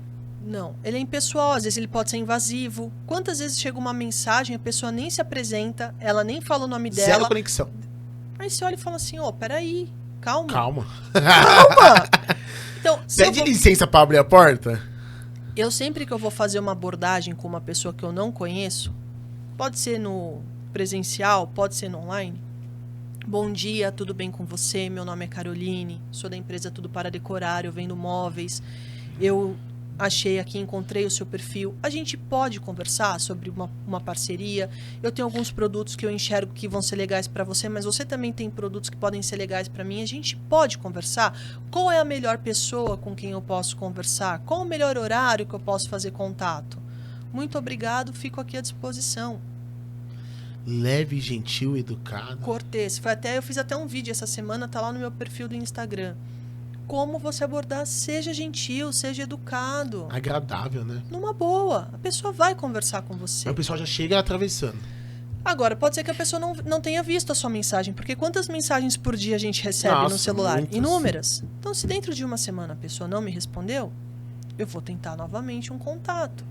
Ele é impessoal, às vezes ele pode ser invasivo. Quantas vezes chega uma mensagem, a pessoa nem se apresenta, ela nem fala o nome dela.
Zero conexão.
Aí você olha e fala assim, peraí, calma.
Calma.
Então,
Pede licença pra abrir a porta.
Eu sempre que eu vou fazer uma abordagem com uma pessoa que eu não conheço, pode ser no presencial, pode ser no online. Bom dia, tudo bem com você? Meu nome é Caroline, sou da empresa Tudo para Decorar, eu vendo móveis. Eu achei aqui, encontrei o seu perfil. A gente pode conversar sobre uma parceria. Eu tenho alguns produtos que eu enxergo que vão ser legais para você, mas você também tem produtos que podem ser legais para mim. A gente pode conversar? Qual é a melhor pessoa com quem eu posso conversar? Qual o melhor horário que eu posso fazer contato? Muito obrigado, fico aqui à disposição.
Leve, gentil, educado.
Cortês. Eu fiz até um vídeo essa semana, tá lá no meu perfil do Instagram. Como você abordar, seja gentil, seja educado.
Agradável, né?
Numa boa. A pessoa vai conversar com você.
Aí o pessoal já chega atravessando.
Agora, pode ser que a pessoa não tenha visto a sua mensagem, porque quantas mensagens por dia a gente recebe no celular?
Muitas.
Inúmeras. Então, se dentro de uma semana a pessoa não me respondeu, eu vou tentar novamente um contato.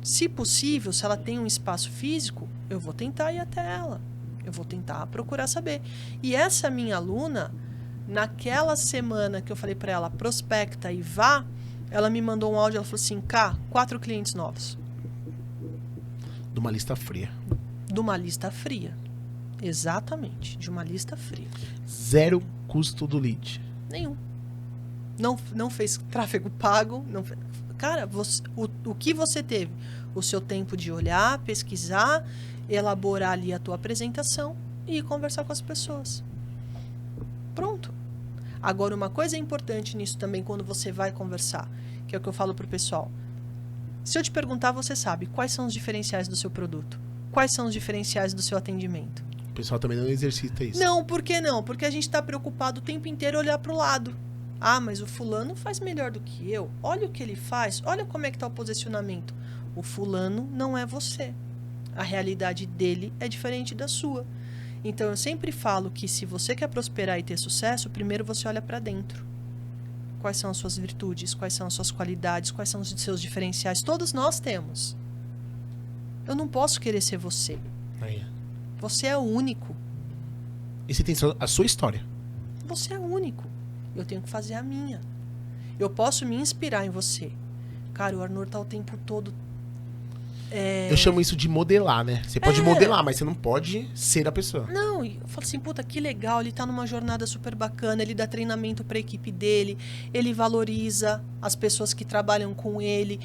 Se possível, se ela tem um espaço físico, eu vou tentar ir até ela. Eu vou tentar procurar saber. E essa minha aluna, naquela semana que eu falei para ela, prospecta e vá, ela me mandou um áudio, ela falou assim, 4 clientes novos.
De uma lista fria.
De uma lista fria. Exatamente, de uma lista fria.
Zero custo do lead.
Nenhum. Não fez tráfego pago. Cara, o que você teve? O seu tempo de olhar, pesquisar, elaborar ali a tua apresentação e ir conversar com as pessoas. Pronto. Agora, uma coisa importante nisso também, quando você vai conversar, que é o que eu falo pro pessoal. Se eu te perguntar, você sabe quais são os diferenciais do seu produto? Quais são os diferenciais do seu atendimento?
O pessoal também não exercita isso.
Não, por que não? Porque a gente está preocupado o tempo inteiro em olhar pro lado. Mas o fulano faz melhor do que eu. Olha o que ele faz. Olha como é que está o posicionamento. O fulano não é você. A realidade dele é diferente da sua. Então, eu sempre falo que se você quer prosperar e ter sucesso, primeiro você olha para dentro. Quais são as suas virtudes? Quais são as suas qualidades? Quais são os seus diferenciais? Todos nós temos. Eu não posso querer ser você.
Aí.
Você é único.
E você tem a sua história.
Você é único. Eu tenho que fazer a minha. Eu posso me inspirar em você. Cara, o Arnor tá o tempo todo...
Eu chamo isso de modelar, né? Você pode modelar, mas você não pode ser a pessoa.
Não, eu falo assim, puta, que legal, ele tá numa jornada super bacana, ele dá treinamento pra equipe dele, ele valoriza as pessoas que trabalham com ele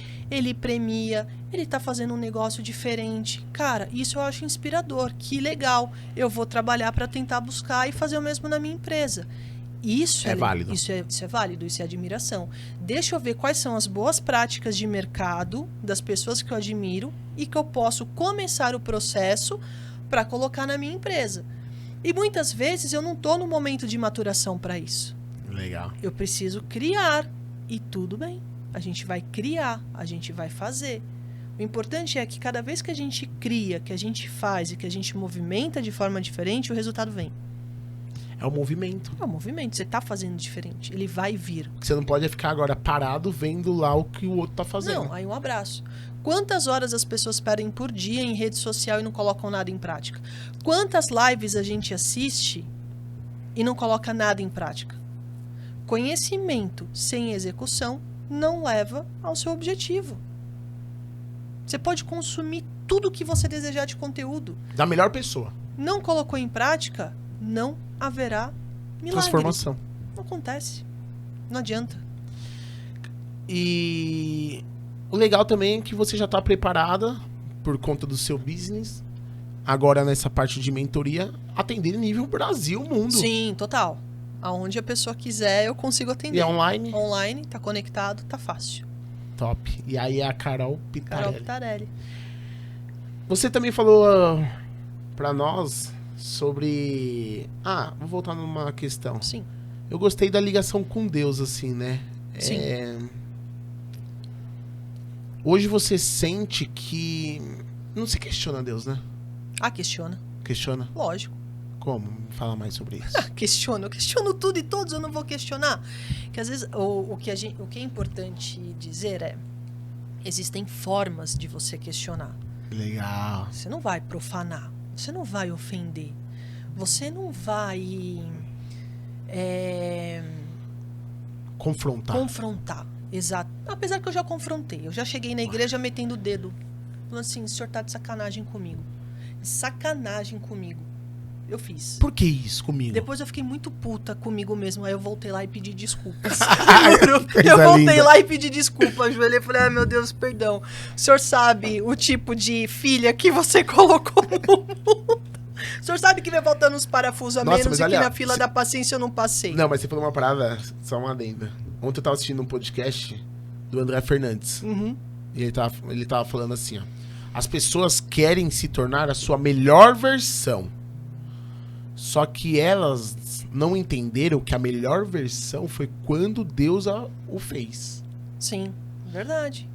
premia, ele tá fazendo um negócio diferente. Cara, isso eu acho inspirador, que legal. Eu vou trabalhar pra tentar buscar e fazer o mesmo na minha empresa. Isso é válido. Isso é válido, isso é admiração. Deixa eu ver quais são as boas práticas de mercado das pessoas que eu admiro e que eu posso começar o processo para colocar na minha empresa. E muitas vezes eu não estou no momento de maturação para isso.
Legal.
Eu preciso criar e tudo bem. A gente vai criar, a gente vai fazer. O importante é que cada vez que a gente cria, que a gente faz e que a gente movimenta de forma diferente, o resultado vem.
É o movimento.
É o movimento, você tá fazendo diferente, ele vai vir.
Você não pode ficar agora parado vendo lá o que o outro tá fazendo.
Não, aí um abraço. Quantas horas as pessoas perdem por dia em rede social e não colocam nada em prática? Quantas lives a gente assiste e não coloca nada em prática? Conhecimento sem execução não leva ao seu objetivo. Você pode consumir tudo o que você desejar de conteúdo.
Da melhor pessoa.
Não colocou em prática, não haverá milagre.
Transformação.
Não acontece. Não adianta.
E o legal também é que você já está preparada por conta do seu business. Agora nessa parte de mentoria, atender nível Brasil, mundo.
Sim, total. Aonde a pessoa quiser, eu consigo atender.
E é online?
Online, tá conectado, tá fácil.
Top. E aí é a Carol Pitarelli.
Carol Pitarelli.
Você também falou pra nós sobre... vou voltar numa questão.
Sim.
Eu gostei da ligação com Deus, assim, né?
Sim.
Hoje você sente que... Não se questiona Deus, né?
Questiona.
Questiona?
Lógico.
Como? Fala mais sobre isso.
Questiono. Eu questiono tudo e todos, eu não vou questionar. Porque às vezes o que é importante dizer é: existem formas de você questionar.
Legal.
Você não vai profanar. Você não vai ofender. Você não vai confrontar. Exato. Apesar que eu já confrontei. Eu já cheguei na igreja metendo o dedo. Falando assim: o senhor tá de sacanagem comigo. Sacanagem comigo. Eu fiz.
Por que isso comigo?
Depois eu fiquei muito puta comigo mesmo. Aí eu voltei lá e pedi desculpas.
Coisa
eu voltei
linda.
lá e pedi desculpa. Ajoelhei e falei: meu Deus, perdão. O senhor sabe o tipo de filha que você colocou no mundo. O senhor sabe que vai faltando uns parafusos a
Nossa,
menos
mas
e
olha,
que na fila da paciência eu não passei.
Não, mas você falou uma parada, só uma adenda. Ontem eu tava assistindo um podcast do André Fernandes.
Uhum.
E ele tava falando assim, ó. As pessoas querem se tornar a sua melhor versão. Só que elas não entenderam que a melhor versão foi quando Deus o fez.
Sim, verdade.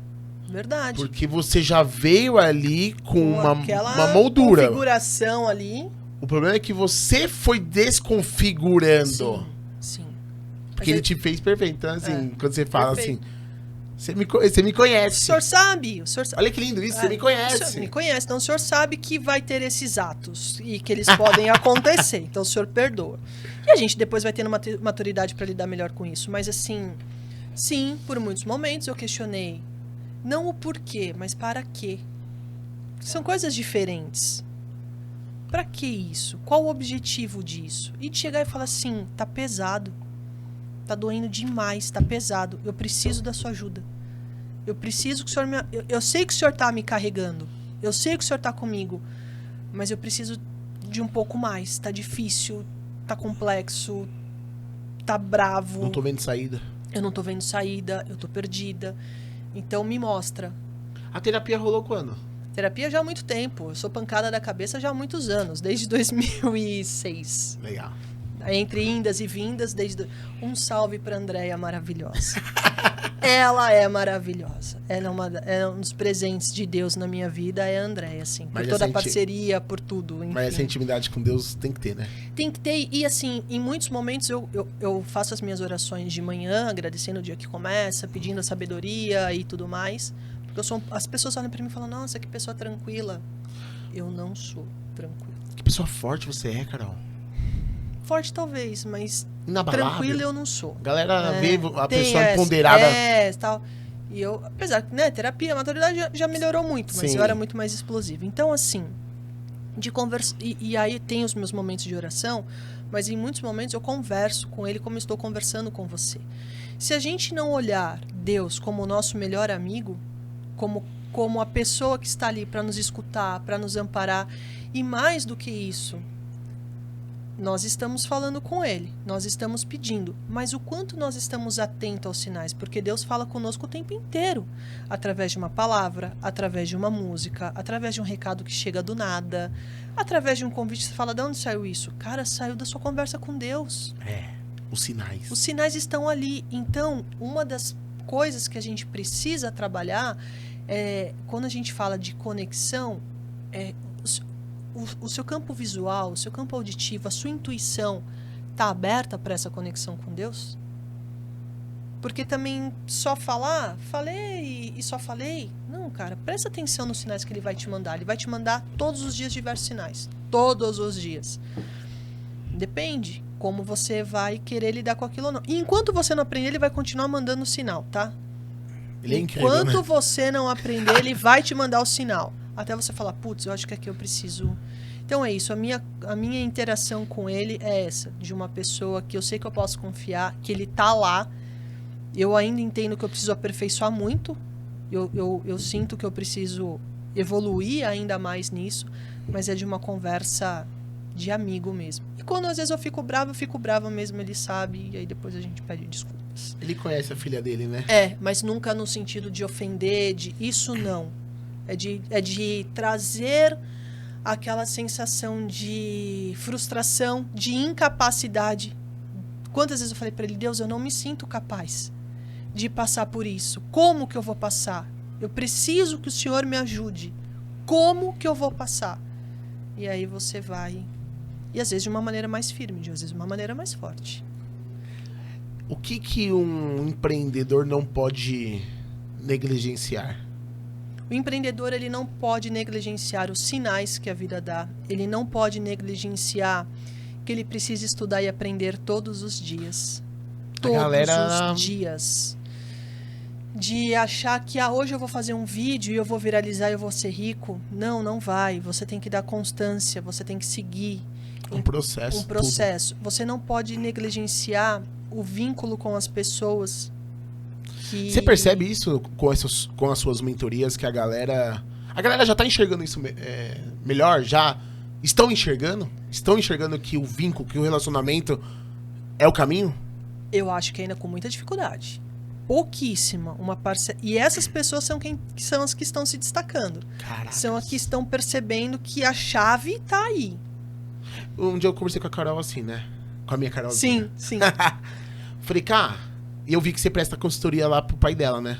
Verdade.
Porque você já veio ali com
aquela
uma moldura.
configuração ali.
O problema é que você foi desconfigurando.
Sim.
Porque ele te fez perfeito. Então, assim, quando você fala
perfeito.
assim, você me conhece.
O senhor sabe.
Olha que lindo isso, você me
O
conhece.
senhor me conhece, então o senhor sabe que vai ter esses atos e que eles podem acontecer. Então o senhor perdoa. E a gente depois vai tendo maturidade para lidar melhor com isso. Mas assim, sim, por muitos momentos eu questionei. Não o porquê, mas para quê. São coisas diferentes. Para que isso? Qual o objetivo disso? E de chegar e falar assim, tá pesado. Tá doendo demais, tá pesado. Eu preciso da sua ajuda. Eu preciso que o senhor me... Eu sei que o senhor tá me carregando. Eu sei que o senhor tá comigo. Mas eu preciso de um pouco mais. Tá difícil, tá complexo, tá bravo.
Não tô vendo saída.
Eu não tô vendo saída, eu tô perdida. Então me mostra.
A terapia rolou quando?
Terapia já há muito tempo. Eu sou pancada da cabeça já há muitos anos. Desde 2006.
Legal.
Entre indas e vindas, um salve pra Andréia maravilhosa. Ela é maravilhosa. Ela é um dos presentes de Deus na minha vida, é a Andréia, assim. Por toda a parceria, por tudo, enfim.
Mas essa intimidade com Deus tem que ter, né?
Tem que ter. E assim, em muitos momentos eu faço as minhas orações de manhã, agradecendo o dia que começa, pedindo a sabedoria e tudo mais. Porque as pessoas olham pra mim e falam, nossa, que pessoa tranquila. Eu não sou tranquila.
Que pessoa forte você é, Carol.
Forte talvez, mas
inabalável.
Tranquila eu não sou.
Galera vê a pessoa empoderada.
Tal. E eu, apesar que, né, terapia, a maturidade já melhorou muito, mas eu era muito mais explosiva. Então, assim, de conversa. E aí tem os meus momentos de oração, mas em muitos momentos eu converso com ele como estou conversando com você. Se a gente não olhar Deus como o nosso melhor amigo, como a pessoa que está ali para nos escutar, para nos amparar, e mais do que isso, nós estamos falando com ele, nós estamos pedindo, mas o quanto nós estamos atentos aos sinais, porque Deus fala conosco o tempo inteiro, através de uma palavra, através de uma música, através de um recado que chega do nada, através de um convite, você fala, de onde saiu isso? Cara, saiu da sua conversa com Deus.
Os sinais.
Os sinais estão ali, então, uma das coisas que a gente precisa trabalhar Quando a gente fala de conexão, o seu campo visual, o seu campo auditivo, a sua intuição está aberta para essa conexão com Deus? Porque também só falei e só falei. Não, cara, presta atenção nos sinais que ele vai te mandar. Ele vai te mandar todos os dias diversos sinais. Todos os dias. Depende como você vai querer lidar com aquilo ou não. E enquanto você não aprender, ele vai continuar mandando o sinal, tá?
Ele é incrível,
enquanto
né?
você não aprender, ele vai te mandar o sinal. Até você falar, putz, eu acho que aqui eu preciso... Então é isso, a minha interação com ele é essa. De uma pessoa que eu sei que eu posso confiar, que ele tá lá. Eu ainda entendo que eu preciso aperfeiçoar muito. Eu sinto que eu preciso evoluir ainda mais nisso. Mas é de uma conversa de amigo mesmo. E quando às vezes eu fico brava mesmo, ele sabe. E aí depois a gente pede desculpas.
Ele conhece a filha dele, né?
Mas nunca no sentido de ofender, isso não. É de trazer aquela sensação de frustração, de incapacidade. Quantas vezes eu falei para ele, Deus, eu não me sinto capaz de passar por isso. Como que eu vou passar? Eu preciso que o Senhor me ajude. Como que eu vou passar? E aí você vai... E às vezes de uma maneira mais firme, às vezes de uma maneira mais forte.
O que um empreendedor não pode negligenciar?
O empreendedor, ele não pode negligenciar os sinais que a vida dá. Ele não pode negligenciar que ele precisa estudar e aprender todos os dias. Todos os dias. De achar que hoje eu vou fazer um vídeo e eu vou viralizar e eu vou ser rico. Não vai. Você tem que dar constância, você tem que seguir.
Um processo.
Tudo. Você não pode negligenciar o vínculo com as pessoas.
Você percebe isso com as suas mentorias, que a galera já tá enxergando isso melhor? Já estão enxergando? Estão enxergando que o vínculo, que o relacionamento é o caminho?
Eu acho que ainda com muita dificuldade. Pouquíssima. E essas pessoas são as que estão se destacando.
Caracas.
São as que estão percebendo que a chave tá aí.
Um dia eu conversei com a Carol assim, né? Com a minha Carolzinha.
Sim.
Falei, cara... E eu vi que você presta consultoria lá pro pai dela, né?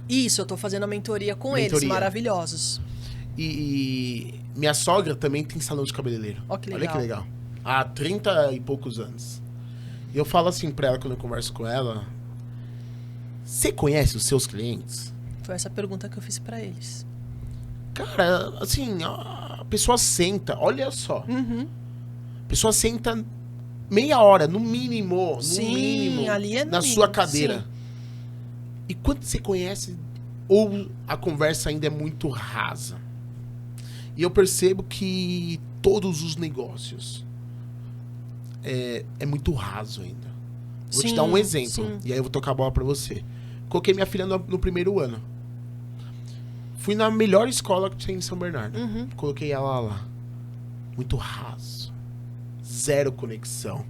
Isso, eu tô fazendo a mentoria com eles, maravilhosos.
E minha sogra também tem salão de cabeleireiro.
Ó, que legal.
Olha que legal. Há 30 e poucos anos. E eu falo assim pra ela, quando eu converso com ela... Você conhece os seus clientes?
Foi essa pergunta que eu fiz pra eles.
Cara, assim, a pessoa senta, olha só.
Uhum.
A pessoa senta... meia hora, no mínimo,
ali é no
na
mínimo,
sua cadeira.
Sim.
E quando você conhece, ou a conversa ainda é muito rasa. E eu percebo que todos os negócios é muito raso ainda. Vou te dar um exemplo, e aí eu vou tocar a bola pra você. Coloquei minha filha no primeiro ano. Fui na melhor escola que tem em São Bernardo.
Uhum.
Coloquei ela lá. Muito raso. Zero conexão.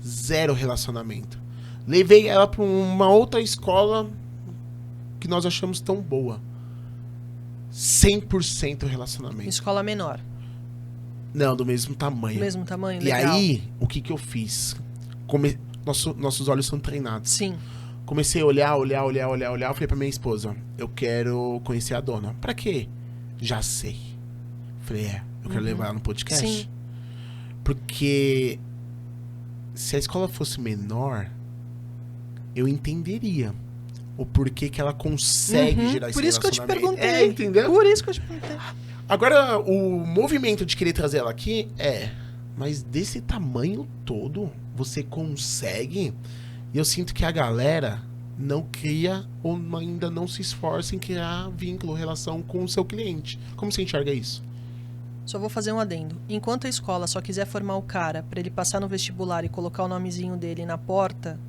Zero relacionamento. Levei ela para uma outra escola que nós achamos tão boa. 100% relacionamento.
Escola menor.
Não, do mesmo tamanho.
Do mesmo tamanho,
e
legal.
aí, o que eu fiz? Nossos olhos são treinados.
Sim.
Comecei a olhar. Falei pra minha esposa, eu quero conhecer a dona. Pra quê? Já sei. Falei, eu quero levar ela no podcast.
Sim.
Porque se a escola fosse menor, eu entenderia o porquê que ela consegue gerar esse relacionamento.
Por isso que eu te perguntei.
Entendeu?
Por isso que eu te perguntei.
Agora, o movimento de querer trazer ela aqui mas desse tamanho todo, você consegue? E eu sinto que a galera não cria ou ainda não se esforça em criar vínculo, relação com o seu cliente. Como você enxerga isso?
Só vou fazer um adendo. Enquanto a escola só quiser formar o cara para ele passar no vestibular e colocar o nomezinho dele na porta,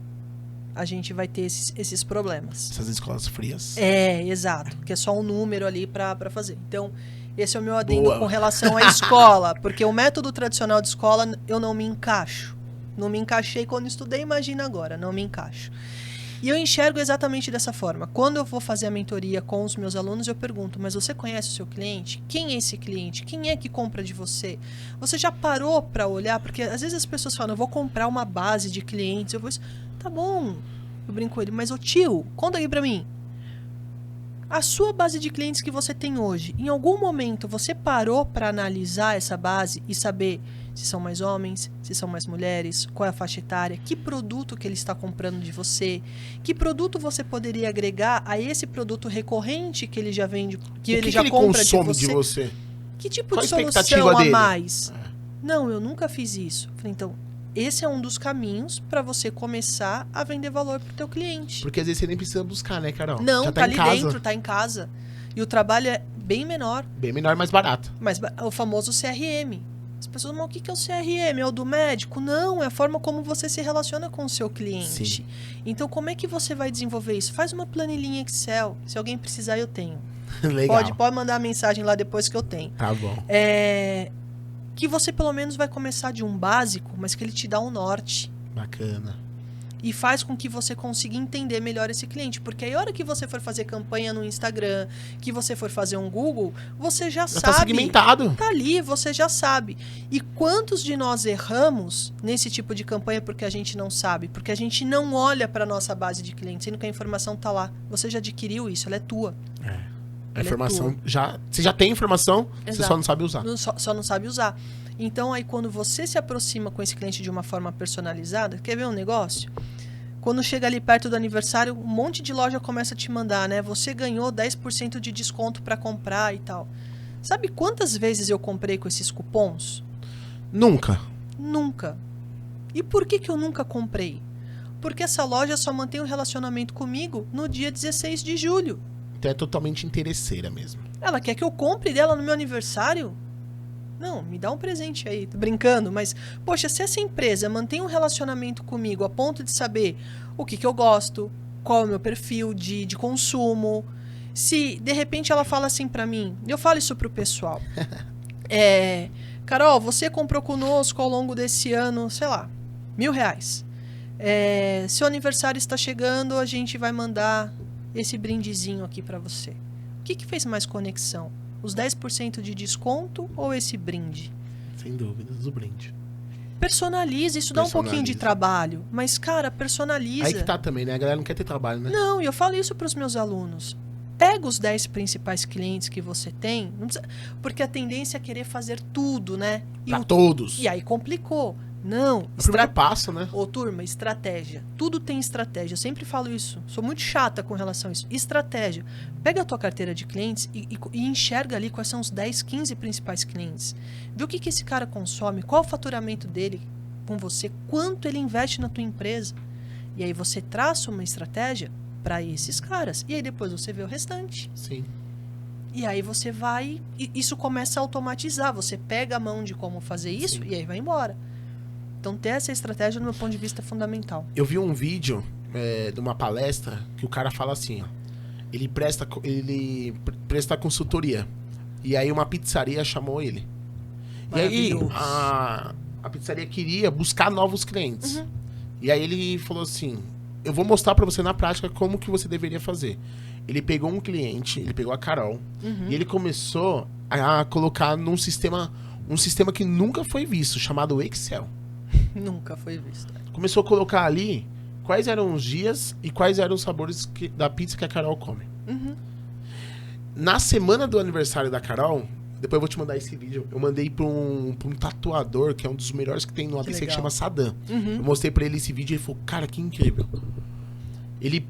a gente vai ter esses problemas.
Essas escolas frias.
Exato. Que é só um número ali para fazer. Então, esse é o meu adendo com relação à escola. Porque o método tradicional de escola, eu não me encaixo. Não me encaixei quando estudei, imagina agora. Não me encaixo. E eu enxergo exatamente dessa forma. Quando eu vou fazer a mentoria com os meus alunos, eu pergunto, mas você conhece o seu cliente? Quem é esse cliente? Quem é que compra de você? Você já parou para olhar? Porque às vezes as pessoas falam, eu vou comprar uma base de clientes. Eu vou... Tá bom, eu brinco com ele, mas ô tio, conta aqui pra mim. A sua base de clientes que você tem hoje, em algum momento você parou para analisar essa base e saber se são mais homens, se são mais mulheres, qual é a faixa etária, que produto que ele está comprando de você, que produto você poderia agregar a esse produto recorrente que ele já vende, que ele já compra de você? Que tipo de solução a mais? Não, eu nunca fiz isso. Falei, então, esse é um dos caminhos para você começar a vender valor pro teu cliente.
Porque às vezes você nem precisa buscar, né, Carol?
Não, já tá ali dentro, tá em casa. E o trabalho é bem menor.
Bem menor, mais barato.
Mas o famoso CRM. As pessoas, mas o que é o CRM? É o do médico? Não, é a forma como você se relaciona com o seu cliente.
Sim.
Então, como é que você vai desenvolver isso? Faz uma planilhinha Excel. Se alguém precisar, eu tenho.
Legal.
Pode mandar a mensagem lá depois que eu tenho.
Tá bom.
Que você pelo menos vai começar de um básico, mas que ele te dá um norte.
Bacana.
E faz com que você consiga entender melhor esse cliente. Porque aí, a hora que você for fazer campanha no Instagram, que você for fazer um Google, você já sabe.
Tá segmentado.
Tá ali, você já sabe. E quantos de nós erramos nesse tipo de campanha porque a gente não sabe? Porque a gente não olha para nossa base de clientes, sendo que a informação tá lá. Você já adquiriu isso, ela é tua.
A informação você já tem informação,
Exato.
Você só não sabe usar.
Só não sabe usar. Então, aí quando você se aproxima com esse cliente de uma forma personalizada, quer ver um negócio? Quando chega ali perto do aniversário, um monte de loja começa a te mandar, né? Você ganhou 10% de desconto para comprar e tal. Sabe quantas vezes eu comprei com esses cupons?
Nunca.
Nunca. E por que eu nunca comprei? Porque essa loja só mantém um relacionamento comigo no dia 16 de julho.
Então é totalmente interesseira mesmo.
Ela quer que eu compre dela no meu aniversário? Não, me dá um presente aí, tô brincando, mas, poxa, se essa empresa mantém um relacionamento comigo a ponto de saber o que eu gosto, qual é o meu perfil de consumo, se de repente ela fala assim pra mim, eu falo isso pro pessoal, Carol, você comprou conosco ao longo desse ano, sei lá, R$1.000. Seu aniversário está chegando, a gente vai mandar esse brindezinho aqui pra você. O que fez mais conexão? Os 10% de desconto ou esse brinde?
Sem dúvidas, o brinde.
Personaliza, isso dá um pouquinho de trabalho. Mas, cara, personaliza.
Aí que tá também, né? A galera não quer ter trabalho, né?
Não, e eu falo isso pros meus alunos. Pega os 10 principais clientes que você tem, não precisa, porque a tendência é querer fazer tudo, né?
Pra todos.
E aí complicou. Não.
O primeiro passo, né?
Ô, turma, estratégia. Tudo tem estratégia. Eu sempre falo isso. Sou muito chata com relação a isso. Estratégia. Pega a tua carteira de clientes e enxerga ali quais são os 10, 15 principais clientes. Vê o que esse cara consome, qual o faturamento dele com você, quanto ele investe na tua empresa. E aí você traça uma estratégia para esses caras. E aí depois você vê o restante.
Sim.
E aí você vai... E isso começa a automatizar. Você pega a mão de como fazer isso. Sim. E aí vai embora. Então, ter essa estratégia, do meu ponto de vista, é fundamental.
Eu vi um vídeo de uma palestra que o cara fala assim, ó. Ele presta consultoria. E aí uma pizzaria chamou ele. E aí a pizzaria queria buscar novos clientes. Uhum. E aí ele falou assim, eu vou mostrar pra você na prática como que você deveria fazer. Ele pegou um cliente, ele pegou a Carol, e ele começou a colocar num sistema que nunca foi visto, chamado Excel.
Nunca foi visto.
Começou a colocar ali quais eram os dias e quais eram os sabores da pizza que a Carol come.
Uhum.
Na semana do aniversário da Carol, depois eu vou te mandar esse vídeo, eu mandei pra um tatuador, que é um dos melhores que tem no ABC, que chama Saddam.
Uhum.
Eu mostrei pra ele esse vídeo e ele falou, cara, que incrível. Ele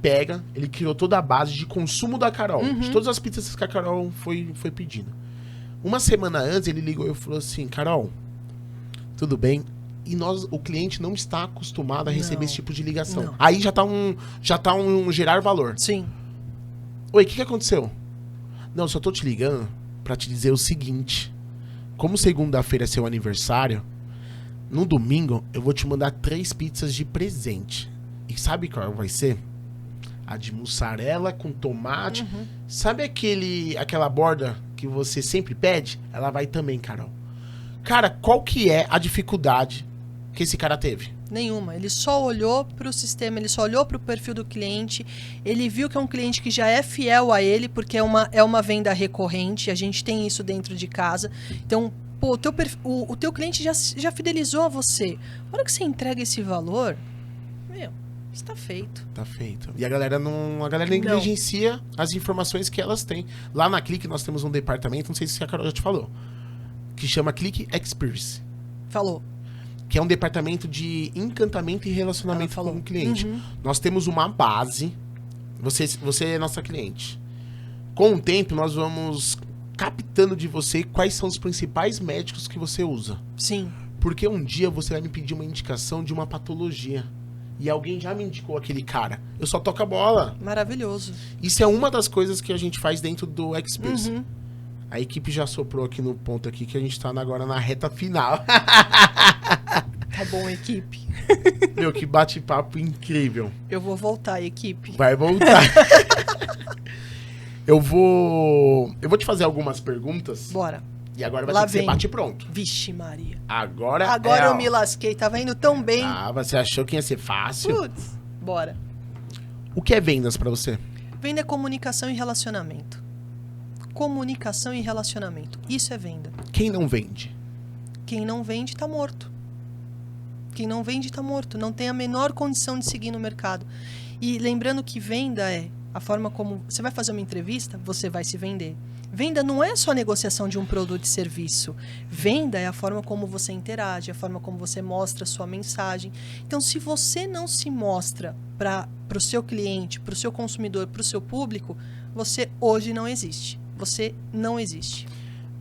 criou toda a base de consumo da Carol, de todas as pizzas que a Carol foi pedindo. Uma semana antes, ele ligou e falou assim, Carol, tudo bem? E o cliente não está acostumado a receber esse tipo de ligação. Não. Aí já tá um gerar valor.
Sim.
Oi, o que aconteceu? Não, só tô te ligando pra te dizer o seguinte. Como segunda-feira é seu aniversário, no domingo eu vou te mandar 3 pizzas de presente. E sabe qual vai ser? A de mussarela com tomate. Uhum. Sabe aquela borda que você sempre pede? Ela vai também, Carol. Cara, qual que é a dificuldade que esse cara teve?
Nenhuma. Ele só olhou para o sistema, ele só olhou para o perfil do cliente, ele viu que é um cliente que já é fiel a ele, porque é uma venda recorrente, a gente tem isso dentro de casa. Então, pô, o teu cliente já fidelizou a você. Na hora que você entrega esse valor, Está feito.
Tá feito. E a galera negligencia as informações que elas têm. Lá na Clique nós temos um departamento, não sei se a Carol já te falou, que chama Clique Experience.
Falou.
Que é um departamento de encantamento e relacionamento com o cliente. Nós temos uma base. Você é nossa cliente. Com o tempo, nós vamos captando de você quais são os principais médicos que você usa.
Sim.
Porque um dia você vai me pedir uma indicação de uma patologia. E alguém já me indicou aquele cara. Eu só toco a bola.
Maravilhoso.
Isso é uma das coisas que a gente faz dentro do Experience. A equipe já soprou aqui no ponto aqui que a gente tá agora na reta final.
Tá bom, equipe.
Meu, que bate-papo incrível.
Eu vou voltar, equipe.
Vai voltar. Eu vou te fazer algumas perguntas.
Bora.
E agora vai
Lá
ter que ser
vem.
Bate-pronto.
Vixe, Maria.
Agora
eu me lasquei. Tava indo tão bem.
Ah, você achou que ia ser fácil?
Putz. Bora.
O que é vendas pra você?
Venda é comunicação e relacionamento. Comunicação e relacionamento. Isso é venda.
Quem não vende?
Quem não vende tá morto. Quem não vende tá morto. Não tem a menor condição de seguir no mercado. E lembrando que venda é a forma como... Você vai fazer uma entrevista, você vai se vender. Venda não é só negociação de um produto e serviço. Venda é a forma como você interage, a forma como você mostra a sua mensagem. Então, se você não se mostra para o seu cliente, para o seu consumidor, para o seu público, você hoje não existe. Você não existe.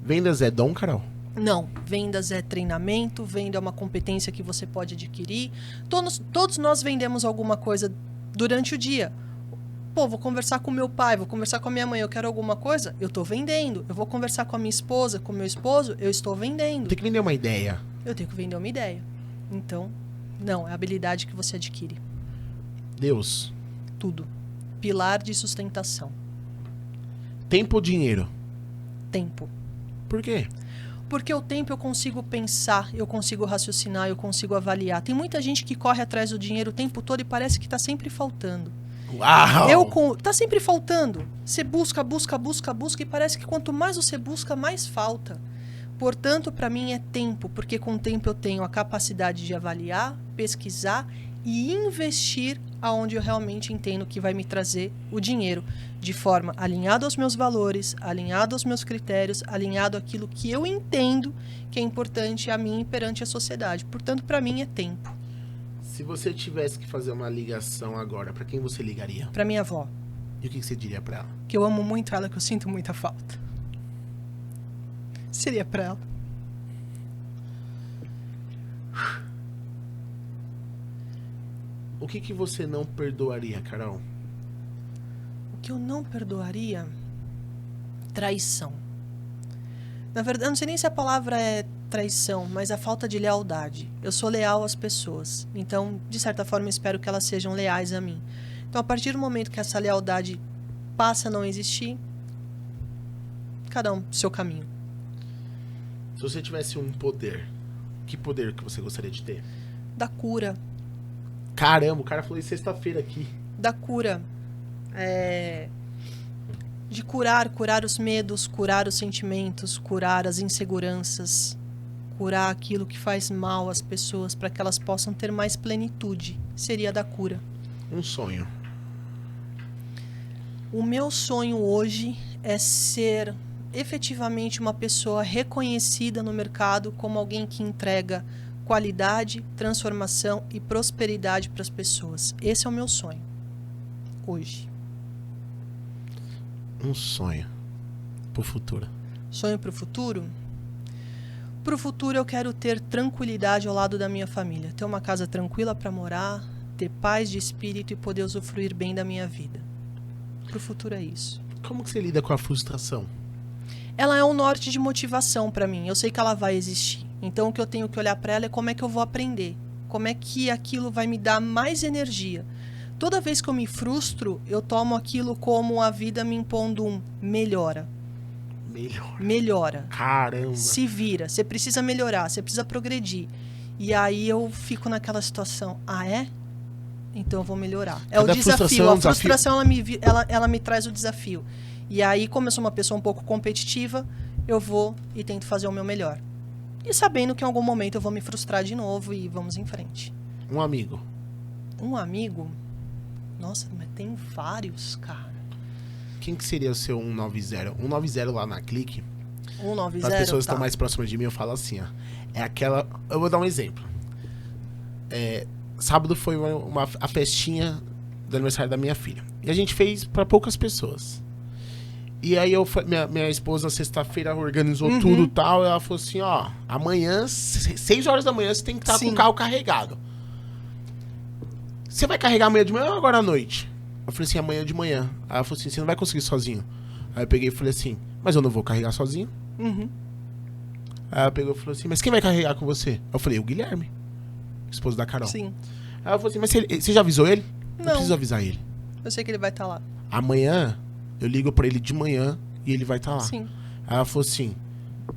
Vendas é dom, Carol?
Não. Vendas é treinamento, venda é uma competência que você pode adquirir. Todos nós vendemos alguma coisa durante o dia. Pô, vou conversar com meu pai, vou conversar com a minha mãe, eu quero alguma coisa? Eu estou vendendo. Eu vou conversar com a minha esposa, com o meu esposo, eu estou vendendo.
Tem que vender uma ideia.
Eu tenho que vender uma ideia. Então, não, é a habilidade que você adquire.
Deus.
Tudo. Pilar de sustentação.
Tempo ou dinheiro?
Tempo.
Por quê?
Porque o tempo eu consigo pensar, eu consigo raciocinar, eu consigo avaliar. Tem muita gente que corre atrás do dinheiro o tempo todo e parece que está sempre faltando.
Uau!
Tá sempre faltando. Você busca e parece que quanto mais você busca, mais falta. Portanto, para mim é tempo, porque com o tempo eu tenho a capacidade de avaliar, pesquisar e investir aonde eu realmente entendo que vai me trazer o dinheiro, de forma alinhada aos meus valores, alinhado aos meus critérios, alinhado àquilo que eu entendo que é importante a mim perante a sociedade. Portanto, para mim é tempo.
Se você tivesse que fazer uma ligação agora, pra quem você ligaria?
Para minha avó.
E o que você diria pra ela?
Que eu amo muito ela, que eu sinto muita falta. Seria para ela.
O que você não perdoaria, Carol?
O que eu não perdoaria? Traição. Na verdade, eu não sei nem se a palavra é traição, mas a falta de lealdade. Eu sou leal às pessoas. Então, de certa forma, eu espero que elas sejam leais a mim. Então, a partir do momento que essa lealdade passa a não existir, cada um seu caminho.
Se você tivesse um poder, que poder que você gostaria de ter?
Da cura.
Caramba, o cara falou isso sexta-feira aqui.
Da cura. De curar os medos, curar os sentimentos, curar as inseguranças, curar aquilo que faz mal às pessoas para que elas possam ter mais plenitude. Seria da cura.
Um sonho.
O meu sonho hoje é ser efetivamente uma pessoa reconhecida no mercado como alguém que entrega qualidade, transformação e prosperidade para as pessoas. Esse é o meu sonho. Hoje.
Um sonho pro futuro.
Sonho pro futuro? Pro futuro eu quero ter tranquilidade ao lado da minha família. Ter uma casa tranquila para morar, ter paz de espírito e poder usufruir bem da minha vida. Pro futuro é isso.
Como que você lida com a frustração?
Ela é um norte de motivação para mim. Eu sei que ela vai existir. Então o que eu tenho que olhar para ela é como é que eu vou aprender. Como é que aquilo vai me dar mais energia. Toda vez que eu me frustro, eu tomo aquilo como a vida me impondo um melhora. Melhora.
Caramba.
Se vira. Você precisa melhorar, você precisa progredir. E aí eu fico naquela situação. Ah, é? Então eu vou melhorar. É o desafio. A frustração ela me traz o desafio. E aí, como eu sou uma pessoa um pouco competitiva, eu vou e tento fazer o meu melhor. E sabendo que em algum momento eu vou me frustrar de novo e vamos em frente.
Um amigo.
Um amigo? Nossa, mas tem vários, cara.
Quem que seria o seu 190? 190 lá na Clique,
190,
para as pessoas que
tá.
estão mais próximas de mim, eu falo assim, ó. É aquela... Eu vou dar um exemplo. Sábado foi a festinha do aniversário da minha filha. E a gente fez para poucas pessoas. E aí minha esposa, sexta-feira, organizou tudo e tal. E ela falou assim, ó, amanhã, 6 horas da manhã, você tem que estar com o carro carregado. Você vai carregar amanhã de manhã ou agora à noite? Eu falei assim, amanhã de manhã. Aí ela falou assim, você não vai conseguir sozinho. Aí eu peguei e falei assim, mas eu não vou carregar sozinho. Aí ela pegou e falou assim, mas quem vai carregar com você? Eu falei, o Guilherme, esposo da Carol.
Sim.
Aí ela falou assim, mas você já avisou ele?
Não.
Não preciso avisar ele.
Eu sei que ele vai estar lá.
Amanhã, eu ligo pra ele de manhã e ele vai estar lá.
Sim.
Aí ela falou assim,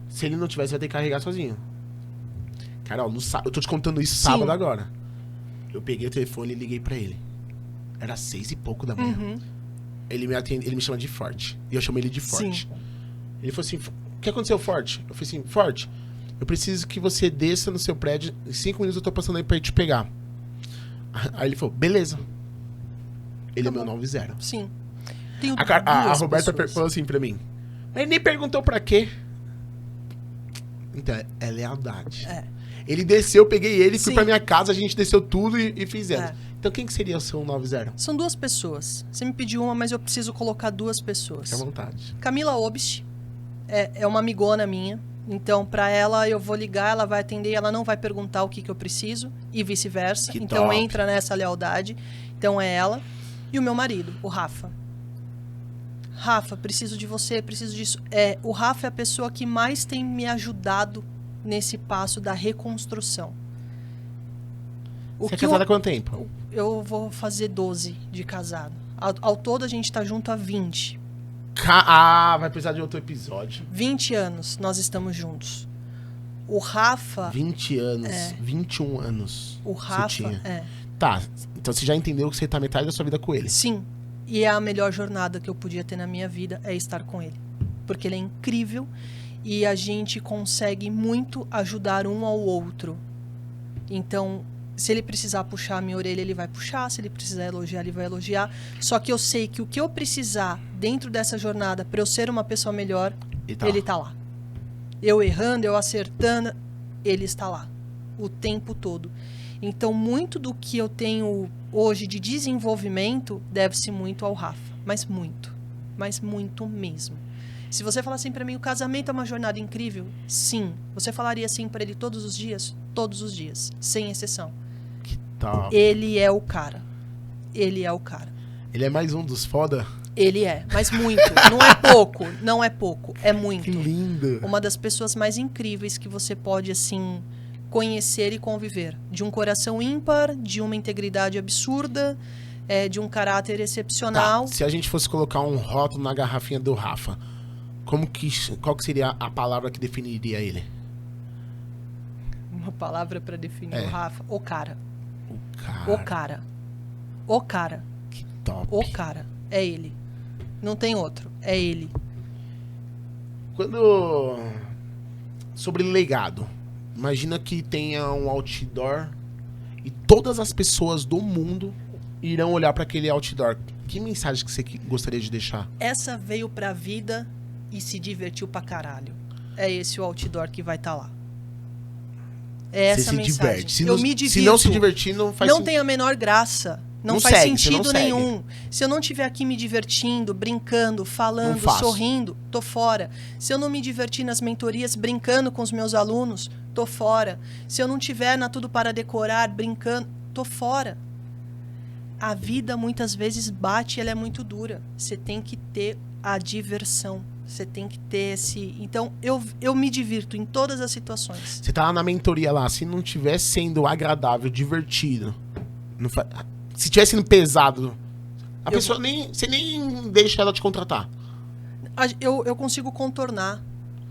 se ele não tiver, você vai ter que carregar sozinho. Carol, eu tô te contando isso sábado agora. Eu peguei o telefone e liguei pra ele. Era 6 e pouco da manhã. Ele me chama de Forte. E eu chamo ele de Forte.
Sim.
Ele falou assim, o que aconteceu, Forte? Eu falei assim, Forte, eu preciso que você desça no seu prédio. Em 5 minutos eu tô passando aí pra te pegar. Aí ele falou, beleza. Ele é meu 90.
Sim. Tenho
A
duas
Roberta
pessoas.
falou assim pra mim, mas nem perguntou pra quê. Então, é lealdade. Ele desceu, eu peguei ele, fui
Sim.
pra minha casa, a gente desceu tudo e fizemos.
É.
Então, quem que seria o seu 90?
São duas pessoas. Você me pediu uma, mas eu preciso colocar duas pessoas.
Fique à vontade.
Camila Obst é uma amigona minha. Então, pra ela, eu vou ligar, ela vai atender e ela não vai perguntar o que eu preciso. E vice-versa.
Que
Então,
top.
entra nessa lealdade. Então, é ela. E o meu marido, o Rafa. Rafa, preciso de você, preciso disso. O Rafa é a pessoa que mais tem me ajudado nesse passo da reconstrução.
Você é casada há quanto tempo?
Eu vou fazer 12 de casado. Ao todo, a gente tá junto há 20.
Vai precisar de outro episódio.
20 anos nós estamos juntos. O Rafa...
20 anos, 21 anos.
O Rafa...
Você tinha. Tá, então você já entendeu que você tá metade da sua vida com ele.
Sim. E é a melhor jornada que eu podia ter na minha vida, é estar com ele. Porque ele é incrível e a gente consegue muito ajudar um ao outro. Então, se ele precisar puxar a minha orelha, ele vai puxar. Se ele precisar elogiar, ele vai elogiar. Só que eu sei que o que eu precisar dentro dessa jornada para eu ser uma pessoa melhor, ele tá lá. Eu errando, eu acertando, ele está lá. O tempo todo. Então, muito do que eu tenho hoje de desenvolvimento deve-se muito ao Rafa. Mas muito mesmo. Se você falar assim pra mim, o casamento é uma jornada incrível, sim. Você falaria assim pra ele todos os dias? Todos os dias, sem exceção.
Que tal?
Ele é o cara. Ele é o cara.
Ele é mais um dos foda?
Ele é, mas muito. Não é pouco, não é pouco, é muito.
Que lindo.
Uma das pessoas mais incríveis que você pode, assim, conhecer e conviver. De um coração ímpar, de uma integridade absurda, de um caráter excepcional.
Tá, se a gente fosse colocar um rótulo na garrafinha do Rafa, qual que seria a palavra que definiria ele?
Uma palavra pra definir o Rafa. O cara.
O cara.
O cara. O cara.
Que top.
O cara. É ele. Não tem outro. É ele.
Sobre legado. Imagina que tenha um outdoor e todas as pessoas do mundo irão olhar para aquele outdoor. Que mensagem que você gostaria de deixar?
Essa veio pra vida e se divertiu pra caralho. É esse o outdoor que vai estar lá. É essa
você se
mensagem.
diverte.
Eu me divirto.
Se não se divertir, não faz
Não tem a menor graça. Não faz sentido nenhum. Se eu não estiver aqui me divertindo, brincando, falando, sorrindo, tô fora. Se eu não me divertir nas mentorias, brincando com os meus alunos, tô fora. Se eu não tiver na Tudo para Decorar, brincando, tô fora. A vida muitas vezes bate e ela é muito dura. Você tem que ter a diversão. Você tem que ter esse... Então, eu me divirto em todas as situações.
Você tá lá na mentoria lá, se não tiver sendo agradável, divertido, se tiver sendo pesado, você nem deixa ela te contratar.
Eu consigo contornar.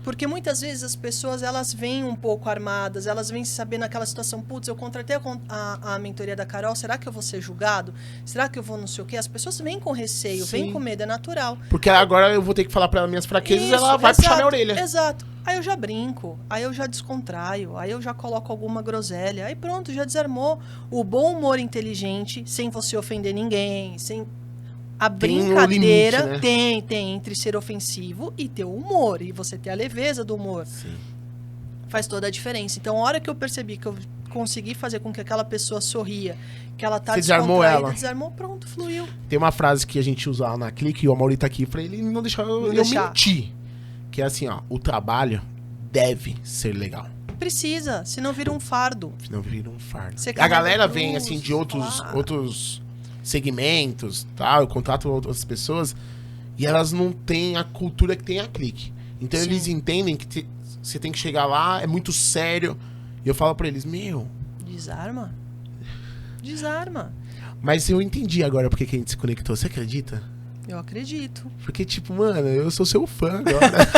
Porque muitas vezes as pessoas, elas vêm um pouco armadas, elas vêm sabendo naquela situação, putz, eu contratei a mentoria da Carol, será que eu vou ser julgado? Será que eu vou não sei o quê? As pessoas vêm com receio, vêm com medo, é natural.
Porque agora eu vou ter que falar pra ela minhas fraquezas e ela vai puxar minha orelha.
Exato. Aí eu já brinco, aí eu já descontraio, aí eu já coloco alguma groselha, aí pronto, já desarmou. O bom humor inteligente, sem você ofender ninguém, sem... A brincadeira
um limite, né?
tem entre ser ofensivo e ter o humor, e você ter a leveza do humor.
Sim.
Faz toda a diferença. Então, a hora que eu percebi que eu consegui fazer com que aquela pessoa sorria, que ela tá descontraída, desarmou, pronto, fluiu.
Tem uma frase que a gente usa lá na Clique, e o Amaury tá aqui, pra ele não deixar eu mentir. Que é assim, ó, o trabalho deve ser legal.
Precisa, senão vira um fardo.
Senão vira um fardo. A galera vem, assim, de outros segmentos, tá? Eu contrato outras pessoas e elas não têm a cultura que tem a Clique. Então
Sim.
Eles entendem que você tem que chegar lá, é muito sério. E eu falo pra eles,
Desarma.
Mas eu entendi agora porque que a gente se conectou, você acredita?
Eu acredito.
Porque, tipo, mano, eu sou seu fã agora.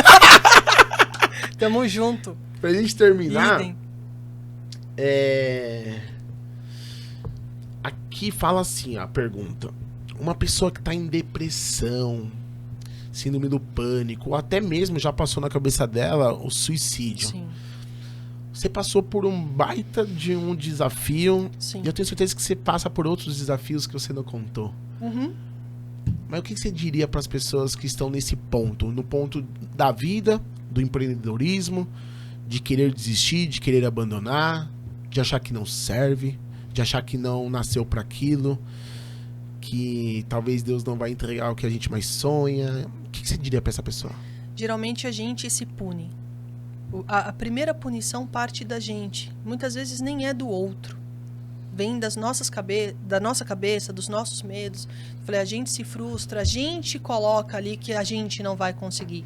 Tamo junto.
Pra gente terminar,
Idem.
Aqui fala assim, a pergunta. Uma pessoa que tá em depressão, síndrome do pânico, ou até mesmo já passou na cabeça dela o suicídio.
Sim.
Você passou por um baita de um desafio.
Sim.
E eu tenho certeza que você passa por outros desafios que você não contou.
Uhum.
Mas o que você diria para as pessoas que estão nesse ponto? No ponto da vida, do empreendedorismo, de querer desistir, de querer abandonar, de achar que não serve, de achar que não nasceu para aquilo, que talvez Deus não vai entregar o que a gente mais sonha. O que você diria para essa pessoa?
Geralmente a gente se pune. A primeira punição parte da gente. Muitas vezes nem é do outro. Vem da nossa cabeça, dos nossos medos. Falei, a gente se frustra, a gente coloca ali que a gente não vai conseguir.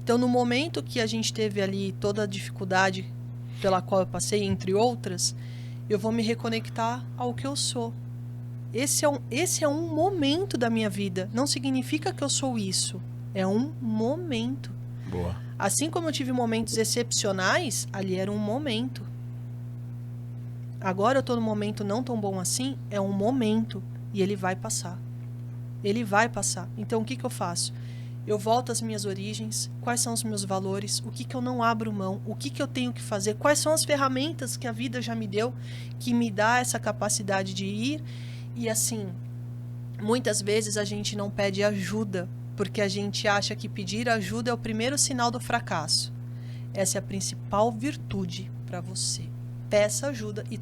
Então, no momento que a gente teve ali toda a dificuldade pela qual eu passei, entre outras, eu vou me reconectar ao que eu sou. Esse é um momento da minha vida. Não significa que eu sou isso. É um momento.
Boa.
Assim como eu tive momentos excepcionais, ali era um momento. Agora eu tô num momento não tão bom assim, é um momento. E ele vai passar. Ele vai passar. Então o que eu faço? Eu volto às minhas origens, quais são os meus valores, o que eu não abro mão, o que eu tenho que fazer, quais são as ferramentas que a vida já me deu, que me dá essa capacidade de ir. E assim, muitas vezes a gente não pede ajuda, porque a gente acha que pedir ajuda é o primeiro sinal do fracasso. Essa é a principal virtude para você. Peça ajuda. E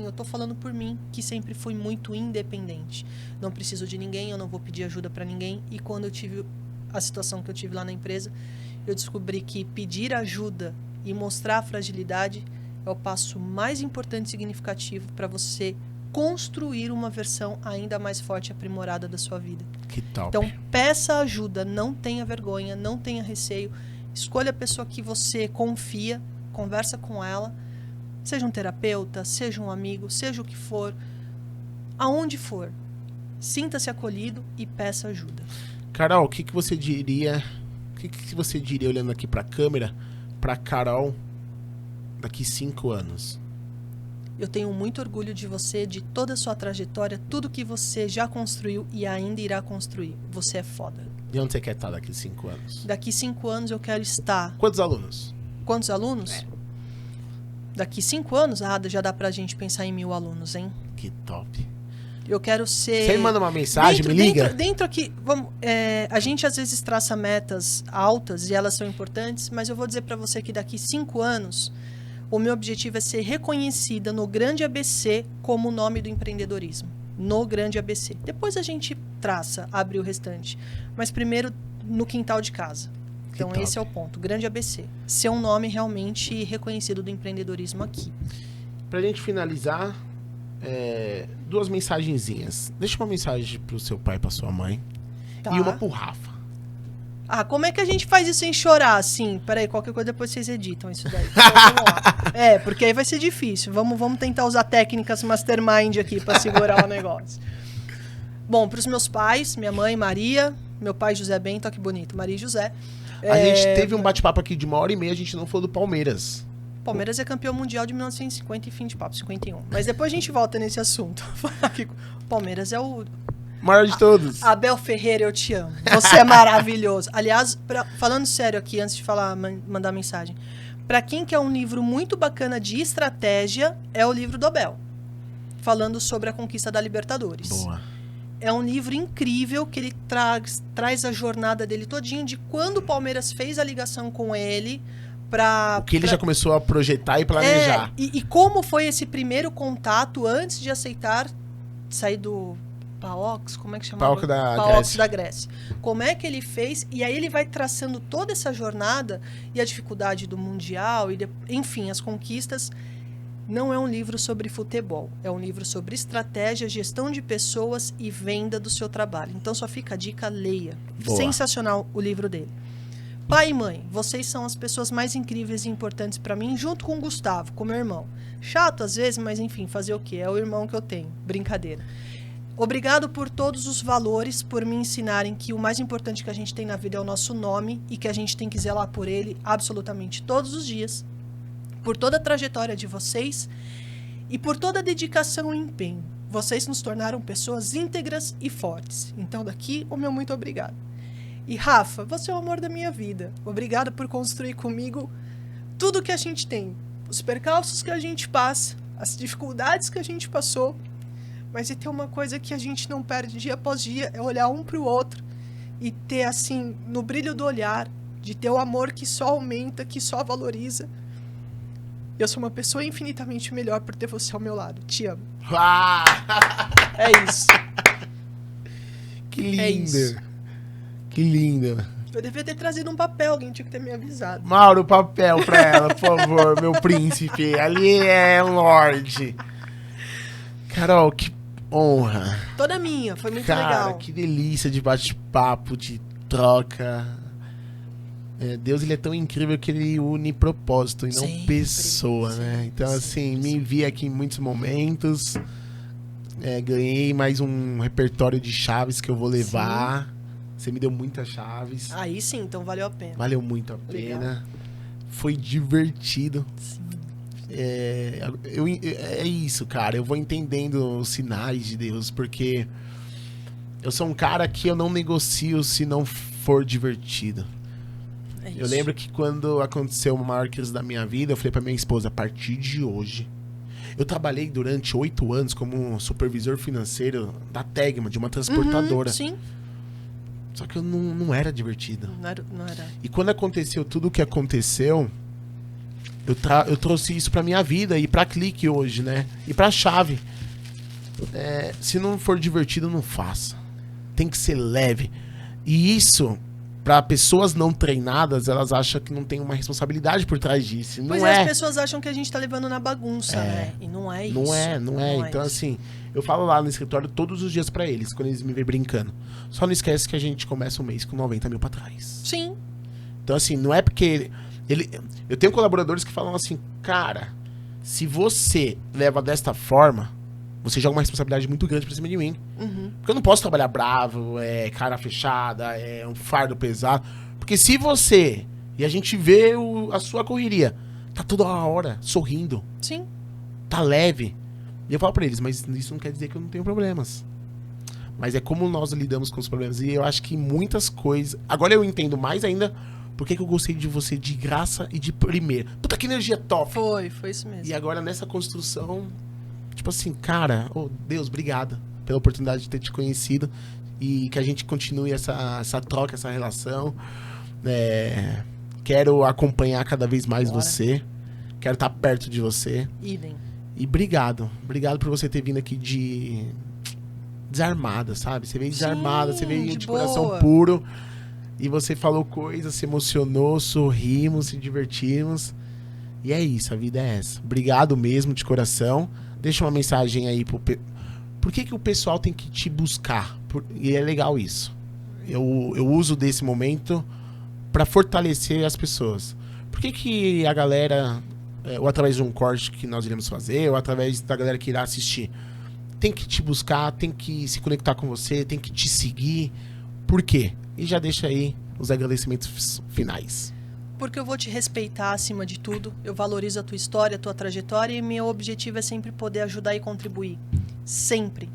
eu tô falando por mim, que sempre fui muito independente. Não preciso de ninguém, eu não vou pedir ajuda para ninguém. E quando eu tive a situação que eu tive lá na empresa, eu descobri que pedir ajuda e mostrar a fragilidade é o passo mais importante e significativo para você construir uma versão ainda mais forte e aprimorada da sua vida.
Que top.
Então, peça ajuda, não tenha vergonha, não tenha receio. Escolha a pessoa que você confia, conversa com ela, seja um terapeuta, seja um amigo, seja o que for, aonde for. Sinta-se acolhido e peça ajuda.
Carol, o que você diria? O que você diria olhando aqui pra câmera, pra Carol daqui 5 anos?
Eu tenho muito orgulho de você, de toda a sua trajetória, tudo que você já construiu e ainda irá construir. Você é foda.
E onde você quer estar daqui 5 anos?
Daqui 5 anos eu quero estar...
Quantos alunos?
Quantos alunos? Daqui 5 anos, já dá pra gente pensar em 1000 alunos, hein?
Que top.
Eu quero ser...
Você me manda uma mensagem, me liga?
Dentro aqui, a gente às vezes traça metas altas e elas são importantes, mas eu vou dizer pra você que daqui 5 anos... O meu objetivo é ser reconhecida no grande ABC como o nome do empreendedorismo. No grande ABC. Depois a gente traça, abre o restante. Mas primeiro no quintal de casa. Então esse é o ponto. Grande ABC. Ser um nome realmente reconhecido do empreendedorismo aqui.
Pra gente finalizar, 2 mensagenzinhas. Deixa uma mensagem pro seu pai e pra sua mãe.
Tá.
E uma pro Rafa.
Como é que a gente faz isso sem chorar, assim? Peraí, qualquer coisa depois vocês editam isso daí. Então, vamos lá. Porque aí vai ser difícil. Vamos tentar usar técnicas mastermind aqui pra segurar o negócio. Bom, pros meus pais, minha mãe, Maria, meu pai, José Bento, ó que bonito, Maria e José.
A gente teve um bate-papo aqui de 1h30, a gente não falou do Palmeiras.
Palmeiras é campeão mundial de 1950 e fim de papo, 51. Mas depois a gente volta nesse assunto. Palmeiras é o
maior de todos.
Abel Ferreira, eu te amo. Você é maravilhoso. Aliás, falando sério aqui, antes de mandar mensagem. Pra quem quer um livro muito bacana de estratégia, é o livro do Abel. Falando sobre a conquista da Libertadores.
Boa.
É um livro incrível que ele traz a jornada dele todinho de quando o Palmeiras fez a ligação com ele.
O que ele já começou a projetar e planejar.
E como foi esse primeiro contato antes de aceitar sair do PAOK, como é que chama?
PAOK
da Grécia. Como é que ele fez? E aí ele vai traçando toda essa jornada e a dificuldade do Mundial, enfim, as conquistas. Não é um livro sobre futebol, é um livro sobre estratégia, gestão de pessoas e venda do seu trabalho. Então só fica a dica, leia.
Boa.
Sensacional o livro dele. Pai e mãe, vocês são as pessoas mais incríveis e importantes pra mim, junto com o Gustavo, com meu irmão. Chato às vezes, mas enfim, fazer o quê? É o irmão que eu tenho. Brincadeira. Obrigado por todos os valores, por me ensinarem que o mais importante que a gente tem na vida é o nosso nome e que a gente tem que zelar por ele absolutamente todos os dias. Por toda a trajetória de vocês e por toda a dedicação e empenho. Vocês nos tornaram pessoas íntegras e fortes. Então daqui, o meu muito obrigado. E Rafa, você é o amor da minha vida. Obrigada por construir comigo tudo que a gente tem. Os percalços que a gente passa, as dificuldades que a gente passou. Mas e tem uma coisa que a gente não perde dia após dia, é olhar um pro outro e ter assim, no brilho do olhar, de ter o amor que só aumenta, que só valoriza. Eu sou uma pessoa infinitamente melhor por ter você ao meu lado. Te amo. É isso.
Que lindo.
É isso.
Que lindo.
Eu devia ter trazido um papel, alguém tinha que ter me avisado.
Mauro, papel pra ela, por favor, meu príncipe. Ali é um lorde. Carol, que honra.
Toda minha, foi muito
Cara,
legal.
que delícia de bate-papo, de troca. Deus, ele é tão incrível que ele une propósito e não
Sempre,
pessoa, né? Então, assim, me vi aqui em muitos momentos. Ganhei mais um repertório de chaves que eu vou levar. Sim. Você me deu muitas chaves.
Aí sim, então valeu a pena.
Valeu muito a pena. Foi divertido.
Sim.
É isso, cara. Eu vou entendendo os sinais de Deus, porque eu sou um cara que eu não negocio se não for divertido. Eu lembro que quando aconteceu uma maior crise da minha vida, eu falei pra minha esposa, a partir de hoje... Eu trabalhei durante 8 anos como supervisor financeiro da Tegma, de uma transportadora.
Sim.
Só que eu não era divertido.
Não era.
E quando aconteceu tudo o que aconteceu, eu trouxe isso pra minha vida e pra Clique hoje, né? E pra Chave. Se não for divertido, não faça. Tem que ser leve. E isso, pra pessoas não treinadas, elas acham que não tem uma responsabilidade por trás disso. Não é.
As pessoas acham que a gente tá levando na bagunça, né? E não é isso.
Não é. Então, assim, eu falo lá no escritório todos os dias pra eles, quando eles me veem brincando. Só não esquece que a gente começa o mês com 90 mil pra trás.
Sim.
Então, assim, não é porque... Eu tenho colaboradores que falam assim, cara, se você leva desta forma, você joga uma responsabilidade muito grande pra cima de mim.
Uhum.
Porque eu não posso trabalhar bravo, cara fechada, um fardo pesado. Porque se você, e a gente vê a sua correria, tá toda hora sorrindo.
Sim.
Tá leve. E eu falo pra eles, mas isso não quer dizer que eu não tenho problemas. Mas é como nós lidamos com os problemas. E eu acho que muitas coisas... Agora eu entendo mais ainda por que eu gostei de você de graça e de primeira. Puta, que energia top!
Foi isso mesmo.
E agora nessa construção, tipo assim, cara, Deus, obrigado pela oportunidade de ter te conhecido. E que a gente continue essa troca, essa relação. Quero acompanhar cada vez mais você. Quero estar perto de você.
Idem.
E obrigado. Obrigado por você ter vindo aqui desarmada, sabe? Você veio desarmada, você veio de coração puro. E você falou coisas, se emocionou, sorrimos, se divertimos. E é isso, a vida é essa. Obrigado mesmo, de coração. Deixa uma mensagem aí pro... Por que o pessoal tem que te buscar? E é legal isso. Eu uso desse momento para fortalecer as pessoas. Por que a galera... ou através de um corte que nós iremos fazer, ou através da galera que irá assistir, tem que te buscar, tem que se conectar com você, tem que te seguir. Por quê? E já deixa aí os agradecimentos finais.
Porque eu vou te respeitar acima de tudo, eu valorizo a tua história, a tua trajetória e meu objetivo é sempre poder ajudar e contribuir. Sempre.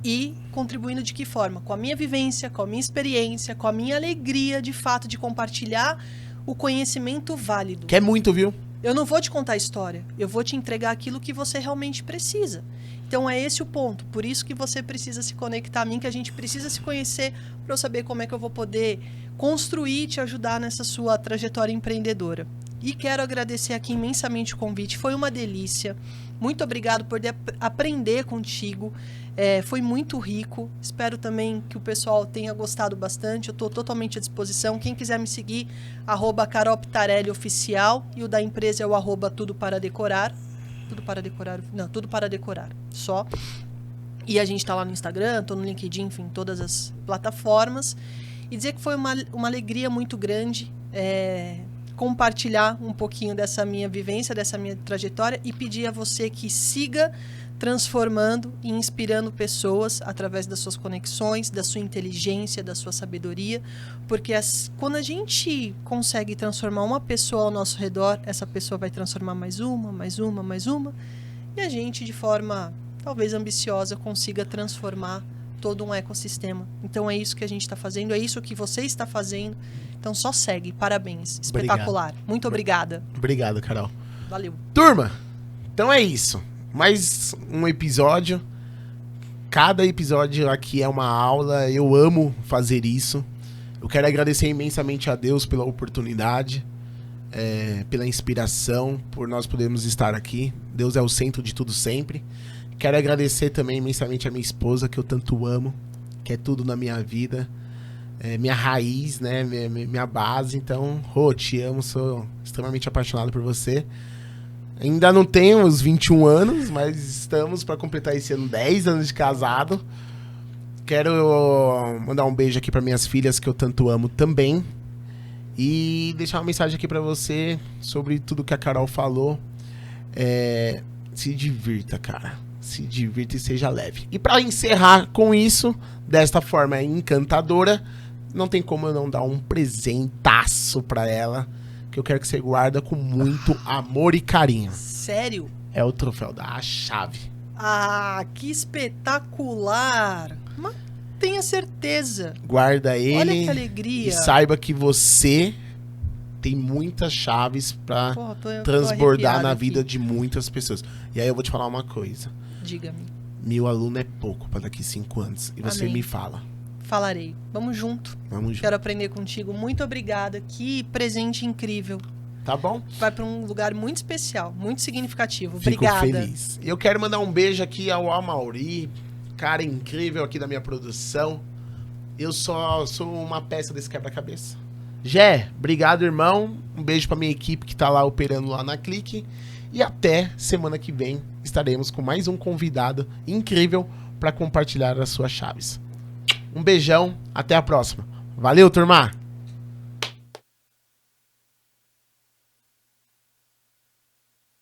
E contribuindo de que forma? Com a minha vivência, com a minha experiência, com a minha alegria de fato de compartilhar o conhecimento válido.
Que é muito, viu?
Eu não vou te contar a história, eu vou te entregar aquilo que você realmente precisa. Então é esse o ponto, por isso que você precisa se conectar a mim, que a gente precisa se conhecer para eu saber como é que eu vou poder construir e te ajudar nessa sua trajetória empreendedora. E quero agradecer aqui imensamente o convite, foi uma delícia. Muito obrigado por aprender contigo, foi muito rico. Espero também que o pessoal tenha gostado bastante, eu estou totalmente à disposição. Quem quiser me seguir, @CarolPitarelliOficial, e o da empresa é o @Tudo para Decorar. Tudo para Decorar, não, Tudo para Decorar, só. E a gente está lá no Instagram, estou no LinkedIn, enfim, todas as plataformas. E dizer que foi uma alegria muito grande compartilhar um pouquinho dessa minha vivência, dessa minha trajetória, e pedir a você que siga transformando e inspirando pessoas através das suas conexões, da sua inteligência, da sua sabedoria, porque quando a gente consegue transformar uma pessoa ao nosso redor, essa pessoa vai transformar mais uma, e a gente, de forma talvez ambiciosa, consiga transformar todo um ecossistema. Então é isso que a gente está fazendo, é isso que você está fazendo. Então só segue, parabéns, espetacular. Obrigado. Muito obrigada.
Obrigado, Carol.
Valeu.
Turma, então é isso. Mais um episódio. Cada episódio aqui é uma aula. Eu amo fazer isso. Eu quero agradecer imensamente a Deus pela oportunidade, pela inspiração, por nós podermos estar aqui. Deus é o centro de tudo sempre. Quero agradecer também imensamente a minha esposa, que eu tanto amo, que é tudo na minha vida. Minha raiz, né? Minha base. Então, Rô, te amo, sou extremamente apaixonado por você. Ainda não tenho os 21 anos, mas estamos para completar esse ano 10 anos de casado. Quero mandar um beijo aqui para minhas filhas, que eu tanto amo também. E deixar uma mensagem aqui para você sobre tudo que a Carol falou. Se divirta, cara. Se divirta e seja leve. E para encerrar com isso, desta forma encantadora, não tem como eu não dar um presentaço para ela, que eu quero que você guarda com muito amor e carinho.
Sério?
É o troféu da chave.
Ah, que espetacular! Mas tenha certeza.
Guarda ele.
Olha que alegria.
E saiba que você tem muitas chaves pra transbordar na vida de muitas pessoas. E aí eu vou te falar uma coisa.
Diga-me.
1000 alunos é pouco para daqui 5 anos. E você me fala.
Falarei. Vamos junto.
Vamos junto.
Quero aprender contigo. Muito obrigada. Que presente incrível.
Tá bom?
Vai para um lugar muito especial, muito significativo.
Fico
Obrigada.
feliz. Eu quero mandar um beijo aqui ao Amauri, cara incrível aqui da minha produção. Eu só sou uma peça desse quebra-cabeça. Jé, obrigado, irmão. Um beijo pra minha equipe que tá lá operando lá na Clique. E até semana que vem estaremos com mais um convidado incrível para compartilhar as suas chaves. Um beijão, até a próxima. Valeu, turma!